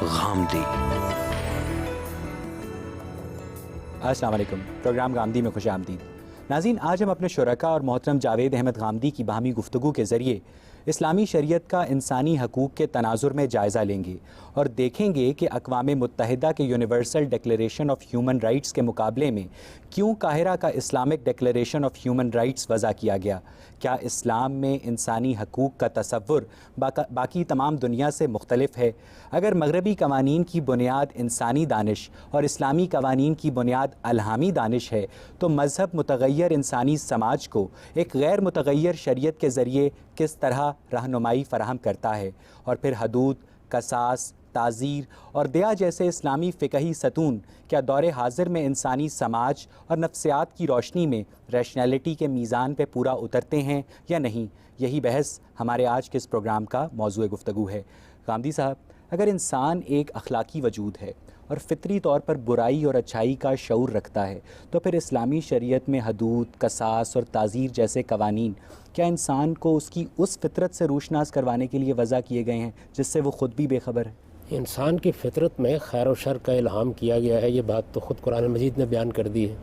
غامدی۔ السلام علیکم، پروگرام غامدی میں خوش آمدید۔ ناظرین، آج ہم اپنے شرکاء اور محترم جاوید احمد غامدی کی باہمی گفتگو کے ذریعے اسلامی شریعت کا انسانی حقوق کے تناظر میں جائزہ لیں گے اور دیکھیں گے کہ اقوام متحدہ کے universal declaration of human rights کے مقابلے میں کیوں قاہرہ کا Islamic declaration of human rights وضع کیا گیا۔ کیا اسلام میں انسانی حقوق کا تصور باقی تمام دنیا سے مختلف ہے؟ اگر مغربی قوانین کی بنیاد انسانی دانش اور اسلامی قوانین کی بنیاد الہامی دانش ہے، تو مذہب متغیر انسانی سماج کو ایک غیر متغیر شریعت کے ذریعے کس طرح رہنمائی فراہم کرتا ہے؟ اور پھر حدود، قصاص، تعزیر اور دیا جیسے اسلامی فقہی ستون کیا دور حاضر میں انسانی سماج اور نفسیات کی روشنی میں ریشنلٹی کے میزان پہ پورا اترتے ہیں یا نہیں؟ یہی بحث ہمارے آج کے اس پروگرام کا موضوع گفتگو ہے۔ غامدی صاحب، اگر انسان ایک اخلاقی وجود ہے اور فطری طور پر برائی اور اچھائی کا شعور رکھتا ہے، تو پھر اسلامی شریعت میں حدود، قصاص اور تعزیر جیسے قوانین کیا انسان کو اس کی اس فطرت سے روشناس کروانے کے لیے وضع کیے گئے ہیں جس سے وہ خود بھی بے خبر ہے؟ انسان کی فطرت میں خیر و شر کا الہام کیا گیا ہے، یہ بات تو خود قرآن مجید نے بیان کر دی ہے۔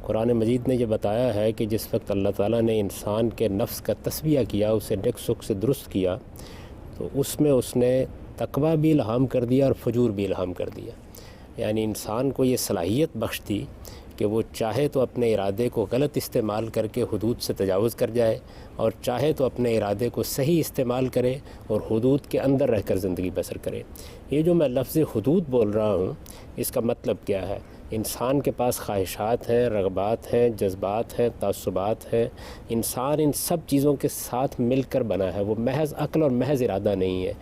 قرآن مجید نے یہ بتایا ہے کہ جس وقت اللہ تعالیٰ نے انسان کے نفس کا تسبیہ کیا، اسے نیک سک سے درست کیا، تو اس میں اس نے تقوی بھی الہام کر دیا اور فجور بھی الہام کر دیا۔ یعنی انسان کو یہ صلاحیت بخش دی کہ وہ چاہے تو اپنے ارادے کو غلط استعمال کر کے حدود سے تجاوز کر جائے، اور چاہے تو اپنے ارادے کو صحیح استعمال کرے اور حدود کے اندر رہ کر زندگی بسر کرے۔ یہ جو میں لفظ حدود بول رہا ہوں، اس کا مطلب کیا ہے؟ انسان کے پاس خواہشات ہیں، رغبات ہیں، جذبات ہیں، تعصبات ہیں۔ انسان ان سب چیزوں کے ساتھ مل کر بنا ہے، وہ محض عقل اور محض ارادہ نہیں ہے۔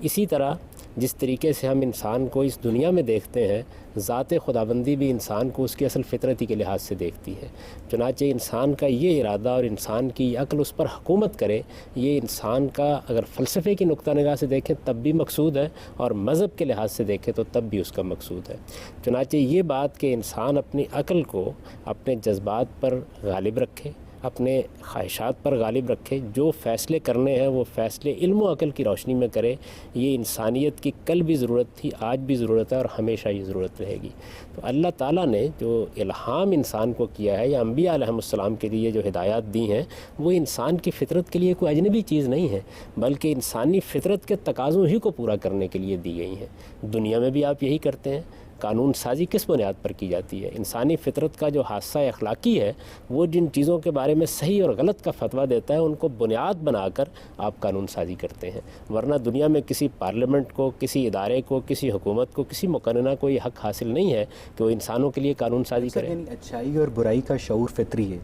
اسی طرح جس طریقے سے ہم انسان کو اس دنیا میں دیکھتے ہیں، ذات خداوندی بھی انسان کو اس کی اصل فطرتی کے لحاظ سے دیکھتی ہے۔ چنانچہ انسان کا یہ ارادہ اور انسان کی یہ عقل اس پر حکومت کرے، یہ انسان کا اگر فلسفے کی نقطہ نگاہ سے دیکھیں تب بھی مقصود ہے، اور مذہب کے لحاظ سے دیکھیں تو تب بھی اس کا مقصود ہے۔ چنانچہ یہ بات کہ انسان اپنی عقل کو اپنے جذبات پر غالب رکھے، اپنے خواہشات پر غالب رکھے، جو فیصلے کرنے ہیں وہ فیصلے علم و عقل کی روشنی میں کرے، یہ انسانیت کی کل بھی ضرورت تھی، آج بھی ضرورت ہے اور ہمیشہ یہ ضرورت رہے گی۔ تو اللہ تعالیٰ نے جو الہام انسان کو کیا ہے، یا انبیاء علیہ السلام کے لیے جو ہدایات دی ہیں، وہ انسان کی فطرت کے لیے کوئی اجنبی چیز نہیں ہے، بلکہ انسانی فطرت کے تقاضوں ہی کو پورا کرنے کے لیے دی گئی ہیں۔ دنیا میں بھی آپ یہی کرتے ہیں۔ قانون سازی کس بنیاد پر کی جاتی ہے؟ انسانی فطرت کا جو حادثہ اخلاقی ہے، وہ جن چیزوں کے بارے میں صحیح اور غلط کا فتویٰ دیتا ہے، ان کو بنیاد بنا کر آپ قانون سازی کرتے ہیں، ورنہ دنیا میں کسی پارلیمنٹ کو، کسی ادارے کو، کسی حکومت کو، کسی مقننہ کو یہ حق حاصل نہیں ہے کہ وہ انسانوں کے لیے قانون سازی کرے۔ یعنی اچھائی اور برائی کا شعور فطری ہے۔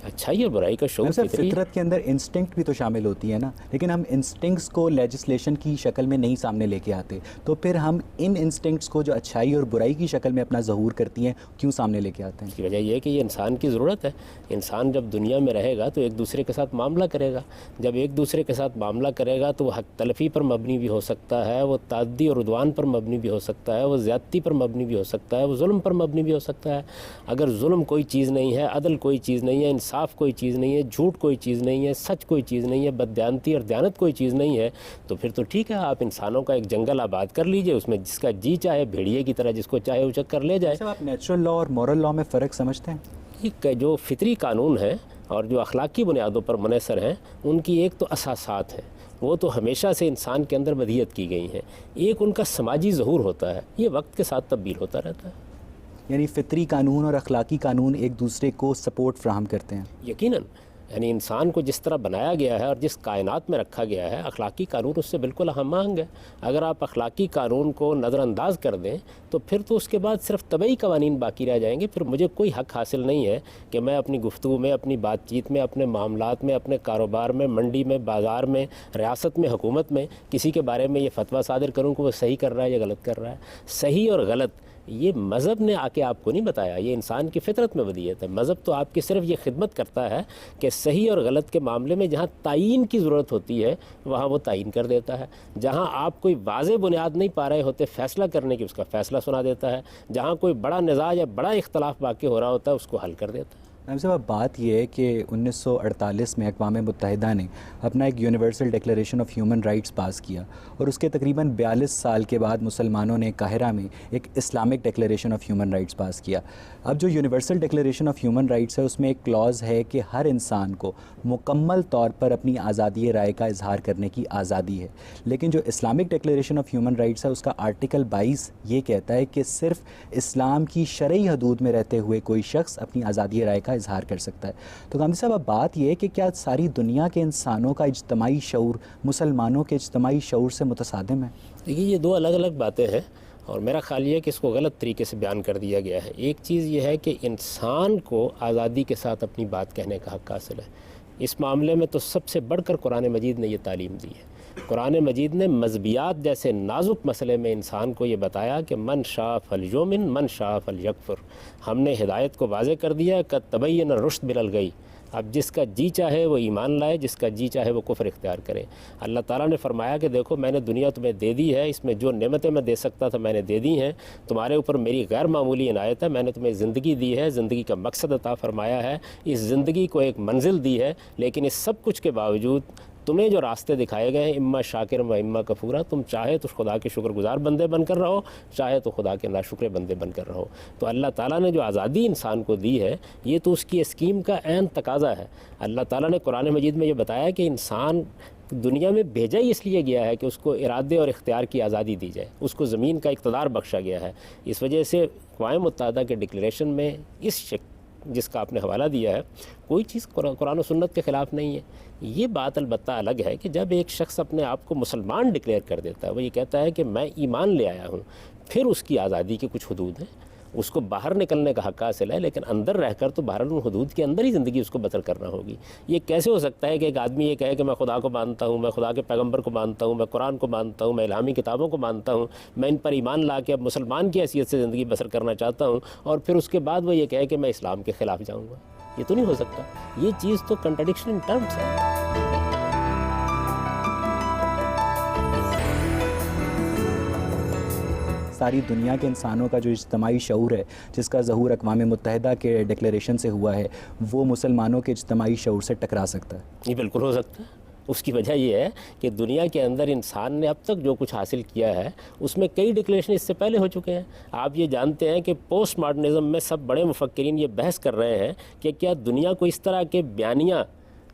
اچھائی اور برائی کا شعور فطری، فطرت کے اندر انسٹنکٹ بھی تو شامل ہوتی ہے نا، لیکن ہم انسٹنکٹس کو لیجسلیشن کی شکل میں نہیں سامنے لے کے آتے، تو پھر ہم ان انسٹنکٹس کو جو اچھائی اور برائی کی شکل میں اپنا ظہور کرتی ہیں کیوں سامنے لے کے آتے ہیں؟ اس کی وجہ یہ ہے کہ یہ انسان کی ضرورت ہے۔ انسان جب دنیا میں رہے گا تو ایک دوسرے کے ساتھ معاملہ کرے گا، جب ایک دوسرے کے ساتھ معاملہ کرے گا تو وہ حق تلفی پر مبنی بھی ہو سکتا ہے، وہ تعدی اور عدوان پر مبنی بھی ہو سکتا ہے، وہ زیادتی پر مبنی بھی ہو سکتا ہے، وہ ظلم پر مبنی بھی ہو سکتا ہے۔ اگر ظلم کوئی چیز نہیں ہے، عدل کوئی چیز نہیں ہے، انصاف کوئی چیز نہیں ہے، جھوٹ کوئی چیز نہیں ہے، سچ کوئی چیز نہیں ہے، بددیانتی اور دیانت کوئی چیز نہیں ہے، تو پھر تو ٹھیک ہے، آپ انسانوں کا ایک جنگل آباد کر لیجئے، اس میں جس کا جی چاہے بھیڑیے کی طرح جس کو چاہے اچک کر لے جائے۔ آپ نیچرل لا اور مورل لا میں فرق سمجھتے ہیں؟ یہ جو فطری قانون ہیں اور جو اخلاقی بنیادوں پر منحصر ہیں، ان کی ایک تو اساسات ہیں، وہ تو ہمیشہ سے انسان کے اندر بدیہت کی گئی ہیں، ایک ان کا سماجی ظہور ہوتا ہے، یہ وقت کے ساتھ تبدیل ہوتا رہتا ہے۔ یعنی فطری قانون اور اخلاقی قانون ایک دوسرے کو سپورٹ فراہم کرتے ہیں؟ یقیناً، یعنی انسان کو جس طرح بنایا گیا ہے اور جس کائنات میں رکھا گیا ہے، اخلاقی قانون اس سے بالکل ہم آہنگ ہے۔ اگر آپ اخلاقی قانون کو نظر انداز کر دیں تو پھر تو اس کے بعد صرف طبعی قوانین باقی رہ جائیں گے، پھر مجھے کوئی حق حاصل نہیں ہے کہ میں اپنی گفتگو میں، اپنی بات چیت میں، اپنے معاملات میں، اپنے کاروبار میں، منڈی میں، بازار میں، ریاست میں، حکومت میں کسی کے بارے میں یہ فتویٰ صادر کروں کہ وہ صحیح کر رہا ہے یا غلط کر رہا ہے۔ صحیح اور غلط یہ مذہب نے آ کے آپ کو نہیں بتایا، یہ انسان کی فطرت میں بدیہت ہے۔ مذہب تو آپ کی صرف یہ خدمت کرتا ہے کہ صحیح اور غلط کے معاملے میں جہاں تعین کی ضرورت ہوتی ہے وہاں وہ تعین کر دیتا ہے، جہاں آپ کوئی واضح بنیاد نہیں پا رہے ہوتے فیصلہ کرنے کی، اس کا فیصلہ سنا دیتا ہے، جہاں کوئی بڑا نزاع یا بڑا اختلاف واقع ہو رہا ہوتا ہے اس کو حل کر دیتا ہے۔ نائم صاحب بات یہ ہے کہ 1948 میں اقوام متحدہ نے اپنا ایک universal declaration of human rights pass کیا اور اس کے تقریباً 42 سال کے بعد مسلمانوں نے قاہرہ میں ایک Islamic declaration of human rights pass کیا. اب جو universal declaration of human rights ہے اس میں ایک کلاز ہے کہ ہر انسان کو مکمل طور پر اپنی آزادی رائے کا اظہار کرنے کی آزادی ہے, لیکن جو Islamic declaration of human rights ہے اس کا آرٹیکل 22 یہ کہتا ہے کہ صرف اسلام کی شرعی حدود میں رہتے ہوئے کوئی شخص اپنی آزادی رائے کا اظہار کر سکتا ہے. تو غامدی صاحب اب بات یہ ہے کہ کیا ساری دنیا کے انسانوں کا اجتماعی شعور مسلمانوں کے اجتماعی شعور سے متصادم ہے؟ دیکھیے یہ دو الگ الگ باتیں ہیں اور میرا خیال یہ ہے کہ اس کو غلط طریقے سے بیان کر دیا گیا ہے. ایک چیز یہ ہے کہ انسان کو آزادی کے ساتھ اپنی بات کہنے کا حق حاصل ہے. اس معاملے میں تو سب سے بڑھ کر قرآن مجید نے یہ تعلیم دی ہے. قرآن مجید نے مذہبیات جیسے نازک مسئلے میں انسان کو یہ بتایا کہ من شاء فلیؤمن من شاء فلیکفر. ہم نے ہدایت کو واضح کر دیا کہ تبین الرشد من الغی. اب جس کا جی چاہے وہ ایمان لائے, جس کا جی چاہے وہ کفر اختیار کرے. اللہ تعالیٰ نے فرمایا کہ دیکھو میں نے دنیا تمہیں دے دی ہے, اس میں جو نعمتیں میں دے سکتا تھا میں نے دے دی ہیں. تمہارے اوپر میری غیر معمولی عنایت ہے, میں نے تمہیں زندگی دی ہے, زندگی کا مقصد عطا فرمایا ہے, اس زندگی کو ایک منزل دی ہے. لیکن اس سب کچھ کے باوجود تمہیں جو راستے دکھائے گئے ہیں اما شاکر و اما کفورا, تم چاہے تو خدا کے شکر گزار بندے بن کر رہو, چاہے تو خدا کے ناشکر بندے بن کر رہو. تو اللہ تعالیٰ نے جو آزادی انسان کو دی ہے یہ تو اس کی اسکیم کا عین تقاضا ہے. اللہ تعالیٰ نے قرآن مجید میں یہ بتایا کہ انسان دنیا میں بھیجا ہی اس لیے گیا ہے کہ اس کو ارادے اور اختیار کی آزادی دی جائے, اس کو زمین کا اقتدار بخشا گیا ہے. اس وجہ سے اقوام متحدہ کے ڈکلیریشن میں اس جس کا آپ نے حوالہ دیا ہے کوئی چیز قرآن و سنت کے خلاف نہیں ہے. یہ بات البتہ الگ ہے کہ جب ایک شخص اپنے آپ کو مسلمان ڈکلیئر کر دیتا ہے, وہ یہ کہتا ہے کہ میں ایمان لے آیا ہوں, پھر اس کی آزادی کے کچھ حدود ہیں, اس کو باہر نکلنے کا حق حاصل ہے, لیکن اندر رہ کر تو باہر ان حدود کے اندر ہی زندگی اس کو بسر کرنا ہوگی. یہ کیسے ہو سکتا ہے کہ ایک آدمی یہ کہے کہ میں خدا کو مانتا ہوں, میں خدا کے پیغمبر کو مانتا ہوں, میں قرآن کو مانتا ہوں, میں الہامی کتابوں کو مانتا ہوں, میں ان پر ایمان لا کے اب مسلمان کی حیثیت سے زندگی بسر کرنا چاہتا ہوں, اور پھر اس کے بعد وہ یہ کہے کہ میں اسلام کے خلاف جاؤں گا؟ یہ تو نہیں ہو سکتا. یہ چیز تو کنٹرڈکشن ان ٹرمز ہے. ساری دنیا کے انسانوں کا جو اجتماعی شعور ہے جس کا ظہور اقوام متحدہ کے ڈکلیریشن سے ہوا ہے وہ مسلمانوں کے اجتماعی شعور سے ٹکرا سکتا ہے؟ یہ بالکل ہو سکتا ہے. اس کی وجہ یہ ہے کہ دنیا کے اندر انسان نے اب تک جو کچھ حاصل کیا ہے اس میں کئی ڈکلیریشن اس سے پہلے ہو چکے ہیں. آپ یہ جانتے ہیں کہ پوسٹ ماڈرنزم میں سب بڑے مفکرین یہ بحث کر رہے ہیں کہ کیا دنیا کو اس طرح کے بیانیہ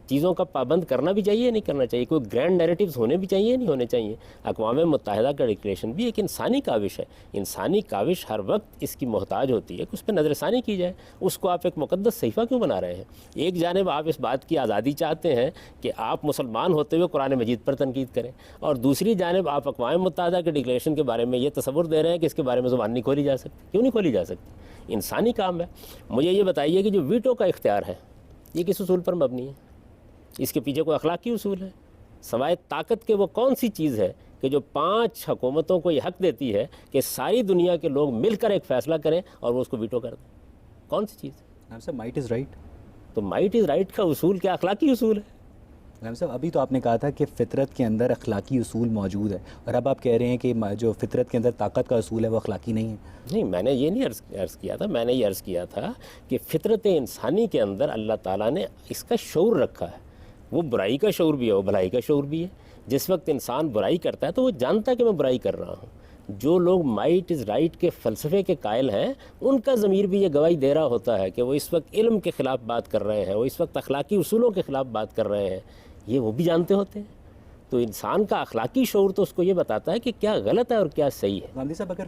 چیزوں کا پابند کرنا بھی چاہیے نہیں کرنا چاہیے, کوئی گرینڈ نیریٹیوز ہونے بھی چاہیے نہیں ہونے چاہیے. اقوام متحدہ کا ڈکلیریشن بھی ایک انسانی کاوش ہے. انسانی کاوش ہر وقت اس کی محتاج ہوتی ہے کہ اس پہ نظر ثانی کی جائے. اس کو آپ ایک مقدس صحیفہ کیوں بنا رہے ہیں؟ ایک جانب آپ اس بات کی آزادی چاہتے ہیں کہ آپ مسلمان ہوتے ہوئے قرآن مجید پر تنقید کریں, اور دوسری جانب آپ اقوام متحدہ کے ڈکلیریشن کے بارے میں یہ تصور دے رہے ہیں کہ اس کے بارے میں زبان نہیں کھولی جا سکتی. کیوں نہیں کھولی جا سکتی؟ انسانی کام ہے. مجھے یہ بتائیے کہ جو ویٹو کا اختیار ہے یہ کس اصول پر مبنی ہے؟ اس کے پیچھے کوئی اخلاقی اصول ہے؟ سوائے طاقت کے وہ کون سی چیز ہے کہ جو 5 حکومتوں کو یہ حق دیتی ہے کہ ساری دنیا کے لوگ مل کر ایک فیصلہ کریں اور وہ اس کو ویٹو کر دیں؟ کون سی چیز ہے؟ Might is right. تو مائٹ از رائٹ کا اصول کیا اخلاقی اصول ہے؟ صاحب ابھی تو آپ نے کہا تھا کہ فطرت کے اندر اخلاقی اصول موجود ہے, اور اب آپ کہہ رہے ہیں کہ جو فطرت کے اندر طاقت کا اصول ہے وہ اخلاقی نہیں ہے. نہیں, میں نے یہ نہیں عرض کیا تھا. میں نے یہ عرض کیا تھا کہ فطرت انسانی کے اندر اللہ تعالیٰ نے اس کا شعور رکھا ہے. وہ برائی کا شعور بھی ہے, وہ بھلائی کا شعور بھی ہے. جس وقت انسان برائی کرتا ہے تو وہ جانتا ہے کہ میں برائی کر رہا ہوں. جو لوگ مائٹ از رائٹ کے فلسفے کے قائل ہیں ان کا ضمیر بھی یہ گواہی دے رہا ہوتا ہے کہ وہ اس وقت علم کے خلاف بات کر رہے ہیں, وہ اس وقت اخلاقی اصولوں کے خلاف بات کر رہے ہیں. یہ وہ بھی جانتے ہوتے ہیں. تو انسان کا اخلاقی شعور تو اس کو یہ بتاتا ہے کہ کیا غلط ہے اور کیا صحیح ہے. غامدی صاحب اگر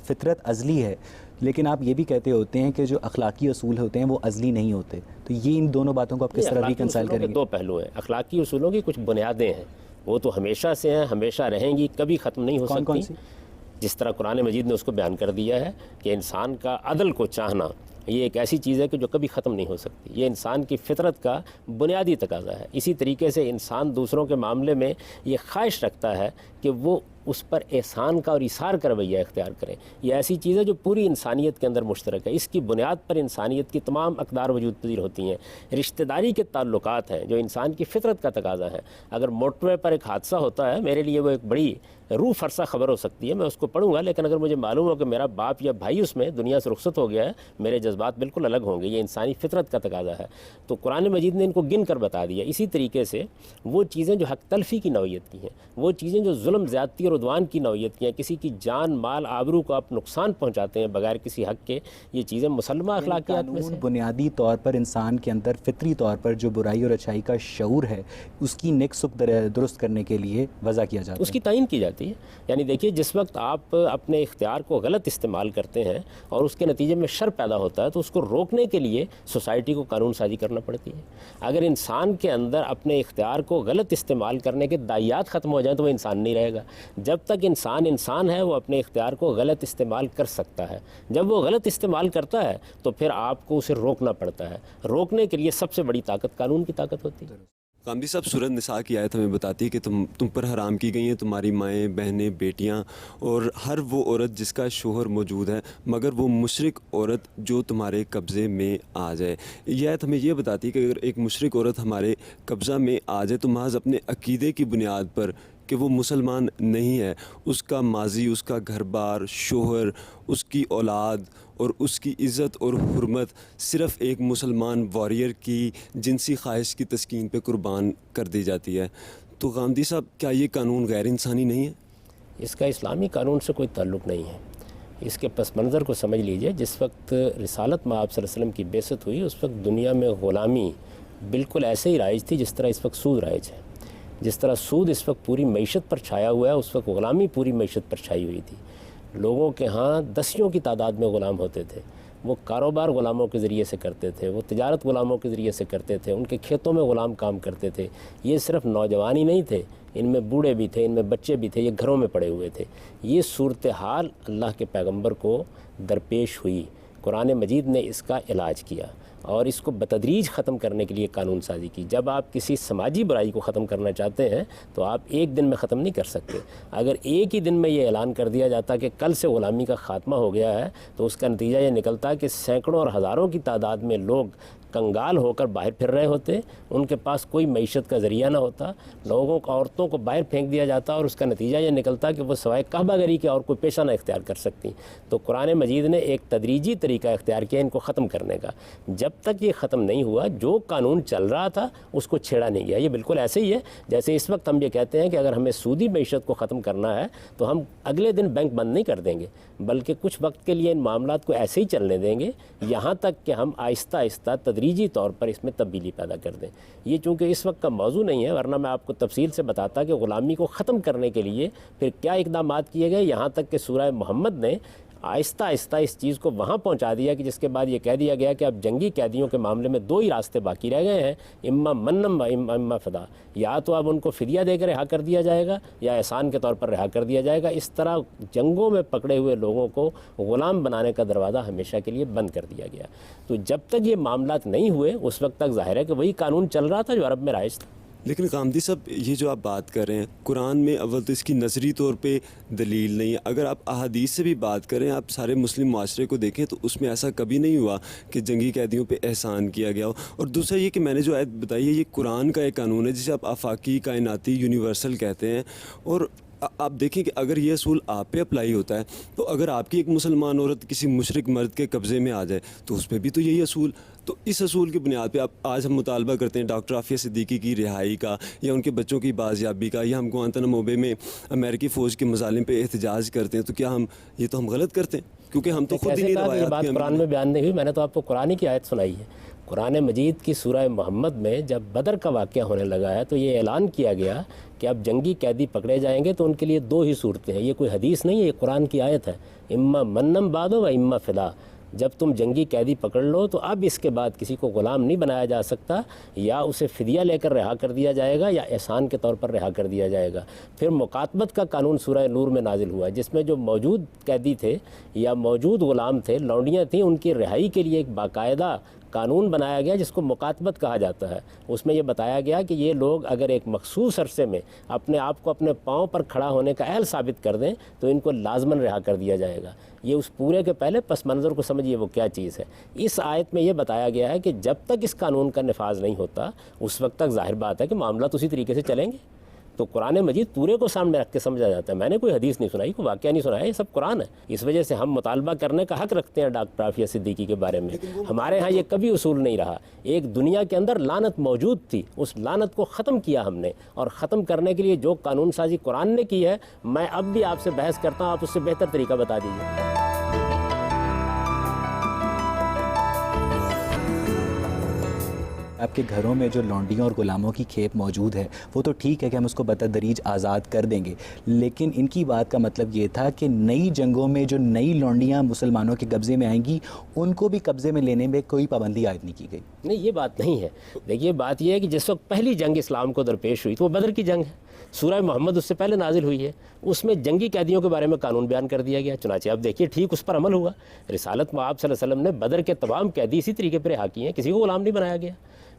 فطرت ازلی ہے لیکن آپ یہ بھی کہتے ہوتے ہیں کہ جو اخلاقی اصول ہوتے ہیں وہ ازلی نہیں ہوتے, تو یہ ان دونوں باتوں کو آپ کس طرح ریکنسائل کریں گے؟ 2 پہلو ہیں. اخلاقی اصولوں کی کچھ بنیادیں ہیں, وہ تو ہمیشہ سے ہیں, ہمیشہ رہیں گی, کبھی ختم نہیں ہو سکتی. کون سی؟ جس طرح قرآن مجید نے اس کو بیان کر دیا ہے کہ انسان کا عدل کو چاہنا یہ ایک ایسی چیز ہے کہ جو کبھی ختم نہیں ہو سکتی. یہ انسان کی فطرت کا بنیادی تقاضا ہے. اسی طریقے سے انسان دوسروں کے معاملے میں یہ خواہش رکھتا ہے کہ وہ اس پر احسان کا اور ایثار کا رویہ اختیار کریں. یہ ایسی چیز ہے جو پوری انسانیت کے اندر مشترک ہے. اس کی بنیاد پر انسانیت کی تمام اقدار وجود پذیر ہوتی ہیں. رشتہ داری کے تعلقات ہیں جو انسان کی فطرت کا تقاضا ہے. اگر موٹر وے پر ایک حادثہ ہوتا ہے، میرے لیے وہ ایک بڑی روح فرسا خبر ہو سکتی ہے، میں اس کو پڑھوں گا، لیکن اگر مجھے معلوم ہو کہ میرا باپ یا بھائی اس میں دنیا سے رخصت ہو گیا ہے، میرے جذبات بالکل الگ ہوں گے. یہ انسانی فطرت کا تقاضا ہے. تو قرآن مجید نے ان کو گن کر بتا دیا. اسی طریقے سے وہ چیزیں جو حق تلفی کی نوعیت کی ہیں، وہ چیزیں جو ظلم زیادتی اور عدوان کی نوعیت کی ہیں، کسی کی جان مال آبرو کو آپ نقصان پہنچاتے ہیں بغیر کسی حق کے، یہ چیزیں مسلمہ اخلاقیات میں سے بنیادی طور پر انسان کے اندر فطری طور پر جو برائی اور اچھائی کا شعور ہے، اس کی نیک سک درست کرنے کے لیے وضع کیا جاتا ہے، اس کی تعین کی جاتی ہے. یعنی دیکھیے، جس وقت آپ اپنے اختیار کو غلط استعمال کرتے ہیں اور اس کے نتیجے میں شر پیدا ہوتا ہے، تو اس کو روکنے کے لیے سوسائٹی کو قانون سازی کرنا پڑتی ہے. اگر انسان کے اندر اپنے اختیار کو غلط استعمال کرنے کے دائیات ختم ہو جائیں تو وہ انسان نہیں رہے گا. جب تک انسان ہے، وہ اپنے اختیار کو غلط استعمال کر سکتا ہے. جب وہ غلط استعمال کرتا ہے تو پھر آپ کو اسے روکنا پڑتا ہے. روکنے کے لیے سب سے بڑی طاقت قانون کی طاقت ہوتی ہے. غامدی صاحب، سورۃ نساء کی آیت ہمیں بتاتی ہے کہ تم پر حرام کی گئی ہیں تمہاری مائیں، بہنیں، بیٹیاں اور ہر وہ عورت جس کا شوہر موجود ہے مگر وہ مشرک عورت جو تمہارے قبضے میں آ جائے. یہ آیت ہمیں یہ بتاتی ہے کہ اگر ایک مشرک عورت ہمارے قبضہ میں آ جائے تو محض اپنے عقیدے کی بنیاد پر کہ وہ مسلمان نہیں ہے، اس کا ماضی، اس کا گھر بار، شوہر، اس کی اولاد اور اس کی عزت اور حرمت صرف ایک مسلمان واریر کی جنسی خواہش کی تسکین پہ قربان کر دی جاتی ہے. تو غامدی صاحب، کیا یہ قانون غیر انسانی نہیں ہے؟ اس کا اسلامی قانون سے کوئی تعلق نہیں ہے. اس کے پس منظر کو سمجھ لیجئے. جس وقت رسالت میں آپ صلی اللہ علیہ وسلم کی بعثت ہوئی، اس وقت دنیا میں غلامی بالکل ایسے ہی رائج تھی جس طرح اس وقت سود رائج ہے. جس طرح سود اس وقت پوری معیشت پر چھایا ہوا ہے، اس وقت غلامی پوری معیشت پر چھائی ہوئی تھی. لوگوں کے ہاں دسیوں کی تعداد میں غلام ہوتے تھے. وہ کاروبار غلاموں کے ذریعے سے کرتے تھے، وہ تجارت غلاموں کے ذریعے سے کرتے تھے، ان کے کھیتوں میں غلام کام کرتے تھے. یہ صرف نوجوان ہی نہیں تھے، ان میں بوڑھے بھی تھے، ان میں بچے بھی تھے، یہ گھروں میں پڑے ہوئے تھے. یہ صورتحال اللہ کے پیغمبر کو درپیش ہوئی. قرآن مجید نے اس کا علاج کیا اور اس کو بتدریج ختم کرنے کے لیے قانون سازی کی. جب آپ کسی سماجی برائی کو ختم کرنا چاہتے ہیں تو آپ ایک دن میں ختم نہیں کر سکتے. اگر ایک ہی دن میں یہ اعلان کر دیا جاتا کہ کل سے غلامی کا خاتمہ ہو گیا ہے، تو اس کا نتیجہ یہ نکلتا کہ سینکڑوں اور ہزاروں کی تعداد میں لوگ کنگال ہو کر باہر پھر رہے ہوتے، ان کے پاس کوئی معیشت کا ذریعہ نہ ہوتا، لوگوں کو، عورتوں کو باہر پھینک دیا جاتا، اور اس کا نتیجہ یہ نکلتا کہ وہ سوائے کعبہ گری کے اور کوئی پیشہ نہ اختیار کر سکتی. تو قرآن مجید نے ایک تدریجی طریقہ اختیار کیا ان کو ختم کرنے کا. جب تک یہ ختم نہیں ہوا، جو قانون چل رہا تھا اس کو چھیڑا نہیں گیا. یہ بالکل ایسے ہی ہے جیسے اس وقت ہم یہ کہتے ہیں کہ اگر ہمیں سودی معیشت کو ختم کرنا ہے تو ہم اگلے دن بینک بند نہیں کر دیں گے، بلکہ کچھ وقت کے لیے ان معاملات کو ایسے ہی چلنے دیں گے یہاں تک کہ ہم آہستہ آہستہ تدریجی طور پر اس میں تبدیلی پیدا کر دیں. یہ چونکہ اس وقت کا موضوع نہیں ہے، ورنہ میں آپ کو تفصیل سے بتاتا کہ غلامی کو ختم کرنے کے لیے پھر کیا اقدامات کیے گئے، یہاں تک کہ سورہ محمد نے آہستہ آہستہ اس چیز کو وہاں پہنچا دیا کہ جس کے بعد یہ کہہ دیا گیا کہ اب جنگی قیدیوں کے معاملے میں دو ہی راستے باقی رہ گئے ہیں، اما منم و اما فدا. یا تو اب ان کو فدیہ دے کر رہا کر دیا جائے گا یا احسان کے طور پر رہا کر دیا جائے گا. اس طرح جنگوں میں پکڑے ہوئے لوگوں کو غلام بنانے کا دروازہ ہمیشہ کے لیے بند کر دیا گیا. تو جب تک یہ معاملات نہیں ہوئے اس وقت تک ظاہر ہے کہ وہی قانون چل رہا تھا جو عرب میں رائج تھا. لیکن غامدی صاحب، یہ جو آپ بات کر رہے ہیں قرآن میں اول تو اس کی نظری طور پہ دلیل نہیں ہے. اگر آپ احادیث سے بھی بات کریں، آپ سارے مسلم معاشرے کو دیکھیں تو اس میں ایسا کبھی نہیں ہوا کہ جنگی قیدیوں پہ احسان کیا گیا ہو. اور دوسرا یہ کہ میں نے جو آیت بتائی ہے یہ قرآن کا ایک قانون ہے جسے آپ آفاقی، کائناتی، یونیورسل کہتے ہیں. اور آپ دیکھیں کہ اگر یہ اصول آپ پہ اپلائی ہوتا ہے تو اگر آپ کی ایک مسلمان عورت کسی مشرک مرد کے قبضے میں آ جائے تو اس پہ بھی تو یہی اصول. تو اس اصول کی بنیاد پہ آج ہم مطالبہ کرتے ہیں ڈاکٹر عافیہ صدیقی کی رہائی کا یا ان کے بچوں کی بازیابی کا، یا ہم گوانتانامو بے میں امریکی فوج کے مظالم پہ احتجاج کرتے ہیں. تو کیا یہ تو ہم غلط کرتے ہیں؟ کیونکہ ہم تو خود ہی نہیں روایات. یہ بات قرآن میں بیان نہیں ہوئی، میں نے تو آپ کو قرآن کی آیت سنائی ہے. قرآن مجید کی سورہ محمد میں جب بدر کا واقعہ ہونے لگا ہے تو یہ اعلان کیا گیا کہ اب جنگی قیدی پکڑے جائیں گے تو ان کے لیے دو ہی صورتیں ہیں. یہ کوئی حدیث نہیں ہے، یہ قرآن کی آیت ہے. اما منم بعد و اما فدا. جب تم جنگی قیدی پکڑ لو تو اب اس کے بعد کسی کو غلام نہیں بنایا جا سکتا، یا اسے فدیہ لے کر رہا کر دیا جائے گا یا احسان کے طور پر رہا کر دیا جائے گا. پھر مکاتبت کا قانون سورہ نور میں نازل ہوا جس میں جو موجود قیدی تھے یا موجود غلام تھے، لونڈیاں تھیں، ان کی رہائی کے لیے ایک باقاعدہ قانون بنایا گیا جس کو مکاتبت کہا جاتا ہے. اس میں یہ بتایا گیا کہ یہ لوگ اگر ایک مخصوص عرصے میں اپنے آپ کو اپنے پاؤں پر کھڑا ہونے کا اہل ثابت کر دیں تو ان کو لازماً رہا کر دیا جائے گا. یہ اس پورے کے پہلے پس منظر کو سمجھیے وہ کیا چیز ہے. اس آیت میں یہ بتایا گیا ہے کہ جب تک اس قانون کا نفاذ نہیں ہوتا اس وقت تک ظاہر بات ہے کہ معاملات اسی طریقے سے چلیں گے. تو قرآن مجید پورے کو سامنے رکھ کے سمجھا جاتا ہے. میں نے کوئی حدیث نہیں سنائی, کوئی واقعہ نہیں سنایا, یہ سب قرآن ہے. اس وجہ سے ہم مطالبہ کرنے کا حق رکھتے ہیں ڈاکٹر عافیہ صدیقی کے بارے میں. ہمارے ہاں یہ کبھی اصول نہیں رہا. ایک دنیا کے اندر لعنت موجود تھی, اس لعنت کو ختم کیا ہم نے, اور ختم کرنے کے لیے جو قانون سازی قرآن نے کی ہے, میں اب بھی آپ سے بحث کرتا ہوں, آپ اس سے بہتر طریقہ بتا دیجیے. آپ کے گھروں میں جو لونڈیوں اور غلاموں کی کھیپ موجود ہے وہ تو ٹھیک ہے کہ ہم اس کو بتدریج آزاد کر دیں گے, لیکن ان کی بات کا مطلب یہ تھا کہ نئی جنگوں میں جو نئی لونڈیاں مسلمانوں کے قبضے میں آئیں گی ان کو بھی قبضے میں لینے میں کوئی پابندی عائد نہیں کی گئی. نہیں, یہ بات نہیں ہے. دیکھیے بات یہ ہے کہ جس وقت پہلی جنگ اسلام کو درپیش ہوئی تو وہ بدر کی جنگ ہے. سورہ محمد اس سے پہلے نازل ہوئی ہے. اس میں جنگی قیدیوں کے بارے میں قانون بیان کر دیا گیا. چنانچہ آپ دیکھیے ٹھیک اس پر عمل ہوا. رسالت میں آپ صلی اللہ علیہ وسلم نے بدر کے تمام قیدی اسی طریقے پر رہا کیے ہیں, کسی کو غلام نہیں بنایا گیا.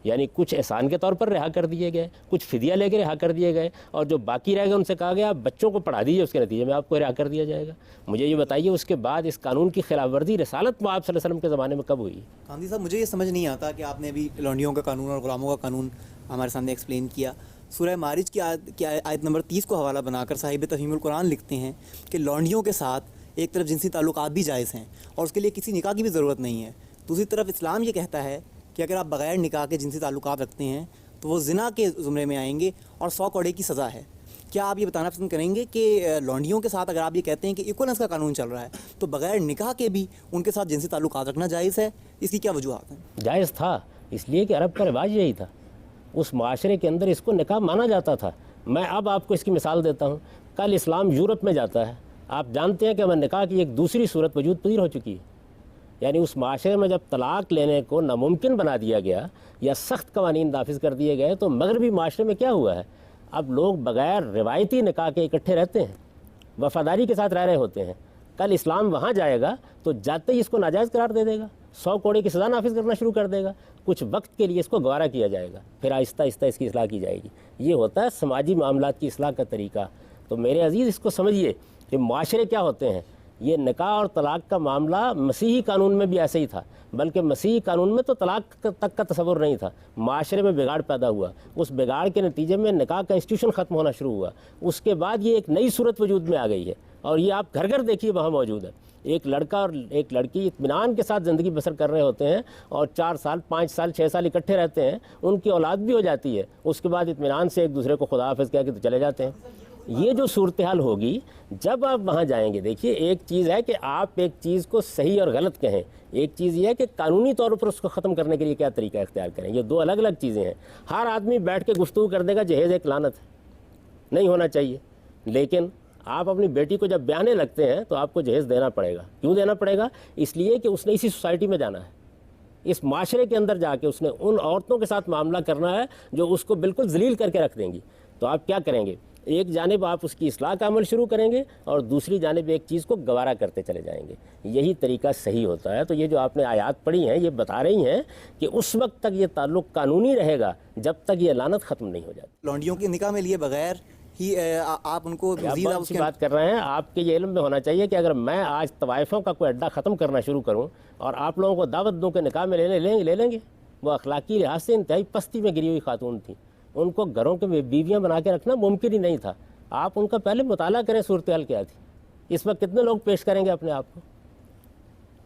یعنی کچھ احسان کے طور پر رہا کر دیے گئے, کچھ فدیہ لے کے رہا کر دیے گئے, اور جو باقی رہ گئے ان سے کہا گیا آپ بچوں کو پڑھا دیجیے, اس کے نتیجے میں آپ کو رہا کر دیا جائے گا. مجھے یہ بتائیے اس کے بعد اس قانون کی خلاف ورزی رسالت میں آپ صلی اللہ علیہ وسلم کے زمانے میں کب ہوئی؟ گاندھی صاحب مجھے یہ سمجھ نہیں آتا کہ آپ نے ابھی لونڈیوں کا قانون اور غلاموں کا قانون ہمارے سامنے ایکسپلین کیا. سورہ معارج کی آیت نمبر 30 کو حوالہ بنا کر صاحب تفہیم القرآن لکھتے ہیں کہ لونڈیوں کے ساتھ ایک طرف جنسی تعلقات بھی جائز ہیں اور اس کے لیے کسی نکاح کی بھی ضرورت نہیں ہے. دوسری طرف اسلام یہ کہتا ہے کہ اگر آپ بغیر نکاح کے جنسی تعلقات رکھتے ہیں تو وہ زنا کے زمرے میں آئیں گے اور 100 کوڑے کی سزا ہے. کیا آپ یہ بتانا پسند کریں گے کہ لونڈیوں کے ساتھ اگر آپ یہ کہتے ہیں کہ ایکولنس کا قانون چل رہا ہے تو بغیر نکاح کے بھی ان کے ساتھ جنسی تعلقات رکھنا جائز ہے؟ اس کی کیا وجوہات ہیں؟ جائز تھا اس لیے کہ عرب کا رواج یہی تھا. اس معاشرے کے اندر اس کو نکاح مانا جاتا تھا. میں اب آپ کو اس کی مثال دیتا ہوں. کل اسلام یورپ میں جاتا ہے, آپ جانتے ہیں کہ ہمیں نکاح کی ایک دوسری صورت وجود پذیر ہو چکی ہے. یعنی اس معاشرے میں جب طلاق لینے کو ناممکن بنا دیا گیا یا سخت قوانین نافذ کر دیے گئے تو مغربی معاشرے میں کیا ہوا ہے, اب لوگ بغیر روایتی نکاح کے اکٹھے رہتے ہیں, وفاداری کے ساتھ رہ رہے ہوتے ہیں. کل اسلام وہاں جائے گا تو جاتے ہی اس کو ناجائز قرار دے دے گا, 100 کوڑے کی سزا نافذ کرنا شروع کر دے گا. کچھ وقت کے لیے اس کو گوارا کیا جائے گا, پھر آہستہ آہستہ اس کی اصلاح کی جائے گی. یہ ہوتا ہے سماجی معاملات کی اصلاح کا طریقہ. تو میرے عزیز اس کو سمجھیے کہ معاشرے کیا ہوتے ہیں. یہ نکاح اور طلاق کا معاملہ مسیحی قانون میں بھی ایسے ہی تھا, بلکہ مسیحی قانون میں تو طلاق تک کا تصور نہیں تھا. معاشرے میں بگاڑ پیدا ہوا, اس بگاڑ کے نتیجے میں نکاح کا انسٹیٹیوشن ختم ہونا شروع ہوا. اس کے بعد یہ ایک نئی صورت وجود میں آ گئی ہے, اور یہ آپ گھر گھر دیکھیے وہاں موجود ہے. ایک لڑکا اور ایک لڑکی اطمینان کے ساتھ زندگی بسر کر رہے ہوتے ہیں اور 4 سال 5 سال 6 سال اکٹھے رہتے ہیں, ان کی اولاد بھی ہو جاتی ہے. اس کے بعد اطمینان سے ایک دوسرے کو خدا حافظ کہہ کے تو چلے جاتے ہیں. یہ جو صورتحال ہوگی جب آپ وہاں جائیں گے, دیکھیے ایک چیز ہے کہ آپ ایک چیز کو صحیح اور غلط کہیں, ایک چیز یہ ہے کہ قانونی طور پر اس کو ختم کرنے کے لیے کیا طریقہ اختیار کریں. یہ دو الگ الگ چیزیں ہیں. ہر آدمی بیٹھ کے گفتگو کر دے گا جہیز ایک لعنت ہے, نہیں ہونا چاہیے. لیکن آپ اپنی بیٹی کو جب بیانے لگتے ہیں تو آپ کو جہیز دینا پڑے گا. کیوں دینا پڑے گا؟ اس لیے کہ اس نے اسی سوسائٹی میں جانا ہے, اس معاشرے کے اندر جا کے اس نے ان عورتوں کے ساتھ معاملہ کرنا ہے جو اس کو بالکل ذلیل کر کے رکھ دیں گی. تو آپ کیا کریں گے, ایک جانب آپ اس کی اصلاح کا عمل شروع کریں گے اور دوسری جانب ایک چیز کو گوارا کرتے چلے جائیں گے. یہی طریقہ صحیح ہوتا ہے. تو یہ جو آپ نے آیات پڑھی ہیں یہ بتا رہی ہیں کہ اس وقت تک یہ تعلق قانونی رہے گا جب تک یہ لعنت ختم نہیں ہو جاتی. لونڈیوں کے نکاح میں لیے بغیر ہی آپ ان کو مزید آپ اس کی بات کر رہے ہیں. آپ کے یہ علم میں ہونا چاہیے کہ اگر میں آج طوائفوں کا کوئی اڈا ختم کرنا شروع کروں اور آپ لوگوں کو دعوت دوں کہ نکاح میں لے لیں گے. وہ اخلاقی لحاظ سے انتہائی پستی میں گری ہوئی خاتون تھیں, ان کو گھروں کے بیویاں بنا کے رکھنا ممکن ہی نہیں تھا. آپ ان کا پہلے مطالعہ کریں صورتحال کیا تھی. اس وقت کتنے لوگ پیش کریں گے اپنے آپ کو.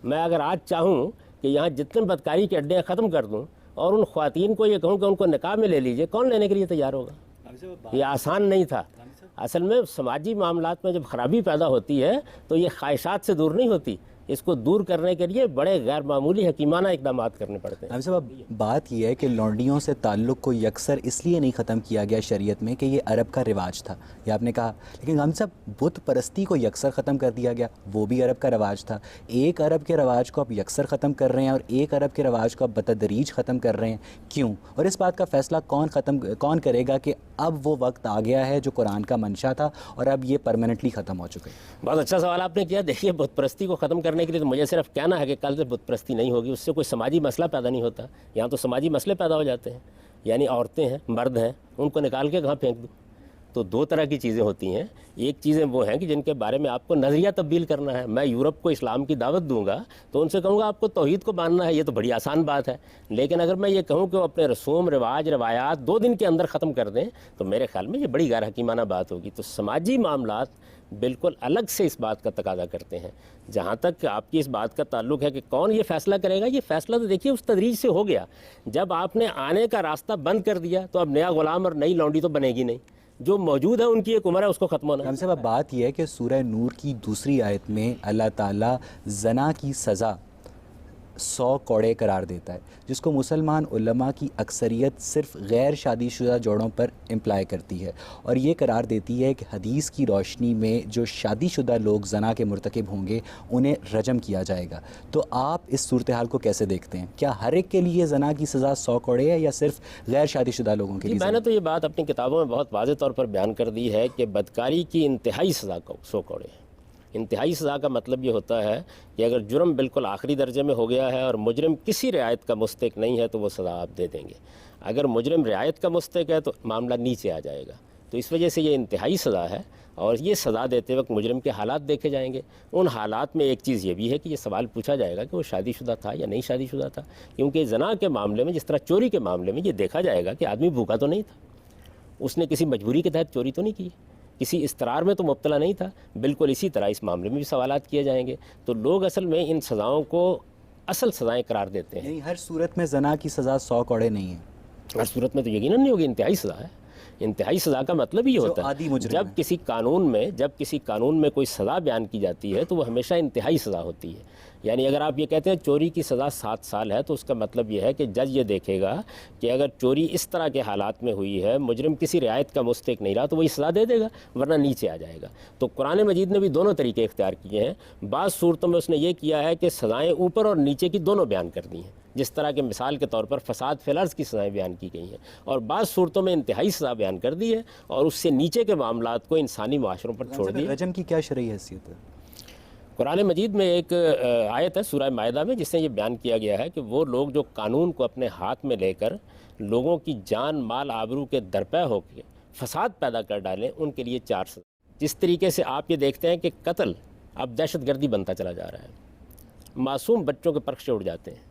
میں اگر آج چاہوں کہ یہاں جتنے بدکاری کے اڈے ختم کر دوں اور ان خواتین کو یہ کہوں کہ ان کو نکاح میں لے لیجئے, کون لینے کے لیے تیار ہوگا؟ یہ آسان نہیں تھا. اصل میں سماجی معاملات میں جب خرابی پیدا ہوتی ہے تو یہ خواہشات سے دور نہیں ہوتی, اس کو دور کرنے کے لیے بڑے غیر معمولی حکیمانہ اقدامات کرنے پڑتے ہیں. عامر صاحب بات یہ ہے کہ لونڈیوں سے تعلق کو یکسر اس لیے نہیں ختم کیا گیا شریعت میں کہ یہ عرب کا رواج تھا, یہ آپ نے کہا, لیکن عامر صاحب بت پرستی کو یکسر ختم کر دیا گیا, وہ بھی عرب کا رواج تھا. ایک عرب کے رواج کو آپ یکسر ختم کر رہے ہیں اور ایک عرب کے رواج کو آپ بتدریج ختم کر رہے ہیں, کیوں؟ اور اس بات کا فیصلہ کون کرے گا کہ اب وہ وقت آ گیا ہے جو قرآن کا منشا تھا اور اب یہ پرماننٹلی ختم ہو چکے؟ بہت اچھا سوال آپ نے کیا. دیکھیے بت پرستی کو ختم کرنے کرنے کے لیے تو مجھے صرف کہنا ہے کہ کل سے بت پرستی نہیں ہوگی، اس سے کوئی سماجی مسئلہ پیدا نہیں ہوتا. یہاں تو سماجی مسئلے پیدا ہو جاتے ہیں، یعنی عورتیں ہیں، مرد ہیں، ان کو نکال کے کہاں پھینک دوں. تو دو طرح کی چیزیں ہوتی ہیں. ایک چیزیں وہ ہیں کہ جن کے بارے میں آپ کو نظریہ تبدیل کرنا ہے. میں یورپ کو اسلام کی دعوت دوں گا تو ان سے کہوں گا آپ کو توحید کو ماننا ہے، یہ تو بڑی آسان بات ہے. لیکن اگر میں یہ کہوں کہ وہ اپنے رسوم رواج روایات 2 دن کے اندر ختم کر دیں تو میرے خیال میں یہ بڑی غیر حکیمانہ بات ہوگی. تو سماجی معاملات بالکل الگ سے اس بات کا تقاضا کرتے ہیں. جہاں تک آپ کی اس بات کا تعلق ہے کہ کون یہ فیصلہ کرے گا، یہ فیصلہ تو دیکھیے اس تدریج سے ہو گیا. جب آپ نے آنے کا راستہ بند کر دیا تو اب نیا غلام اور نئی لونڈی تو بنے گی نہیں. جو موجود ہے ان کی ایک عمر ہے، اس کو ختم ہونا. ہم سے بات یہ ہے کہ سورہ نور کی دوسری آیت میں اللہ تعالیٰ زنا کی سزا 100 کوڑے قرار دیتا ہے، جس کو مسلمان علماء کی اکثریت صرف غیر شادی شدہ جوڑوں پر امپلائی کرتی ہے، اور یہ قرار دیتی ہے کہ حدیث کی روشنی میں جو شادی شدہ لوگ زنا کے مرتکب ہوں گے انہیں رجم کیا جائے گا. تو آپ اس صورتحال کو کیسے دیکھتے ہیں؟ کیا ہر ایک کے لیے زنا کی سزا 100 کوڑے ہے یا صرف غیر شادی شدہ لوگوں کے لیے؟ میں نے تو یہ بات اپنی کتابوں میں بہت واضح طور پر بیان کر دی ہے کہ بدکاری کی انتہائی سزا 100 کوڑے ہے. انتہائی سزا کا مطلب یہ ہوتا ہے کہ اگر جرم بالکل آخری درجے میں ہو گیا ہے اور مجرم کسی رعایت کا مستحق نہیں ہے تو وہ سزا آپ دے دیں گے. اگر مجرم رعایت کا مستحق ہے تو معاملہ نیچے آ جائے گا. تو اس وجہ سے یہ انتہائی سزا ہے، اور یہ سزا دیتے وقت مجرم کے حالات دیکھے جائیں گے. ان حالات میں ایک چیز یہ بھی ہے کہ یہ سوال پوچھا جائے گا کہ وہ شادی شدہ تھا یا نہیں شادی شدہ تھا. کیونکہ زنا کے معاملے میں جس طرح چوری کے معاملے میں یہ دیکھا جائے گا کہ آدمی بھوکا تو نہیں تھا، اس نے کسی مجبوری کے تحت چوری تو نہیں کی، کسی استرار میں تو مبتلا نہیں تھا. بالکل اسی طرح اس معاملے میں بھی سوالات کیے جائیں گے. تو لوگ اصل میں ان سزاؤں کو اصل سزائیں قرار دیتے ہیں. یعنی ہر صورت میں زنا کی سزا 100 کوڑے نہیں ہے؟ ہر صورت میں تو یقیناً نہیں ہوگی، انتہائی سزا ہے. انتہائی سزا کا مطلب یہ ہوتا ہے جب کسی قانون میں کوئی سزا بیان کی جاتی ہے تو وہ ہمیشہ انتہائی سزا ہوتی ہے. یعنی اگر آپ یہ کہتے ہیں چوری کی سزا 7 سال ہے تو اس کا مطلب یہ ہے کہ جج یہ دیکھے گا کہ اگر چوری اس طرح کے حالات میں ہوئی ہے، مجرم کسی رعایت کا مستحق نہیں رہا تو وہی سزا دے دے گا، ورنہ نیچے آ جائے گا. تو قرآن مجید نے بھی دونوں طریقے اختیار کیے ہیں. بعض صورتوں میں اس نے یہ کیا ہے کہ سزائیں اوپر اور نیچے کی دونوں بیان کر دی ہیں، جس طرح کہ مثال کے طور پر فساد فی الارض کی سزائیں بیان کی گئی ہیں. اور بعض صورتوں میں انتہائی سزا بیان کر دی ہے اور اس سے نیچے کے معاملات کو انسانی معاشروں پر چھوڑ دیا. رجم کی کیا شرعی حیثیت ہے؟ قرآن مجید میں ایک آیت ہے سورہ مائدہ میں جس نے یہ بیان کیا گیا ہے کہ وہ لوگ جو قانون کو اپنے ہاتھ میں لے کر لوگوں کی جان مال آبرو کے درپے ہو کے فساد پیدا کر ڈالیں، ان کے لیے 4 سزا. جس طریقے سے آپ یہ دیکھتے ہیں کہ قتل اب دہشت گردی بنتا چلا جا رہا ہے، معصوم بچوں کے پرخچے اڑ جاتے ہیں،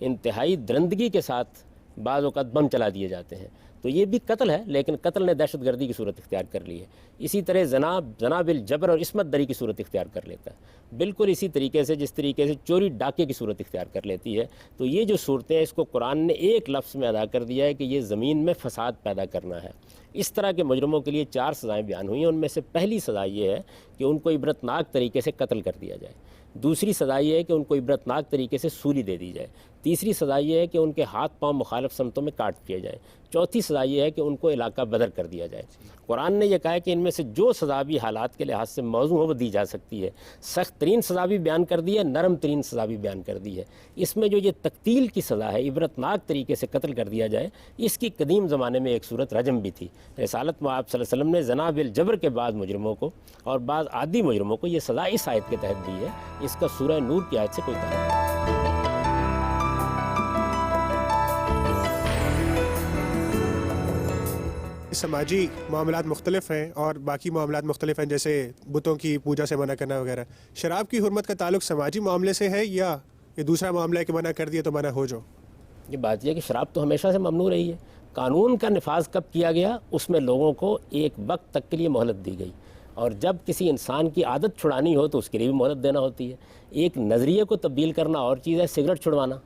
انتہائی درندگی کے ساتھ بعض اوقات بم چلا دیے جاتے ہیں. تو یہ بھی قتل ہے، لیکن قتل نے دہشت گردی کی صورت اختیار کر لی ہے. اسی طرح زنا بالجبر اور عصمت دری کی صورت اختیار کر لیتا ہے. بالکل اسی طریقے سے جس طریقے سے چوری ڈاکے کی صورت اختیار کر لیتی ہے. تو یہ جو صورتیں ہیں اس کو قرآن نے ایک لفظ میں ادا کر دیا ہے کہ یہ زمین میں فساد پیدا کرنا ہے. اس طرح کے مجرموں کے لیے 4 سزائیں بیان ہوئی ہیں. ان میں سے پہلی سزا یہ ہے کہ ان کو عبرتناک طریقے سے قتل کر دیا جائے. دوسری سزا یہ ہے کہ ان کو عبرتناک طریقے سے سولی دے دی جائے. تیسری سزا یہ ہے کہ ان کے ہاتھ پاؤں مخالف سمتوں میں کاٹ دیے جائیں. چوتھی سزا یہ ہے کہ ان کو علاقہ بدر کر دیا جائے. قرآن نے یہ کہا ہے کہ ان میں سے جو سزا بھی حالات کے لحاظ سے موزوں ہو وہ دی جا سکتی ہے. سخت ترین سزا بھی بیان کر دی ہے، نرم ترین سزا بھی بیان کر دی ہے. اس میں جو یہ تقتیل کی سزا ہے، عبرتناک طریقے سے قتل کر دیا جائے، اس کی قدیم زمانے میں ایک صورت رجم بھی تھی. رسالت میں آپ صلی اللہ علیہ وسلم نے زنا بالجبر کے بعد مجرموں کو اور بعض عادی مجرموں کو یہ سزا اس آیت کے تحت دی ہے. اس کا سورہ نور کی آیت سے کوئی تعلق نہیں. سماجی معاملات مختلف ہیں اور باقی معاملات مختلف ہیں، جیسے بتوں کی پوجا سے منع کرنا وغیرہ. شراب کی حرمت کا تعلق سماجی معاملے سے ہے یا یہ دوسرا معاملہ ہے کہ منع کر دیا تو منع ہو جاؤ؟ یہ بات یہ ہے کہ شراب تو ہمیشہ سے ممنوع رہی ہے. قانون کا نفاذ کب کیا گیا؟ اس میں لوگوں کو ایک وقت تک کے لیے مہلت دی گئی، اور جب کسی انسان کی عادت چھڑانی ہو تو اس کے لیے بھی مہلت دینا ہوتی ہے. ایک نظریے کو تبدیل کرنا اور چیز ہے سگریٹ چھڑوانا.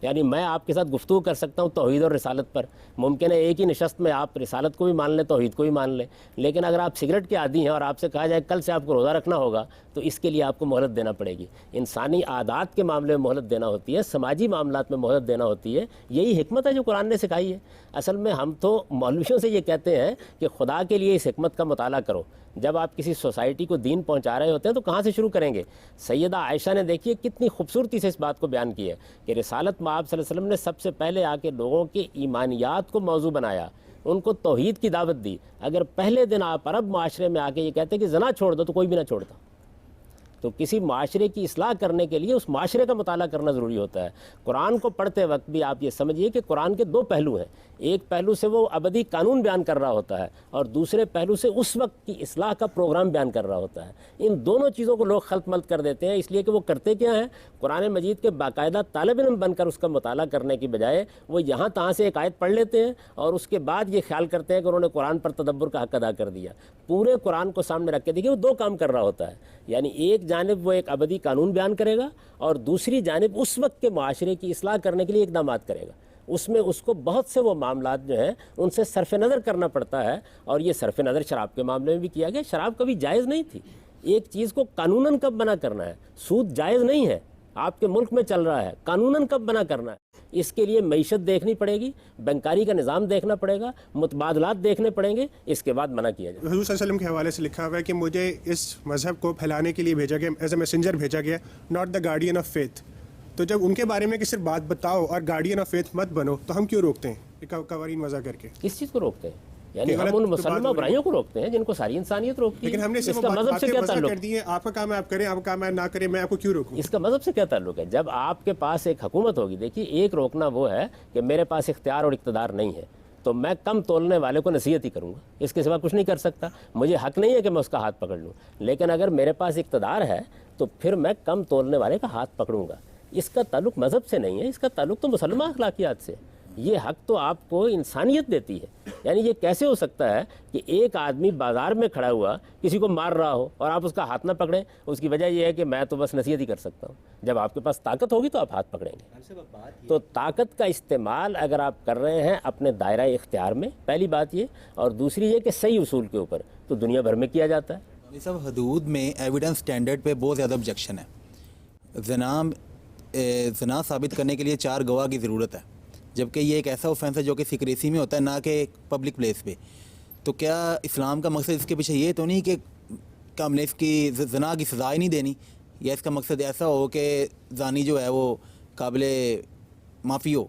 یعنی میں آپ کے ساتھ گفتگو کر سکتا ہوں توحید اور رسالت پر، ممکن ہے ایک ہی نشست میں آپ رسالت کو بھی مان لیں، توحید کو بھی مان لیں، لیکن اگر آپ سگریٹ کے عادی ہیں اور آپ سے کہا جائے کل سے آپ کو روزہ رکھنا ہوگا تو اس کے لیے آپ کو مہلت دینا پڑے گی. انسانی عادات کے معاملے میں مہلت دینا ہوتی ہے، سماجی معاملات میں مہلت دینا ہوتی ہے. یہی حکمت ہے جو قرآن نے سکھائی ہے. اصل میں ہم تو مولویوں سے یہ کہتے ہیں کہ خدا کے لیے اس حکمت کا مطالعہ کرو. جب آپ کسی سوسائٹی کو دین پہنچا رہے ہوتے ہیں تو کہاں سے شروع کریں گے؟ سیدہ عائشہ نے دیکھیے کتنی خوبصورتی سے اس بات کو بیان کی ہے کہ رسالت میں آپ صلی اللہ علیہ وسلم نے سب سے پہلے آ کے لوگوں کے ایمانیات کو موضوع بنایا، ان کو توحید کی دعوت دی. اگر پہلے دن آپ عرب معاشرے میں آ کے یہ کہتے کہ زنا چھوڑ دو تو کوئی بھی نہ چھوڑتا. تو کسی معاشرے کی اصلاح کرنے کے لیے اس معاشرے کا مطالعہ کرنا ضروری ہوتا ہے. قرآن کو پڑھتے وقت بھی آپ یہ سمجھیے کہ قرآن کے دو پہلو ہیں. ایک پہلو سے وہ ابدی قانون بیان کر رہا ہوتا ہے اور دوسرے پہلو سے اس وقت کی اصلاح کا پروگرام بیان کر رہا ہوتا ہے. ان دونوں چیزوں کو لوگ خلط ملط کر دیتے ہیں، اس لیے کہ وہ کرتے کیا ہیں، قرآن مجید کے باقاعدہ طالب علم بن کر اس کا مطالعہ کرنے کی بجائے وہ یہاں تہاں سے ایک آیت پڑھ لیتے ہیں اور اس کے بعد یہ خیال کرتے ہیں کہ انہوں نے قرآن پر تدبر کا حق ادا کر دیا. پورے قرآن کو سامنے رکھ کے دیکھیے وہ دو کام کر رہا ہوتا ہے. یعنی ایک جانب وہ ایک ابدی قانون بیان کرے گا اور دوسری جانب اس وقت کے معاشرے کی اصلاح کرنے کے لیے اقدامات کرے گا. اس میں اس کو بہت سے وہ معاملات جو ہیں ان سے صرف نظر کرنا پڑتا ہے، اور یہ صرف نظر شراب کے معاملے میں بھی کیا گیا. شراب کبھی جائز نہیں تھی. ایک چیز کو قانوناً کب منع کرنا ہے؟ سود جائز نہیں ہے، آپ کے ملک میں چل رہا ہے، قانوناً کب منع کرنا ہے؟ اس کے لیے معیشت دیکھنی پڑے گی، بینکاری کا نظام دیکھنا پڑے گا، متبادلات دیکھنے پڑیں گے، اس کے بعد منع کیا جائے. حضور صلی اللہ علیہ وسلم کے حوالے سے لکھا ہوا ہے کہ مجھے اس مذہب کو پھیلانے کے لیے بھیجا گیا، ایز اے میسنجر بھیجا گیا، not the guardian of faith. تو جب ان کے بارے میں کہ صرف بات بتاؤ اور گارڈین آف فیتھ مت بنو تو ہم کیوں روکتے ہیں قوانین وضع کر کے؟ کس چیز کو روکتے ہیں؟ یعنی ہم ان مسلمہ برائیوں کو روکتے ہیں جن کو ساری انسانیت روکتی ہے. لیکن ہم نے اس کا مذہب سے کیا تعلق؟ کر دی ہے، آپ کا کام ہے آپ کریں، آپ کا کام ہے نہ کریں، میں آپ کو کیوں روکوں؟ اس کا مذہب سے کیا تعلق ہے؟ جب آپ کے پاس ایک حکومت ہوگی، دیکھیے ایک روکنا وہ ہے کہ میرے پاس اختیار اور اقتدار نہیں ہے تو میں کم تولنے والے کو نصیحت ہی کروں گا، اس کے سوا کچھ نہیں کر سکتا. مجھے حق نہیں ہے کہ میں اس کا ہاتھ پکڑ لوں، لیکن اگر میرے پاس اقتدار ہے تو پھر میں کم تولنے والے کا ہاتھ پکڑوں گا. اس کا تعلق مذہب سے نہیں ہے، اس کا تعلق تو مسلمہ اخلاقیات سے. یہ حق تو آپ کو انسانیت دیتی ہے. یعنی یہ کیسے ہو سکتا ہے کہ ایک آدمی بازار میں کھڑا ہوا کسی کو مار رہا ہو اور آپ اس کا ہاتھ نہ پکڑیں؟ اس کی وجہ یہ ہے کہ میں تو بس نصیحت ہی کر سکتا ہوں. جب آپ کے پاس طاقت ہوگی تو آپ ہاتھ پکڑیں گے. تو طاقت کا استعمال اگر آپ کر رہے ہیں اپنے دائرہ اختیار میں، پہلی بات یہ، اور دوسری یہ کہ صحیح اصول کے اوپر، تو دنیا بھر میں کیا جاتا ہے. یہ سب حدود میں ایویڈنس سٹینڈرڈ پہ بہت زیادہ آبجیکشن ہے. زنا ثابت کرنے کے لیے 4 گواہ کی ضرورت ہے، جبکہ یہ ایک ایسا اوفینس ہے جو کہ سیکریسی میں ہوتا ہے، نہ کہ پبلک پلیس پہ. تو کیا اسلام کا مقصد اس کے پیچھے یہ تو نہیں کہ ہم نے اس کی زنا کی سزا ہی نہیں دینی، یا اس کا مقصد ایسا ہو کہ زانی جو ہے وہ قابل معافی ہو؟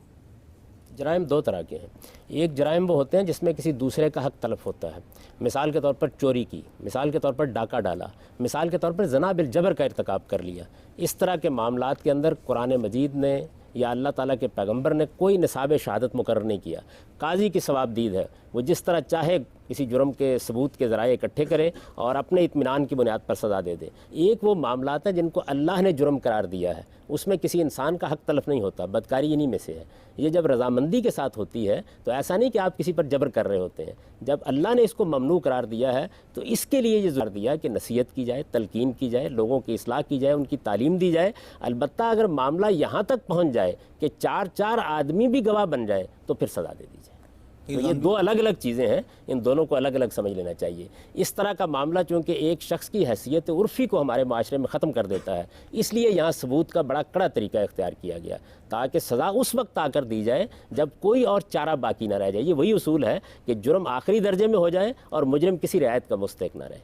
جرائم دو طرح کے ہیں. ایک جرائم وہ ہوتے ہیں جس میں کسی دوسرے کا حق تلف ہوتا ہے، مثال کے طور پر چوری کی، مثال کے طور پر ڈاکہ ڈالا، مثال کے طور پر زنا بالجبر کا ارتکاب کر لیا. اس طرح کے معاملات کے اندر قرآن مجید نے یا اللہ تعالیٰ کے پیغمبر نے کوئی نصاب شہادت مقرر نہیں کیا. قاضی کی ثوابدید ہے، وہ جس طرح چاہے کسی جرم کے ثبوت کے ذرائع اکٹھے کرے اور اپنے اطمینان کی بنیاد پر سزا دے دے. ایک وہ معاملات ہیں جن کو اللہ نے جرم قرار دیا ہے، اس میں کسی انسان کا حق تلف نہیں ہوتا، بدکاری انہی میں سے ہے. یہ جب رضامندی کے ساتھ ہوتی ہے تو ایسا نہیں کہ آپ کسی پر جبر کر رہے ہوتے ہیں. جب اللہ نے اس کو ممنوع قرار دیا ہے تو اس کے لیے یہ ضرور دیا کہ نصیحت کی جائے، تلقین کی جائے، لوگوں کی اصلاح کی جائے، ان کی تعلیم دی جائے. البتہ اگر معاملہ یہاں تک پہنچ جائے کہ 4 آدمی بھی گواہ بن جائے تو پھر سزا دے دی جائے. تو یہ 2 الگ الگ چیزیں ہیں، ان دونوں کو الگ الگ سمجھ لینا چاہیے. اس طرح کا معاملہ چونکہ ایک شخص کی حیثیت عرفی کو ہمارے معاشرے میں ختم کر دیتا ہے، اس لیے یہاں ثبوت کا بڑا کڑا طریقہ اختیار کیا گیا تاکہ سزا اس وقت آ کر دی جائے جب کوئی اور چارہ باقی نہ رہ جائے. یہ وہی اصول ہے کہ جرم آخری درجے میں ہو جائے اور مجرم کسی رعایت کا مستحق نہ رہے.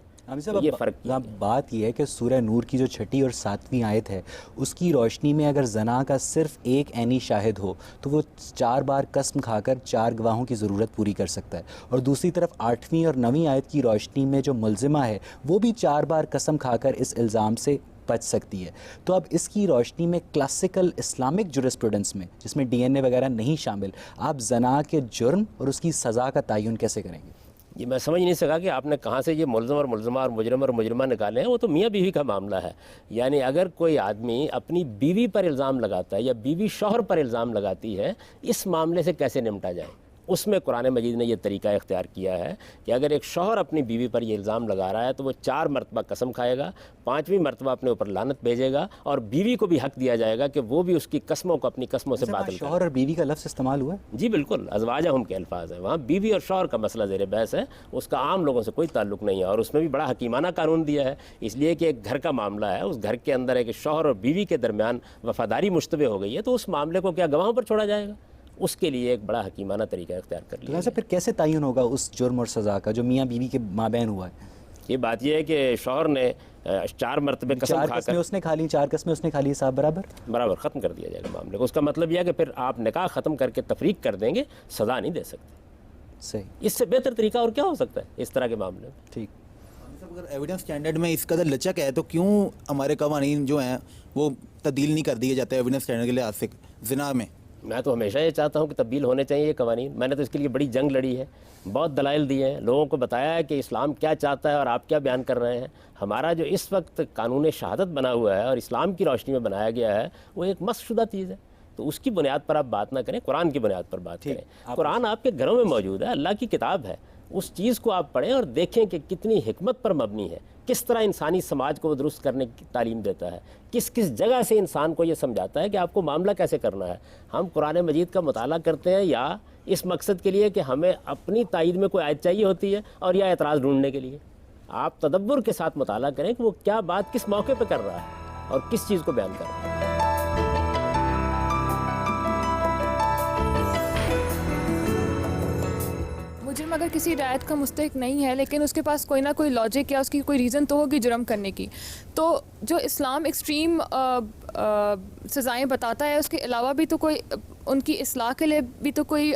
یہ فرق بات یہ ہے کہ سورہ نور کی جو 6 اور 7ویں آیت ہے اس کی روشنی میں اگر زنا کا صرف ایک عینی شاہد ہو تو وہ 4 بار قسم کھا کر 4 گواہوں کی ضرورت پوری کر سکتا ہے، اور دوسری طرف 8ویں اور 9ویں آیت کی روشنی میں جو ملزمہ ہے وہ بھی 4 بار قسم کھا کر اس الزام سے بچ سکتی ہے. تو اب اس کی روشنی میں کلاسیکل اسلامک جورسپروڈنس میں، جس میں DNA وغیرہ نہیں شامل، آپ زنا کے جرم اور اس کی سزا کا تعین کیسے کریں گے؟ یہ میں سمجھ نہیں سکا کہ آپ نے کہاں سے یہ ملزم اور ملزمہ اور مجرم اور مجرمہ نکالے ہیں. وہ تو میاں بیوی کا معاملہ ہے. یعنی اگر کوئی آدمی اپنی بیوی پر الزام لگاتا ہے یا بیوی شوہر پر الزام لگاتی ہے، اس معاملے سے کیسے نمٹا جائے؟ اس میں قرآن مجید نے یہ طریقہ اختیار کیا ہے کہ اگر ایک شوہر اپنی بیوی پر یہ الزام لگا رہا ہے تو وہ 4 مرتبہ قسم کھائے گا، 5ویں مرتبہ اپنے اوپر لعنت بھیجے گا، اور بیوی کو بھی حق دیا جائے گا کہ وہ بھی اس کی قسموں کو اپنی قسموں سے باطل کرے. شوہر اور بیوی کا لفظ استعمال ہوا ہے؟ جی بالکل، ازواجہم کے الفاظ ہیں. وہاں بیوی اور شوہر کا مسئلہ زیر بحث ہے، اس کا عام لوگوں سے کوئی تعلق نہیں ہے، اور اس میں بھی بڑا حکیمانہ قانون دیا ہے. اس لیے کہ ایک گھر کا معاملہ ہے، اس گھر کے اندر ایک شوہر اور بیوی کے درمیان وفاداری مشتبہ ہو گئی ہے، تو اس معاملے کو کیا گواہوں پر چھوڑا جائے گا؟ اس کے لیے ایک بڑا حکیمانہ طریقہ اختیار کر لیا. تو پھر کیسے تعین ہوگا اس جرم اور سزا کا جو میاں بیوی کے مابین ہوا ہے؟ یہ بات یہ ہے کہ شوہر نے 4 مرتبہ قسم کھا 4 کر قسمیں اس نے کھا لی، 4 قسمیں اس نے کھا لی، صاحب برابر ختم کر دیا جائے گا معاملے کو. اس کا مطلب یہ ہے کہ پھر آپ نکاح ختم کر کے تفریق کر دیں گے، سزا نہیں دے سکتے. صحیح. اس سے بہتر طریقہ اور کیا ہو سکتا ہے اس طرح کے معاملے میں؟ ٹھیک. اگر ایویڈنس اسٹینڈرڈ میں اس قدر لچک ہے تو کیوں ہمارے قوانین جو ہیں وہ تبدیل نہیں کر دیے جاتے ایویڈنس اسٹینڈرڈ کے لحاظ سے زنا میں؟ میں تو ہمیشہ یہ چاہتا ہوں کہ تبدیل ہونے چاہیے یہ قوانین. میں نے تو اس کے لیے بڑی جنگ لڑی ہے, بہت دلائل دیے ہیں, لوگوں کو بتایا ہے کہ اسلام کیا چاہتا ہے اور آپ کیا بیان کر رہے ہیں. ہمارا جو اس وقت قانون شہادت بنا ہوا ہے اور اسلام کی روشنی میں بنایا گیا ہے وہ ایک مسخ شدہ چیز ہے. تو اس کی بنیاد پر آپ بات نہ کریں, قرآن کی بنیاد پر بات کریں. قرآن آپ کے گھروں میں موجود ہے, اللہ کی کتاب ہے. اس چیز کو آپ پڑھیں اور دیکھیں کہ کتنی حکمت پر مبنی ہے, کس طرح انسانی سماج کو وہ درست کرنے کی تعلیم دیتا ہے, کس کس جگہ سے انسان کو یہ سمجھاتا ہے کہ آپ کو معاملہ کیسے کرنا ہے. ہم قرآن مجید کا مطالعہ کرتے ہیں یا اس مقصد کے لیے کہ ہمیں اپنی تائید میں کوئی آیت چاہیے ہوتی ہے اور یا اعتراض ڈھونڈنے کے لیے. آپ تدبر کے ساتھ مطالعہ کریں کہ وہ کیا بات کس موقع پہ کر رہا ہے اور کس چیز کو بیان کر رہا ہے. مجرم اگر کسی رعایت کا مستحق نہیں ہے لیکن اس کے پاس کوئی نہ کوئی لاجک یا اس کی کوئی ریزن تو ہوگی جرم کرنے کی, تو جو اسلام ایکسٹریم سزائیں بتاتا ہے اس کے علاوہ بھی تو کوئی ان کی اصلاح کے لیے بھی تو کوئی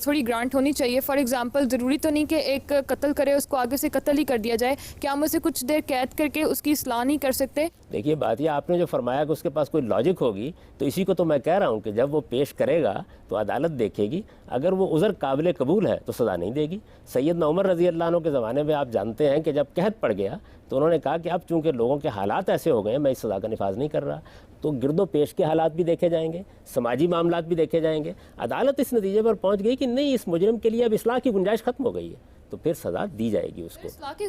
تھوڑی گرانٹ ہونی چاہیے. فار ایگزامپل ضروری تو نہیں کہ ایک قتل کرے اس کو آگے سے قتل ہی کر دیا جائے. کیا ہم اسے کچھ دیر قید کر کے اس کی اصلاح نہیں کر سکتے؟ دیکھیے بات یہ آپ نے جو فرمایا کہ اس کے پاس کوئی لاجک ہوگی, تو اسی کو تو میں کہہ رہا ہوں کہ جب وہ پیش کرے گا تو عدالت دیکھے گی, اگر وہ عذر قابل قبول ہے تو سزا نہیں دے گی. سیدنا عمر رضی اللہ عنہ کے زمانے میں آپ جانتے ہیں کہ جب قحط پڑ گیا تو انہوں نے کہا کہ اب چونکہ لوگوں کے حالات ایسے ہو گئے ہیں میں اس سزا کا نفاذ نہیں کر رہا. تو گرد و پیش کے حالات بھی دیکھے جائیں گے, سماجی معاملات بھی دیکھے جائیں گے. عدالت اس نتیجے پر پہنچ گئی کہ نہیں, اس مجرم کے لیے اب اصلاح کی گنجائش ختم ہو گئی ہے, تو پھر سزا دی جائے گی اس کو. اصلاح کی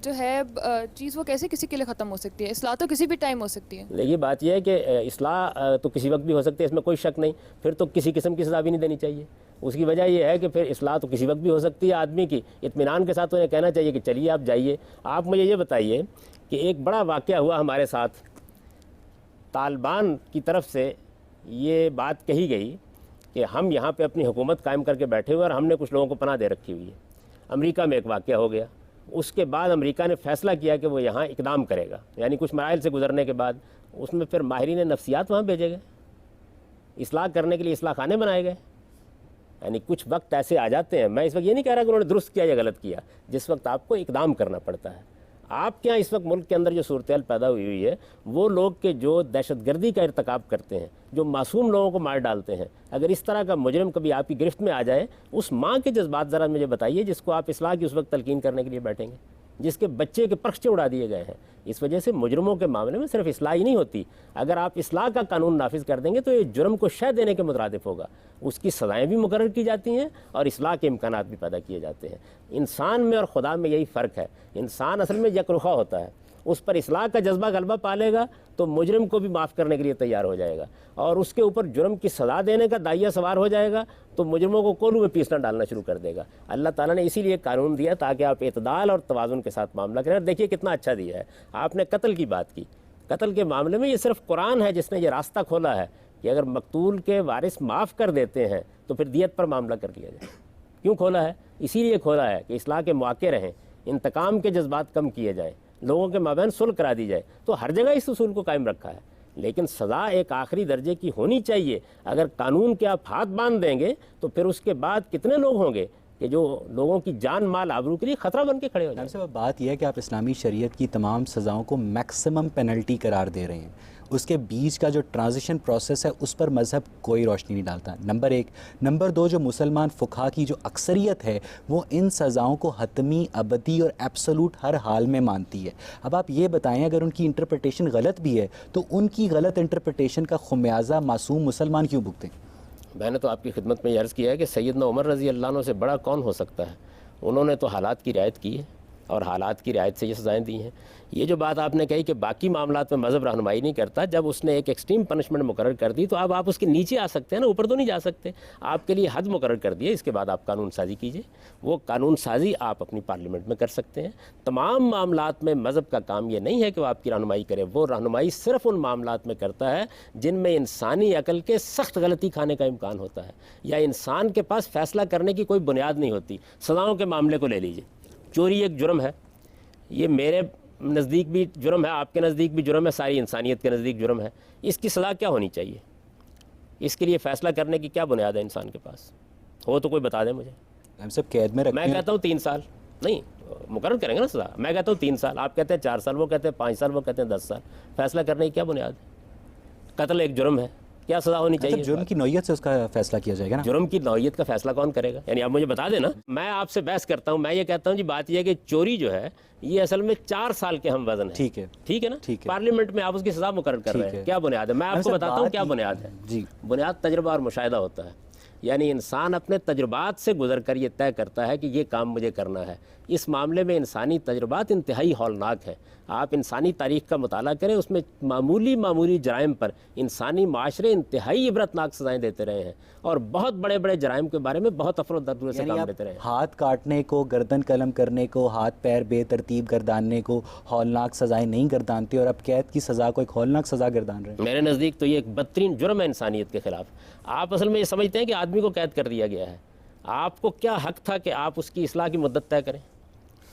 جو ہے چیز وہ کیسے کسی کے لیے ختم ہو سکتی ہے؟ اصلاح تو کسی بھی ٹائم ہو سکتی ہے. دیکھیے بات یہ ہے کہ اصلاح تو کسی وقت بھی ہو سکتی ہے, اس میں کوئی شک نہیں. پھر تو کسی قسم کی سزا بھی نہیں دینی چاہیے. اس کی وجہ یہ ہے کہ پھر اصلاح تو کسی وقت بھی ہو سکتی ہے. آدمی کی اطمینان کے ساتھ انہیں کہنا چاہیے کہ چلیے آپ جائیے. آپ مجھے یہ بتائیے کہ ایک بڑا واقعہ ہوا ہمارے ساتھ, طالبان کی طرف سے یہ بات کہی گئی کہ ہم یہاں پہ اپنی حکومت قائم کر کے بیٹھے ہوئے اور ہم نے کچھ لوگوں کو پناہ دے رکھی ہوئی ہے. امریکہ میں ایک واقعہ ہو گیا, اس کے بعد امریکہ نے فیصلہ کیا کہ وہ یہاں اقدام کرے گا, یعنی کچھ مراحل سے گزرنے کے بعد اس میں پھر ماہرین نفسیات وہاں بھیجے گئے, اصلاح کرنے کے لیے اصلاح خانے بنائے گئے. یعنی کچھ وقت ایسے آ جاتے ہیں, میں اس وقت یہ نہیں کہہ رہا کہ انہوں نے درست کیا یا غلط کیا, جس وقت آپ کو اقدام کرنا پڑتا ہے. آپ کے یہاں اس وقت ملک کے اندر جو صورتحال پیدا ہوئی ہے وہ لوگ کے جو دہشت گردی کا ارتکاب کرتے ہیں, جو معصوم لوگوں کو مار ڈالتے ہیں, اگر اس طرح کا مجرم کبھی آپ کی گرفت میں آ جائے, اس ماں کے جذبات ذرا مجھے بتائیے جس کو آپ اصلاح کی اس وقت تلقین کرنے کے لیے بیٹھیں گے, جس کے بچے کے پرخچے اڑا دیے گئے ہیں. اس وجہ سے مجرموں کے معاملے میں صرف اصلاح ہی نہیں ہوتی, اگر آپ اصلاح کا قانون نافذ کر دیں گے تو یہ جرم کو شہ دینے کے مترادف ہوگا. اس کی سزائیں بھی مقرر کی جاتی ہیں اور اصلاح کے امکانات بھی پیدا کیے جاتے ہیں. انسان میں اور خدا میں یہی فرق ہے. انسان اصل میں یکرخا ہوتا ہے, اس پر اصلاح کا جذبہ غلبہ پالے گا تو مجرم کو بھی معاف کرنے کے لیے تیار ہو جائے گا, اور اس کے اوپر جرم کی سزا دینے کا داعیہ سوار ہو جائے گا تو مجرموں کو کولوں میں پیسنا ڈالنا شروع کر دے گا. اللہ تعالیٰ نے اسی لیے قانون دیا تاکہ آپ اعتدال اور توازن کے ساتھ معاملہ کریں. اور دیکھیے کتنا اچھا دیا ہے. آپ نے قتل کی بات کی, قتل کے معاملے میں یہ صرف قرآن ہے جس نے یہ راستہ کھولا ہے کہ اگر مقتول کے وارث معاف کر دیتے ہیں تو پھر دیت پر معاملہ کر لیا جائے. کیوں کھولا ہے؟ اسی لیے کھولا ہے کہ اصلاح کے مواقع رہیں, انتقام کے جذبات کم کیے جائیں, لوگوں کے مابین صلح کرا دی جائے. تو ہر جگہ اس اصول کو قائم رکھا ہے, لیکن سزا ایک آخری درجے کی ہونی چاہیے. اگر قانون کے آپ ہاتھ باندھ دیں گے تو پھر اس کے بعد کتنے لوگ ہوں گے کہ جو لوگوں کی جان مال آبرو کے لیے خطرہ بن کے کھڑے ہو جائیں. صاحب بات یہ ہے کہ آپ اسلامی شریعت کی تمام سزاؤں کو میکسیمم پینلٹی قرار دے رہے ہیں, اس کے بیچ کا جو ٹرانزیشن پروسیس ہے اس پر مذہب کوئی روشنی نہیں ڈالتا, نمبر ایک. نمبر دو, جو مسلمان فقہا کی جو اکثریت ہے وہ ان سزاؤں کو حتمی, ابدی اور ایبسولوٹ ہر حال میں مانتی ہے. اب آپ یہ بتائیں اگر ان کی انٹرپریٹیشن غلط بھی ہے تو ان کی غلط انٹرپریٹیشن کا خمیازہ معصوم مسلمان کیوں بھگتیں؟ میں نے تو آپ کی خدمت میں یہ عرض کیا ہے کہ سیدنا عمر رضی اللہ عنہ سے بڑا کون ہو سکتا ہے. انہوں نے تو حالات کی رعایت کی ہے اور حالات کی رعایت سے یہ سزائیں دی ہیں. یہ جو بات آپ نے کہی کہ باقی معاملات میں مذہب رہنمائی نہیں کرتا, جب اس نے ایک ایکسٹریم پنشمنٹ مقرر کر دی تو اب آپ اس کے نیچے آ سکتے ہیں نا, اوپر تو نہیں جا سکتے. آپ کے لیے حد مقرر کر دیے, اس کے بعد آپ قانون سازی کیجئے. وہ قانون سازی آپ اپنی پارلیمنٹ میں کر سکتے ہیں. تمام معاملات میں مذہب کا کام یہ نہیں ہے کہ وہ آپ کی رہنمائی کرے, وہ رہنمائی صرف ان معاملات میں کرتا ہے جن میں انسانی عقل کے سخت غلطی کھانے کا امکان ہوتا ہے یا انسان کے پاس فیصلہ کرنے کی کوئی بنیاد نہیں ہوتی. سزاؤں کے معاملے کو لے لیجئے, چوری ایک جرم ہے, یہ میرے نزدیک بھی جرم ہے, آپ کے نزدیک بھی جرم ہے, ساری انسانیت کے نزدیک جرم ہے. اس کی سزا کیا ہونی چاہیے؟ اس کے لیے فیصلہ کرنے کی کیا بنیاد ہے انسان کے پاس؟ ہو تو کوئی بتا دیں مجھے. ہم سب قید میں میں کہتا ہوں 3 سال. نہیں مقرر کریں گے نا سزا. میں کہتا ہوں 3 سال, آپ کہتے ہیں 4 سال, وہ کہتے ہیں 5 سال, وہ کہتے ہیں 10 سال. فیصلہ کرنے کی کیا بنیاد ہے؟ قتل ایک جرم ہے, کیا سزا ہونی چاہیے؟ جرم کی نوعیت سے اس کا فیصلہ کیا جائے گا نا. جرم کی نوعیت کا فیصلہ کون کرے گا؟ یعنی آپ مجھے بتا دیں نا. میں آپ سے بحث کرتا ہوں, میں یہ کہتا ہوں جی بات یہ ہے کہ چوری جو ہے یہ اصل میں 4 سال کے ہم وزن ہے. ٹھیک ہے, ٹھیک ہے نا. ٹھیک ہے. پارلیمنٹ میں آپ اس کی سزا مقرر کر رہے ہیں, کیا بنیاد ہے؟ میں آپ کو بتاتا ہوں کیا بنیاد ہے. جی, بنیاد تجربہ اور مشاہدہ ہوتا ہے. یعنی انسان اپنے تجربات سے گزر کر یہ طے کرتا ہے کہ یہ کام مجھے کرنا ہے. اس معاملے میں انسانی تجربات انتہائی ہولناک ہیں. آپ انسانی تاریخ کا مطالعہ کریں, اس میں معمولی جرائم پر انسانی معاشرے انتہائی عبرتناک سزائیں دیتے رہے ہیں, اور بہت بڑے بڑے جرائم کے بارے میں بہت افرودرد سے کام لیتے رہے ہیں. ہاتھ کاٹنے کو, گردن قلم کرنے کو, ہاتھ پیر بے ترتیب گرداننے کو ہولناک سزائیں نہیں گردانتے, اور اب قید کی سزا کو ایک ہولناک سزا گردان رہے ہیں. میرے نزدیک تو یہ ایک بدترین جرم ہے انسانیت کے خلاف. آپ اصل میں یہ سمجھتے ہیں کہ آدمی کو قید کر دیا گیا ہے. آپ کو کیا حق تھا کہ آپ اس کی اصلاح کی مدت طے کریں؟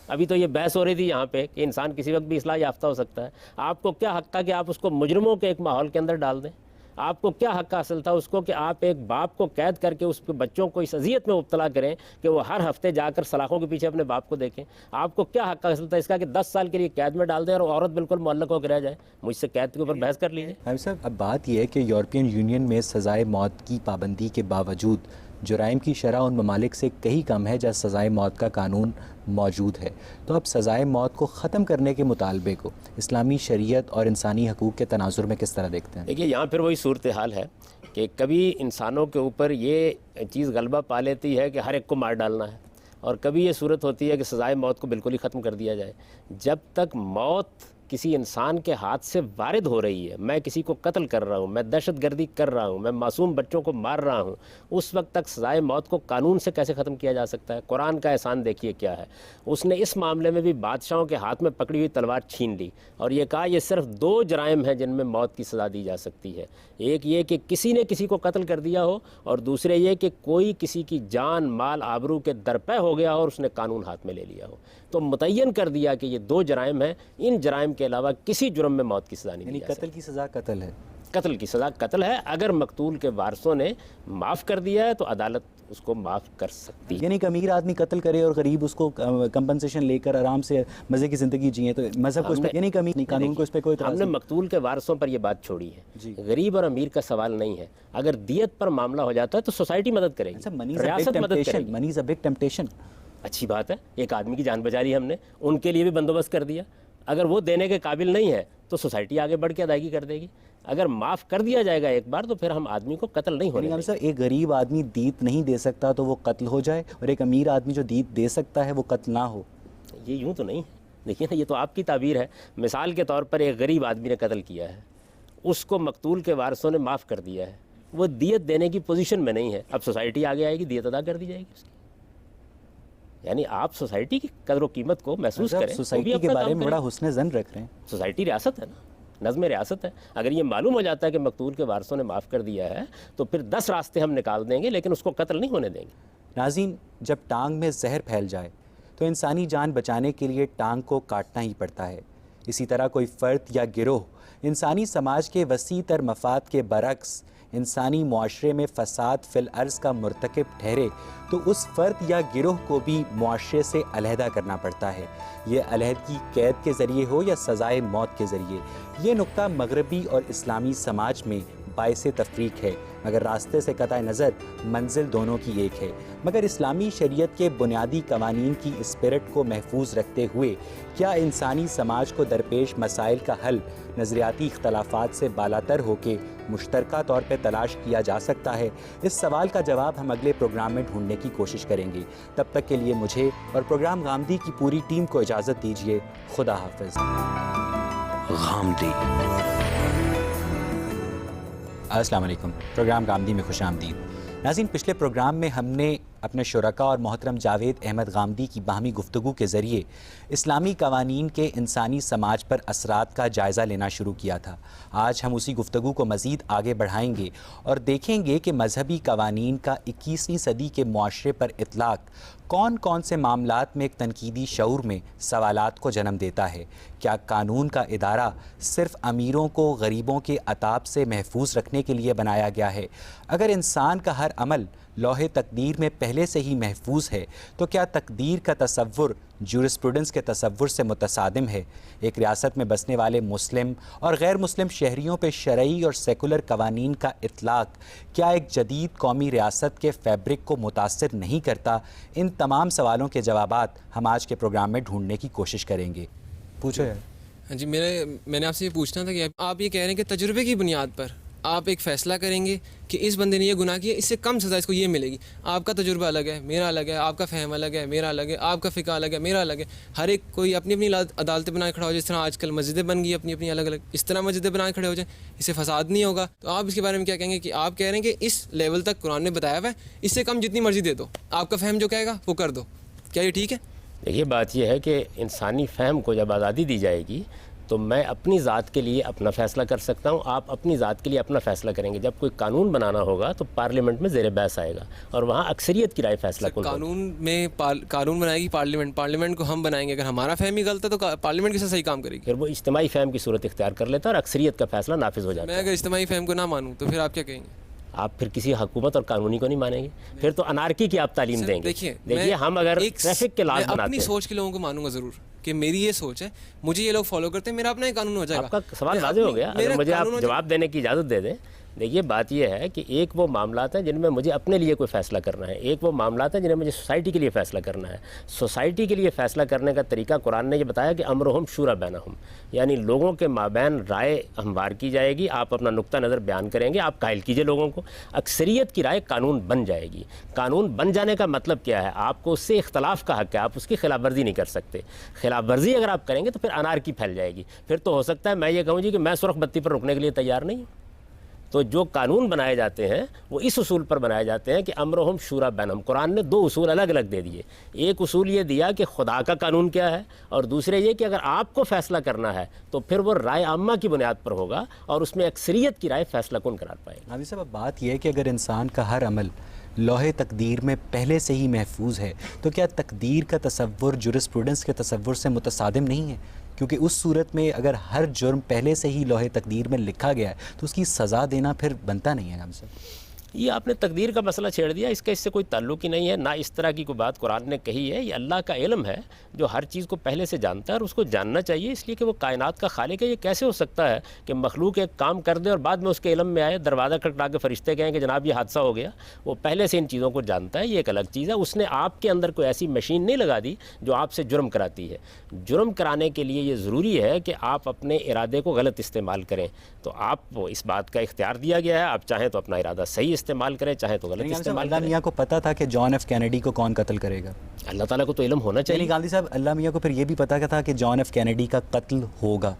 ابھی تو یہ بحث ہو رہی تھی یہاں پہ کہ انسان کسی وقت بھی اصلاح یافتہ ہو سکتا ہے. آپ کو کیا حق تھا کہ آپ اس کو مجرموں کے ایک ماحول کے اندر ڈال دیں؟ آپ کو کیا حق حاصل تھا اس کو کہ آپ ایک باپ کو قید کر کے اس کے بچوں کو اس اذیت میں مبتلا کریں کہ وہ ہر ہفتے جا کر سلاخوں کے پیچھے اپنے باپ کو دیکھیں؟ آپ کو کیا حق حاصل تھا اس کا کہ 10 سال کے لیے قید میں ڈال دیں اور عورت بالکل معلق ہو کے رہ جائے؟ مجھ سے قید کے اوپر بحث کر لیجیے. حبیب صاحب, اب بات یہ ہے کہ یورپین یونین میں سزائے موت کی پابندی کے باوجود جرائم کی شرح ان ممالک سے کہیں کم ہے جہاں سزائے موت کا قانون موجود ہے. تو اب سزائے موت کو ختم کرنے کے مطالبے کو اسلامی شریعت اور انسانی حقوق کے تناظر میں کس طرح دیکھتے ہیں؟ دیکھیے, یہاں پھر وہی صورتحال ہے کہ کبھی انسانوں کے اوپر یہ چیز غلبہ پا لیتی ہے کہ ہر ایک کو مار ڈالنا ہے, اور کبھی یہ صورت ہوتی ہے کہ سزائے موت کو بالکل ہی ختم کر دیا جائے. جب تک موت کسی انسان کے ہاتھ سے وارد ہو رہی ہے, میں کسی کو قتل کر رہا ہوں, میں دہشت گردی کر رہا ہوں, میں معصوم بچوں کو مار رہا ہوں, اس وقت تک سزائے موت کو قانون سے کیسے ختم کیا جا سکتا ہے؟ قرآن کا احسان دیکھیے کیا ہے. اس نے اس معاملے میں بھی بادشاہوں کے ہاتھ میں پکڑی ہوئی تلوار چھین لی, اور یہ کہا یہ صرف 2 جرائم ہیں جن میں موت کی سزا دی جا سکتی ہے. ایک یہ کہ کسی نے کسی کو قتل کر دیا ہو, اور دوسرے یہ کہ کوئی کسی کی جان مال آبرو کے درپے ہو گیا ہو اور اس نے قانون ہاتھ میں لے لیا ہو. تو متعین کر دیا کہ یہ 2 جرائم ہیں, ان جرائم کے علاوہ کسی جرم میں موت کی سزا نہیں دی جا سکتی. قتل کی سزا قتل ہے. قتل کی سزا قتل ہے. اگر مقتول کے وارثوں نے معاف کر دیا ہے تو عدالت اس کو معاف کر سکتی ہے. یعنی کہ امیر آدمی قتل کرے اور غریب اس کو کمپنسیشن لے کر آرام سے مزے کی زندگی جیے, تو مذہب کو اس پہ یعنی کہ امیر قانون کو اس پہ کوئی ہم نے مقتول کے وارثوں پر یہ بات چھوڑی ہے. غریب اور امیر کا سوال نہیں ہے. اگر دیت پر معاملہ ہو جاتا ہے تو سوسائٹی مدد کرے گی, ریاست مدد کرے گی. منی از اے بگ ٹیمپٹیشن. اچھی بات ہے, ایک آدمی کی جان بچا لی ہم نے, ان کے لیے بھی بندوبست کر دیا. اگر وہ دینے کے قابل نہیں ہے تو سوسائٹی آگے بڑھ کے ادائیگی کر دے گی. اگر معاف کر دیا جائے گا ایک بار تو پھر ہم آدمی کو قتل نہیں ہونے دیں گے. ایک غریب آدمی دیت نہیں دے سکتا تو وہ قتل ہو جائے, اور ایک امیر آدمی جو دیت دے سکتا ہے وہ قتل نہ ہو؟ یہ یوں تو نہیں ہے. دیکھیے نا, یہ تو آپ کی تعبیر ہے. مثال کے طور پر ایک غریب آدمی نے قتل کیا ہے, اس کو مقتول کے وارثوں نے معاف کر دیا ہے, وہ دیت دینے کی پوزیشن میں نہیں ہے. اب سوسائٹی آگے آئے گی, دیت ادا کر دی جائے گی اس کی. یعنی آپ سوسائٹی کی قدر و قیمت کو محسوس کریں. سوسائٹی کے بارے میں بڑا حسن ظن رکھ رہے ہیں. سوسائٹی ریاست ہے نا, نظم ریاست ہے. اگر یہ معلوم ہو جاتا ہے کہ مقتول کے وارثوں نے معاف کر دیا ہے تو پھر 10 راستے ہم نکال دیں گے, لیکن اس کو قتل نہیں ہونے دیں گے. ناظرین, جب ٹانگ میں زہر پھیل جائے تو انسانی جان بچانے کے لیے ٹانگ کو کاٹنا ہی پڑتا ہے. اسی طرح کوئی فرد یا گروہ انسانی سماج کے وسیع تر مفاد کے برعکس انسانی معاشرے میں فساد فی الارض کا مرتکب ٹھہرے تو اس فرد یا گروہ کو بھی معاشرے سے علیحدہ کرنا پڑتا ہے. یہ علیحدگی قید کے ذریعے ہو یا سزائے موت کے ذریعے. یہ نقطہ مغربی اور اسلامی سماج میں باعث تفریق ہے, مگر راستے سے قطع نظر منزل دونوں کی ایک ہے. مگر اسلامی شریعت کے بنیادی قوانین کی اسپرٹ کو محفوظ رکھتے ہوئے کیا انسانی سماج کو درپیش مسائل کا حل نظریاتی اختلافات سے بالاتر ہو کے مشترکہ طور پہ تلاش کیا جا سکتا ہے؟ اس سوال کا جواب ہم اگلے پروگرام میں ڈھونڈنے کی کوشش کریں گے. تب تک کے لیے مجھے اور پروگرام غامدی کی پوری ٹیم کو اجازت دیجیے. خدا حافظ. غامدی. السلام علیکم. پروگرام غامدی میں خوش آمدید. ناظرین, پچھلے پروگرام میں ہم نے اپنے شرکاء اور محترم جاوید احمد غامدی کی باہمی گفتگو کے ذریعے اسلامی قوانین کے انسانی سماج پر اثرات کا جائزہ لینا شروع کیا تھا. آج ہم اسی گفتگو کو مزید آگے بڑھائیں گے اور دیکھیں گے کہ مذہبی قوانین کا 21ویں صدی کے معاشرے پر اطلاق کون کون سے معاملات میں ایک تنقیدی شعور میں سوالات کو جنم دیتا ہے. کیا قانون کا ادارہ صرف امیروں کو غریبوں کے عطاب سے محفوظ رکھنے کے لیے بنایا گیا ہے؟ اگر انسان کا ہر عمل لوح تقدیر میں پہلے سے ہی محفوظ ہے تو کیا تقدیر کا تصور جورسپروڈنس کے تصور سے متصادم ہے؟ ایک ریاست میں بسنے والے مسلم اور غیر مسلم شہریوں پہ شرعی اور سیکولر قوانین کا اطلاق کیا ایک جدید قومی ریاست کے فیبرک کو متاثر نہیں کرتا؟ ان تمام سوالوں کے جوابات ہم آج کے پروگرام میں ڈھونڈنے کی کوشش کریں گے. پوچھو یار. ہاں جی، میں نے آپ سے یہ پوچھنا تھا کہ آپ یہ کہہ رہے ہیں کہ تجربے کی بنیاد پر آپ ایک فیصلہ کریں گے کہ اس بندے نے یہ گناہ کیا، اس سے کم سزا اس کو یہ ملے گی. آپ کا تجربہ الگ ہے، میرا الگ ہے، آپ کا فہم الگ ہے، میرا الگ ہے، آپ کا فقہ الگ ہے، میرا الگ ہے. ہر ایک کوئی اپنی اپنی عدالتیں بنا کے کھڑا ہو جائے. جس طرح آج کل مسجدیں بن گئی اپنی اپنی الگ الگ، اس طرح مسجدیں بنا کے کھڑے ہو جائیں، اس سے فساد نہیں ہوگا. تو آپ اس کے بارے میں کیا کہیں گے کہ آپ کہہ رہے ہیں کہ اس لیول تک قرآن نے بتایا ہوا ہے، اس سے کم جتنی مرضی دے دو، آپ کا فہم جو کہے گا وہ کر دو، کیا یہ ٹھیک ہے؟ دیکھیے بات یہ ہے کہ انسانی فہم کو جب آزادی دی جائے گی تو میں اپنی ذات کے لیے اپنا فیصلہ کر سکتا ہوں، آپ اپنی ذات کے لیے اپنا فیصلہ کریں گے. جب کوئی قانون بنانا ہوگا تو پارلیمنٹ میں زیر بحث آئے گا اور وہاں اکثریت کی رائے فیصلہ کن ہوگا. قانون میں قانون بنائے گی پارلیمنٹ کو ہم بنائیں گے. اگر ہمارا فہم ہی غلط ہے تو پارلیمنٹ کیسے صحیح کام کرے گی؟ پھر وہ اجتماعی فہم کی صورت اختیار کر لیتا ہے اور اکثریت کا فیصلہ نافذ ہو جاتا میں ہے. اگر اجتماعی فہم کو نہ مانوں تو پھر آپ کیا کہیں گے؟ آپ پھر کسی حکومت اور قانونی کو نہیں مانیں گے، پھر تو انارکی کی آپ تعلیم دیں گے. دیکھیے ہم اگر ٹریفک کے لاز بناتے ہیں، اپنی سوچ کے لوگوں کو مانوں گا ضرور کہ میری یہ سوچ ہے، مجھے یہ لوگ فالو کرتے ہیں، میرا اپنا ہی قانون ہو جائے گا. آپ کا سوال واضح ہو گیا. اگر مجھے آپ جواب دینے کی اجازت دے دیں. دیکھیے بات یہ ہے کہ ایک وہ معاملات ہیں جن میں مجھے اپنے لیے کوئی فیصلہ کرنا ہے، ایک وہ معاملات ہیں جنہیں مجھے سوسائٹی کے لیے فیصلہ کرنا ہے. سوسائٹی کے لیے فیصلہ کرنے کا طریقہ قرآن نے یہ بتایا کہ امرہم شورا بینہم، یعنی لوگوں کے مابین رائے ہموار کی جائے گی. آپ اپنا نقطہ نظر بیان کریں گے، آپ قائل کیجئے لوگوں کو. اکثریت کی رائے قانون بن جائے گی. قانون بن جانے کا مطلب کیا ہے؟ آپ کو اس سے اختلاف کا حق ہے، آپ اس کی خلاف ورزی نہیں کر سکتے. خلاف ورزی اگر آپ کریں گے تو پھر انارکی پھیل جائے گی. پھر تو ہو سکتا ہے میں یہ کہوں جی کہ میں سرخ بتی پر رکنے کے لیے تیار نہیں ہوں. تو جو قانون بنائے جاتے ہیں وہ اس اصول پر بنائے جاتے ہیں کہ امرہم شورا بینہم. قرآن نے دو اصول الگ الگ دے دیے. ایک اصول یہ دیا کہ خدا کا قانون کیا ہے، اور دوسرے یہ کہ اگر آپ کو فیصلہ کرنا ہے تو پھر وہ رائے عامہ کی بنیاد پر ہوگا اور اس میں اکثریت کی رائے فیصلہ کن قرار پائے گا. عابد صاحب، اب بات یہ ہے کہ اگر انسان کا ہر عمل لوح تقدیر میں پہلے سے ہی محفوظ ہے تو کیا تقدیر کا تصور جورسپروڈنس کے تصور سے متصادم نہیں ہے؟ کیونکہ اس صورت میں اگر ہر جرم پہلے سے ہی لوح تقدیر میں لکھا گیا ہے تو اس کی سزا دینا پھر بنتا نہیں ہے. ہم سے یہ آپ نے تقدیر کا مسئلہ چھیڑ دیا. اس کا اس سے کوئی تعلق ہی نہیں ہے، نہ اس طرح کی کوئی بات قرآن نے کہی ہے. یہ اللہ کا علم ہے جو ہر چیز کو پہلے سے جانتا ہے اور اس کو جاننا چاہیے، اس لیے کہ وہ کائنات کا خالق ہے. یہ کیسے ہو سکتا ہے کہ مخلوق ایک کام کر دے اور بعد میں اس کے علم میں آئے، دروازہ کھٹکھٹا کے فرشتے کہیں کہ جناب یہ حادثہ ہو گیا؟ وہ پہلے سے ان چیزوں کو جانتا ہے. یہ ایک الگ چیز ہے. اس نے آپ کے اندر کوئی ایسی مشین نہیں لگا دی جو آپ سے جرم کراتی ہے. جرم کرانے کے لیے یہ ضروری ہے کہ آپ اپنے ارادے کو غلط استعمال کریں. تو آپ کو اس بات کا اختیار دیا گیا ہے، آپ چاہیں تو اپنا ارادہ صحیح استعمال کریں، چاہیں تو غلط استعمال اللہ کریں. میاں کو پتا تھا کہ جان ایف کینیڈی کو کون قتل کرے گا؟ اللہ تعالیٰ کو تو علم ہونا چاہیے. یعنی گاندھی صاحب، اللہ میاں کو پھر یہ بھی پتا تھا کہ جان ایف کینیڈی کا قتل ہوگا.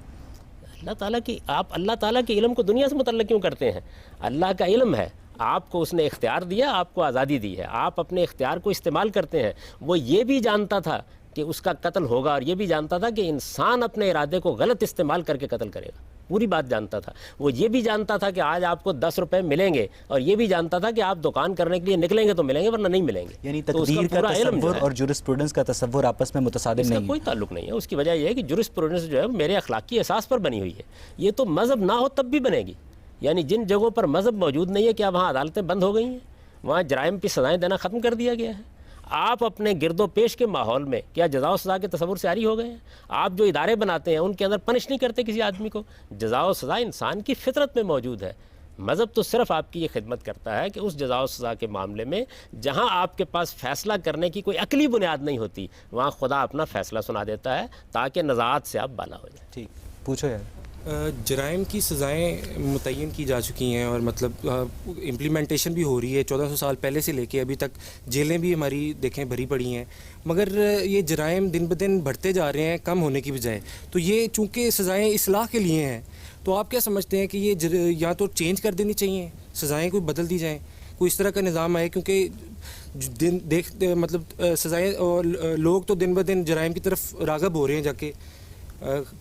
آپ اللہ تعالیٰ کے علم کو دنیا سے متعلق کیوں کرتے ہیں؟ اللہ کا علم ہے، آپ کو اس نے اختیار دیا، آپ کو آزادی دی ہے، آپ اپنے اختیار کو استعمال کرتے ہیں. وہ یہ بھی جانتا تھا کہ اس کا قتل ہوگا اور یہ بھی جانتا تھا کہ انسان اپنے ارادے کو غلط استعمال کر کے قتل کرے گا. پوری بات جانتا تھا. وہ یہ بھی جانتا تھا کہ آج آپ کو 10 روپے ملیں گے، اور یہ بھی جانتا تھا کہ آپ دکان کرنے کے لیے نکلیں گے تو ملیں گے ورنہ نہیں ملیں گے. یعنی تقدیر کا تصور اور جورسپروڈنس کا تصور آپس میں متصادم نہیں ہے. کوئی تعلق نہیں ہے. اس کی وجہ یہ ہے کہ جورسپروڈنس جو ہے میرے اخلاقی احساس پر بنی ہوئی ہے. یہ تو مذہب نہ ہو تب بھی بنے گی. یعنی جن جگہوں پر مذہب موجود نہیں ہے، کیا وہاں عدالتیں بند ہو گئی ہیں؟ وہاں جرائم کی سزائیں دینا ختم کر دیا گیا ہے. آپ اپنے گرد و پیش کے ماحول میں کیا جزا و سزا کے تصور سے عاری ہو گئے ہیں؟ آپ جو ادارے بناتے ہیں ان کے اندر پنش نہیں کرتے کسی آدمی کو. جزا و سزا انسان کی فطرت میں موجود ہے. مذہب تو صرف آپ کی یہ خدمت کرتا ہے کہ اس جزا و سزا کے معاملے میں جہاں آپ کے پاس فیصلہ کرنے کی کوئی عقلی بنیاد نہیں ہوتی، وہاں خدا اپنا فیصلہ سنا دیتا ہے تاکہ نزاعت سے آپ بالا ہو جائیں. ٹھیک، پوچھو یار. جرائم کی سزائیں متعین کی جا چکی ہیں اور مطلب امپلیمنٹیشن بھی ہو رہی ہے. 1400 سال پہلے سے لے کے ابھی تک جیلیں بھی ہماری دیکھیں بھری پڑی ہیں، مگر یہ جرائم دن بدن بڑھتے جا رہے ہیں کم ہونے کی بجائے. تو یہ چونکہ سزائیں اصلاح کے لیے ہیں، تو آپ کیا سمجھتے ہیں کہ یہ یا تو چینج کر دینی چاہیے، سزائیں کوئی بدل دی جائیں، کوئی اس طرح کا نظام آئے؟ کیونکہ مطلب سزائیں اور لوگ تو دن بدن جرائم کی طرف راغب ہو رہے ہیں جا کے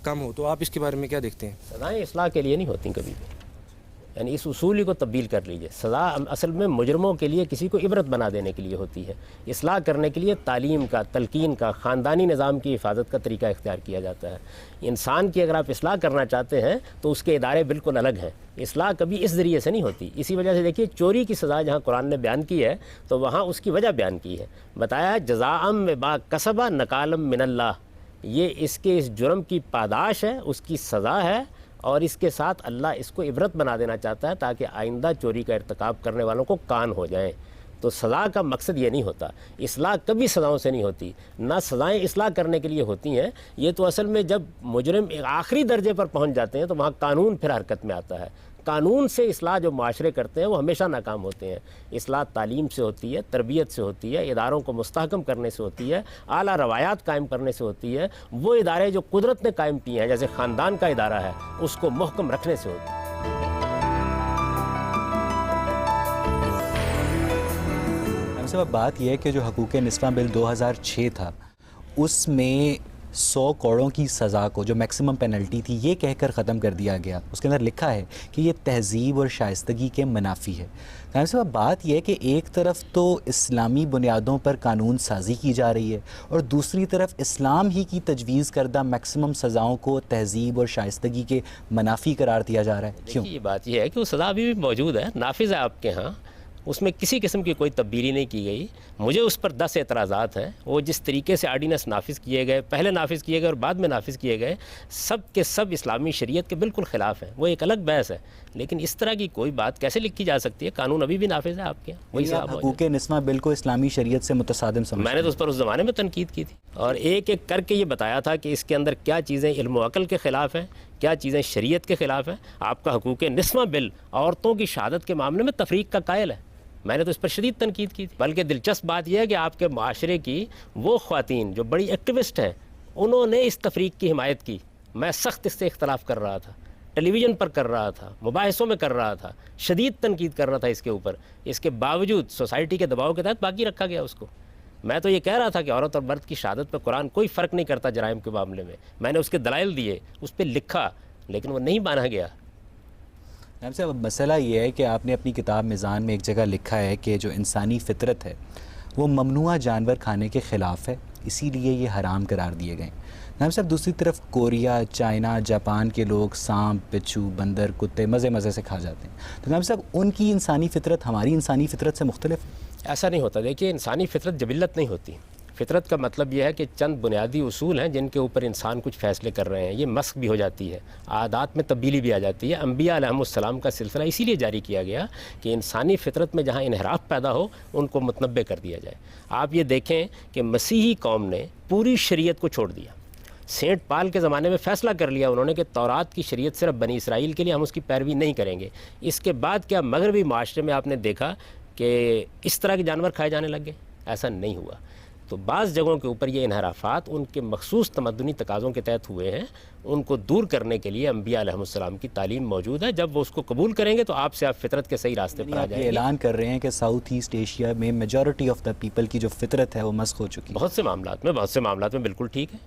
کم ہو. تو آپ اس کے بارے میں کیا دیکھتے ہیں؟ سزائیں اصلاح کے لیے نہیں ہوتی کبھی بھی. یعنی اس اصول کو تبدیل کر لیجئے. سزا اصل میں مجرموں کے لیے کسی کو عبرت بنا دینے کے لیے ہوتی ہے. اصلاح کرنے کے لیے تعلیم کا، تلقین کا، خاندانی نظام کی حفاظت کا طریقہ اختیار کیا جاتا ہے. انسان کی اگر آپ اصلاح کرنا چاہتے ہیں تو اس کے ادارے بالکل الگ ہیں. اصلاح کبھی اس ذریعے سے نہیں ہوتی. اسی وجہ سے دیکھیے چوری کی سزا جہاں قرآن نے بیان کی ہے تو وہاں اس کی وجہ بیان کی ہے. بتایا جزاءم بما کسبا نکالم من اللہ، یہ اس کے اس جرم کی پاداش ہے، اس کی سزا ہے، اور اس کے ساتھ اللہ اس کو عبرت بنا دینا چاہتا ہے تاکہ آئندہ چوری کا ارتکاب کرنے والوں کو کان ہو جائیں. تو سزا کا مقصد یہ نہیں ہوتا. اصلاح کبھی سزاؤں سے نہیں ہوتی، نہ سزائیں اصلاح کرنے کے لیے ہوتی ہیں. یہ تو اصل میں جب مجرم آخری درجے پر پہنچ جاتے ہیں تو وہاں قانون پھر حرکت میں آتا ہے. قانون سے اصلاح جو معاشرے کرتے ہیں وہ ہمیشہ ناکام ہوتے ہیں. اصلاح تعلیم سے ہوتی ہے، تربیت سے ہوتی ہے، اداروں کو مستحکم کرنے سے ہوتی ہے، اعلیٰ روایات قائم کرنے سے ہوتی ہے. وہ ادارے جو قدرت نے قائم کیے ہیں جیسے خاندان کا ادارہ ہے اس کو محکم رکھنے سے ہوتی ہے. صاحب بات یہ ہے کہ جو حقوق نسواں بل 2006 تھا اس میں 100 کوڑوں کی سزا کو جو میکسیمم پینلٹی تھی یہ کہہ کر ختم کر دیا گیا. اس کے اندر لکھا ہے کہ یہ تہذیب اور شائستگی کے منافی ہے. صاحب بات یہ ہے کہ ایک طرف تو اسلامی بنیادوں پر قانون سازی کی جا رہی ہے اور دوسری طرف اسلام ہی کی تجویز کردہ میکسیمم سزاؤں کو تہذیب اور شائستگی کے منافی قرار دیا جا رہا ہے. کیوں؟ یہ بات یہ ہے کہ وہ سزا ابھی بھی موجود ہے، نافذ ہے آپ کے ہاں، اس میں کسی قسم کی کوئی تبدیلی نہیں کی گئی. مجھے اس پر 10 اعتراضات ہیں. وہ جس طریقے سے آرڈیننس نافذ کیے گئے، پہلے نافذ کیے گئے اور بعد میں نافذ کیے گئے، سب کے سب اسلامی شریعت کے بالکل خلاف ہیں. وہ ایک الگ بحث ہے، لیکن اس طرح کی کوئی بات کیسے لکھی جا سکتی ہے؟ قانون ابھی بھی نافذ ہے آپ کے. وہی حقوق نسواں بل کو اسلامی شریعت سے متصادم سمجھتے ہیں. میں نے تو اس پر اس زمانے میں تنقید کی تھی اور ایک ایک کر کے یہ بتایا تھا کہ اس کے اندر کیا چیزیں علم و عقل کے خلاف ہیں، کیا چیزیں شریعت کے خلاف ہیں. آپ کا حقوق نسواں بل عورتوں کی شہادت کے معاملے میں تفریق کا قائل ہے. میں نے تو اس پر شدید تنقید کی تھی. بلکہ دلچسپ بات یہ ہے کہ آپ کے معاشرے کی وہ خواتین جو بڑی ایکٹیوسٹ ہیں انہوں نے اس تفریق کی حمایت کی. میں سخت اس سے اختلاف کر رہا تھا، ٹیلی ویژن پر کر رہا تھا، مباحثوں میں کر رہا تھا، شدید تنقید کر رہا تھا اس کے اوپر. اس کے باوجود سوسائٹی کے دباؤ کے تحت باقی رکھا گیا اس کو. میں تو یہ کہہ رہا تھا کہ عورت اور مرد کی شہادت پہ قرآن کوئی فرق نہیں کرتا جرائم کے معاملے میں. میں نے اس کے دلائل دیے، اس پہ لکھا، لیکن وہ نہیں مانا گیا. صاحب مسئلہ یہ ہے کہ آپ نے اپنی کتاب میزان میں ایک جگہ لکھا ہے کہ جو انسانی فطرت ہے وہ ممنوعہ جانور کھانے کے خلاف ہے، اسی لیے یہ حرام قرار دیے گئے. نام صاحب دوسری طرف کوریا، چائنا، جاپان کے لوگ سانپ، بچھو، بندر، کتے مزے سے کھا جاتے ہیں. تو نام صاحب ان کی انسانی فطرت ہماری انسانی فطرت سے مختلف ہے؟ ایسا نہیں ہوتا. دیکھیے انسانی فطرت جبلت نہیں ہوتی. فطرت کا مطلب یہ ہے کہ چند بنیادی اصول ہیں جن کے اوپر انسان کچھ فیصلے کر رہے ہیں. یہ مسخ بھی ہو جاتی ہے، عادات میں تبدیلی بھی آ جاتی ہے. انبیاء علیہم السلام کا سلسلہ اسی لیے جاری کیا گیا کہ انسانی فطرت میں جہاں انحراف پیدا ہو ان کو متنبع کر دیا جائے. آپ یہ دیکھیں کہ مسیحی قوم نے پوری شریعت کو چھوڑ دیا. سینٹ پال کے زمانے میں فیصلہ کر لیا انہوں نے کہ تورات کی شریعت صرف بنی اسرائیل کے لیے، ہم اس کی پیروی نہیں کریں گے. اس کے بعد کیا مغربی معاشرے میں آپ نے دیکھا کہ اس طرح کے جانور کھائے جانے لگ گئے؟ ایسا نہیں ہوا. تو بعض جگہوں کے اوپر یہ انحرافات ان کے مخصوص تمدنی تقاضوں کے تحت ہوئے ہیں. ان کو دور کرنے کے لیے انبیاء علیہم السلام کی تعلیم موجود ہے. جب وہ اس کو قبول کریں گے تو آپ سے آپ فطرت کے صحیح راستے پر آ جائیں گے. اعلان کر رہے ہیں کہ ساؤتھ ایسٹ ایشیا میں میجورٹی آف دا پیپل کی جو فطرت ہے وہ مسخ ہو چکی ہے. بہت سے معاملات میں بالکل ٹھیک ہے.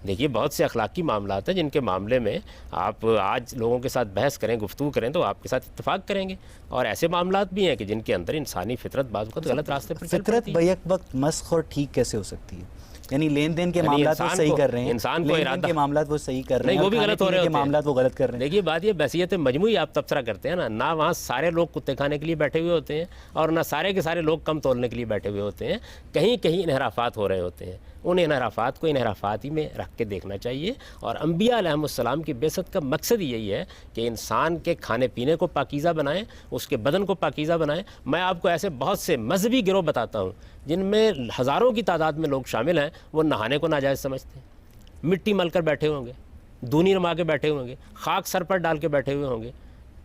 دیکھیے بہت سے اخلاقی معاملات ہیں جن کے معاملے میں آپ آج لوگوں کے ساتھ بحث کریں، گفتگو کریں تو آپ کے ساتھ اتفاق کریں گے. اور ایسے معاملات بھی ہیں کہ جن کے اندر انسانی فطرت بعض وقت غلط راستے پر چل پڑتی ہے. فطرت بیک وقت مسخ اور ٹھیک کیسے ہو سکتی ہے؟ یعنی لین دین کے معاملات وہ صحیح کر رہے ہیں، انسان کو ارادہ کے معاملات وہ صحیح کر رہے ہیں، وہ بھی غلط ہو رہے ہیں، معاملات وہ غلط کر رہے ہیں. دیکھیے بات یہ بحثیت مجموعی آپ تبصرہ کرتے ہیں نا وہاں سارے لوگ کتے کھانے کے لیے بیٹھے ہوئے ہوتے ہیں اور نہ سارے کے سارے لوگ کم تولنے کے لیے بیٹھے ہوئے ہوتے ہیں. کہیں انحرافات ہو رہے ہوتے ہیں. ان انحرافات کو انحرافات ہی میں رکھ کے دیکھنا چاہیے. اور انبیاء علیہم السلام کی بعثت کا مقصد یہی ہے کہ انسان کے کھانے پینے کو پاکیزہ بنائیں، اس کے بدن کو پاکیزہ بنائیں. میں آپ کو ایسے بہت سے مذہبی گروہ بتاتا ہوں جن میں ہزاروں کی تعداد میں لوگ شامل ہیں. وہ نہانے کو ناجائز سمجھتے ہیں، مٹی مل کر بیٹھے ہوں گے، دونی رما کے بیٹھے ہوں گے، خاک سر پر ڈال کے بیٹھے ہوئے ہوں گے.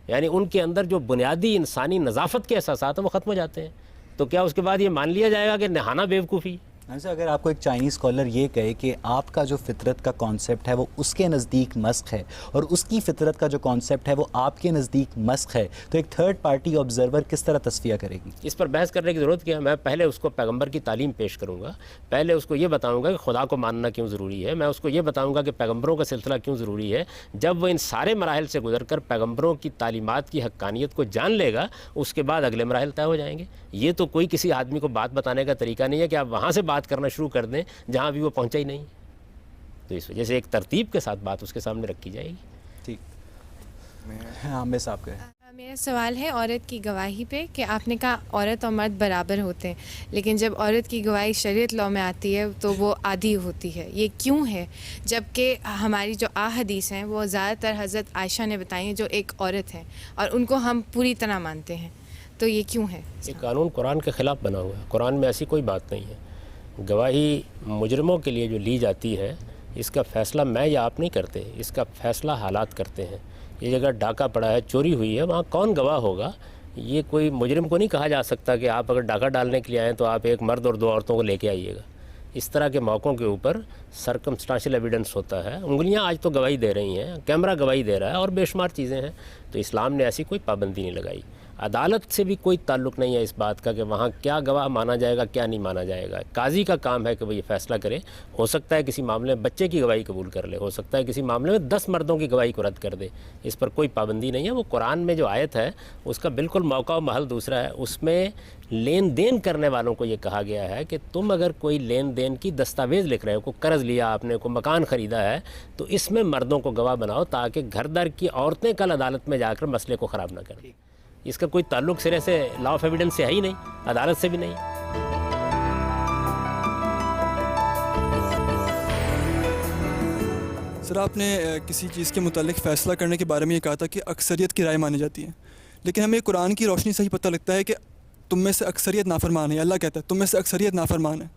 یعنی ان کے اندر جو بنیادی انسانی نظافت کے احساسات ہیں وہ ختم ہو جاتے ہیں. تو کیا اس کے بعد یہ مان لیا جائے گا کہ نہانا بیوقوفی؟ ایسا اگر آپ کو ایک چائنیز اسکالر یہ کہے کہ آپ کا جو فطرت کا کانسیپٹ ہے وہ اس کے نزدیک مسخ ہے اور اس کی فطرت کا جو کانسیپٹ ہے وہ آپ کے نزدیک مسخ ہے، تو ایک تھرڈ پارٹی آبزرور کس طرح تصفیہ کرے گی؟ اس پر بحث کرنے کی ضرورت کیا ہے؟ میں پہلے اس کو پیغمبر کی تعلیم پیش کروں گا، پہلے اس کو یہ بتاؤں گا کہ خدا کو ماننا کیوں ضروری ہے، میں اس کو یہ بتاؤں گا کہ پیغمبروں کا سلسلہ کیوں ضروری ہے۔ جب وہ ان سارے مراحل سے گزر کر پیغمبروں کی تعلیمات کی حقانیت کو جان لے گا، اس کے بعد اگلے مراحل طے ہو جائیں گے۔ یہ تو کوئی کسی آدمی کو بات بتانے کا طریقہ نہیں ہے کہ آپ وہاں سے بات کرنا شروع کر دیں جہاں بھی وہ پہنچا ہی نہیں، تو اس وجہ سے ایک ترتیب کے ساتھ بات اس کے سامنے رکھی جائے گی۔ ٹھیک، ہاں میں صاحب کا میرا سوال ہے عورت کی گواہی پہ کہ آپ نے کہا عورت اور مرد برابر ہوتے ہیں، لیکن جب عورت کی گواہی شریعت لاء میں آتی ہے تو وہ آدھی ہوتی ہے، یہ کیوں ہے؟ جبکہ ہماری جو احادیث ہیں وہ زیادہ تر حضرت عائشہ نے بتائی ہیں جو ایک عورت ہیں اور ان کو ہم پوری طرح مانتے ہیں، تو یہ کیوں ہے؟ یہ قانون قرآن کے خلاف بنا ہوا ہے، قرآن میں ایسی کوئی بات نہیں ہے۔ گواہی مجرموں کے لیے جو لی جاتی ہے اس کا فیصلہ میں یا آپ نہیں کرتے، اس کا فیصلہ حالات کرتے ہیں۔ یہ جگہ ڈاکہ پڑا ہے، چوری ہوئی ہے، وہاں کون گواہ ہوگا؟ یہ کوئی مجرم کو نہیں کہا جا سکتا کہ آپ اگر ڈاکہ ڈالنے کے لیے آئیں تو آپ ایک مرد اور 2 عورتوں کو لے کے آئیے گا۔ اس طرح کے موقعوں کے اوپر سرکمسٹانشل ایویڈنس ہوتا ہے۔ انگلیاں آج تو گواہی دے رہی ہیں، کیمرہ گواہی دے رہا ہے اور بے شمار چیزیں ہیں، تو اسلام نے ایسی کوئی پابندی نہیں لگائی۔ عدالت سے بھی کوئی تعلق نہیں ہے اس بات کا کہ وہاں کیا گواہ مانا جائے گا کیا نہیں مانا جائے گا۔ قاضی کا کام ہے کہ وہ یہ فیصلہ کرے۔ ہو سکتا ہے کسی معاملے میں بچے کی گواہی قبول کر لے، ہو سکتا ہے کسی معاملے میں 10 مردوں کی گواہی کو رد کر دے، اس پر کوئی پابندی نہیں ہے۔ وہ قرآن میں جو آیت ہے اس کا بالکل موقع و محل دوسرا ہے۔ اس میں لین دین کرنے والوں کو یہ کہا گیا ہے کہ تم اگر کوئی لین دین کی دستاویز لکھ رہے ہو، کوئی قرض لیا آپ نے، کوئی مکان خریدا ہے، تو اس میں مردوں کو گواہ بناؤ تاکہ گھر در کی عورتیں کل عدالت میں جا کر مسئلے کو خراب نہ کریں۔ اس کا کوئی تعلق سرے سے لا آف ایویڈنس سے ہے ہی نہیں، عدالت سے بھی نہیں۔ سر آپ نے کسی چیز کے متعلق فیصلہ کرنے کے بارے میں یہ کہا تھا کہ اکثریت کی رائے مانی جاتی ہے، لیکن ہمیں قرآن کی روشنی سے ہی پتہ لگتا ہے کہ تم میں سے اکثریت نافرمان ہے۔ اللہ کہتا ہے تم میں سے اکثریت نافرمان ہے،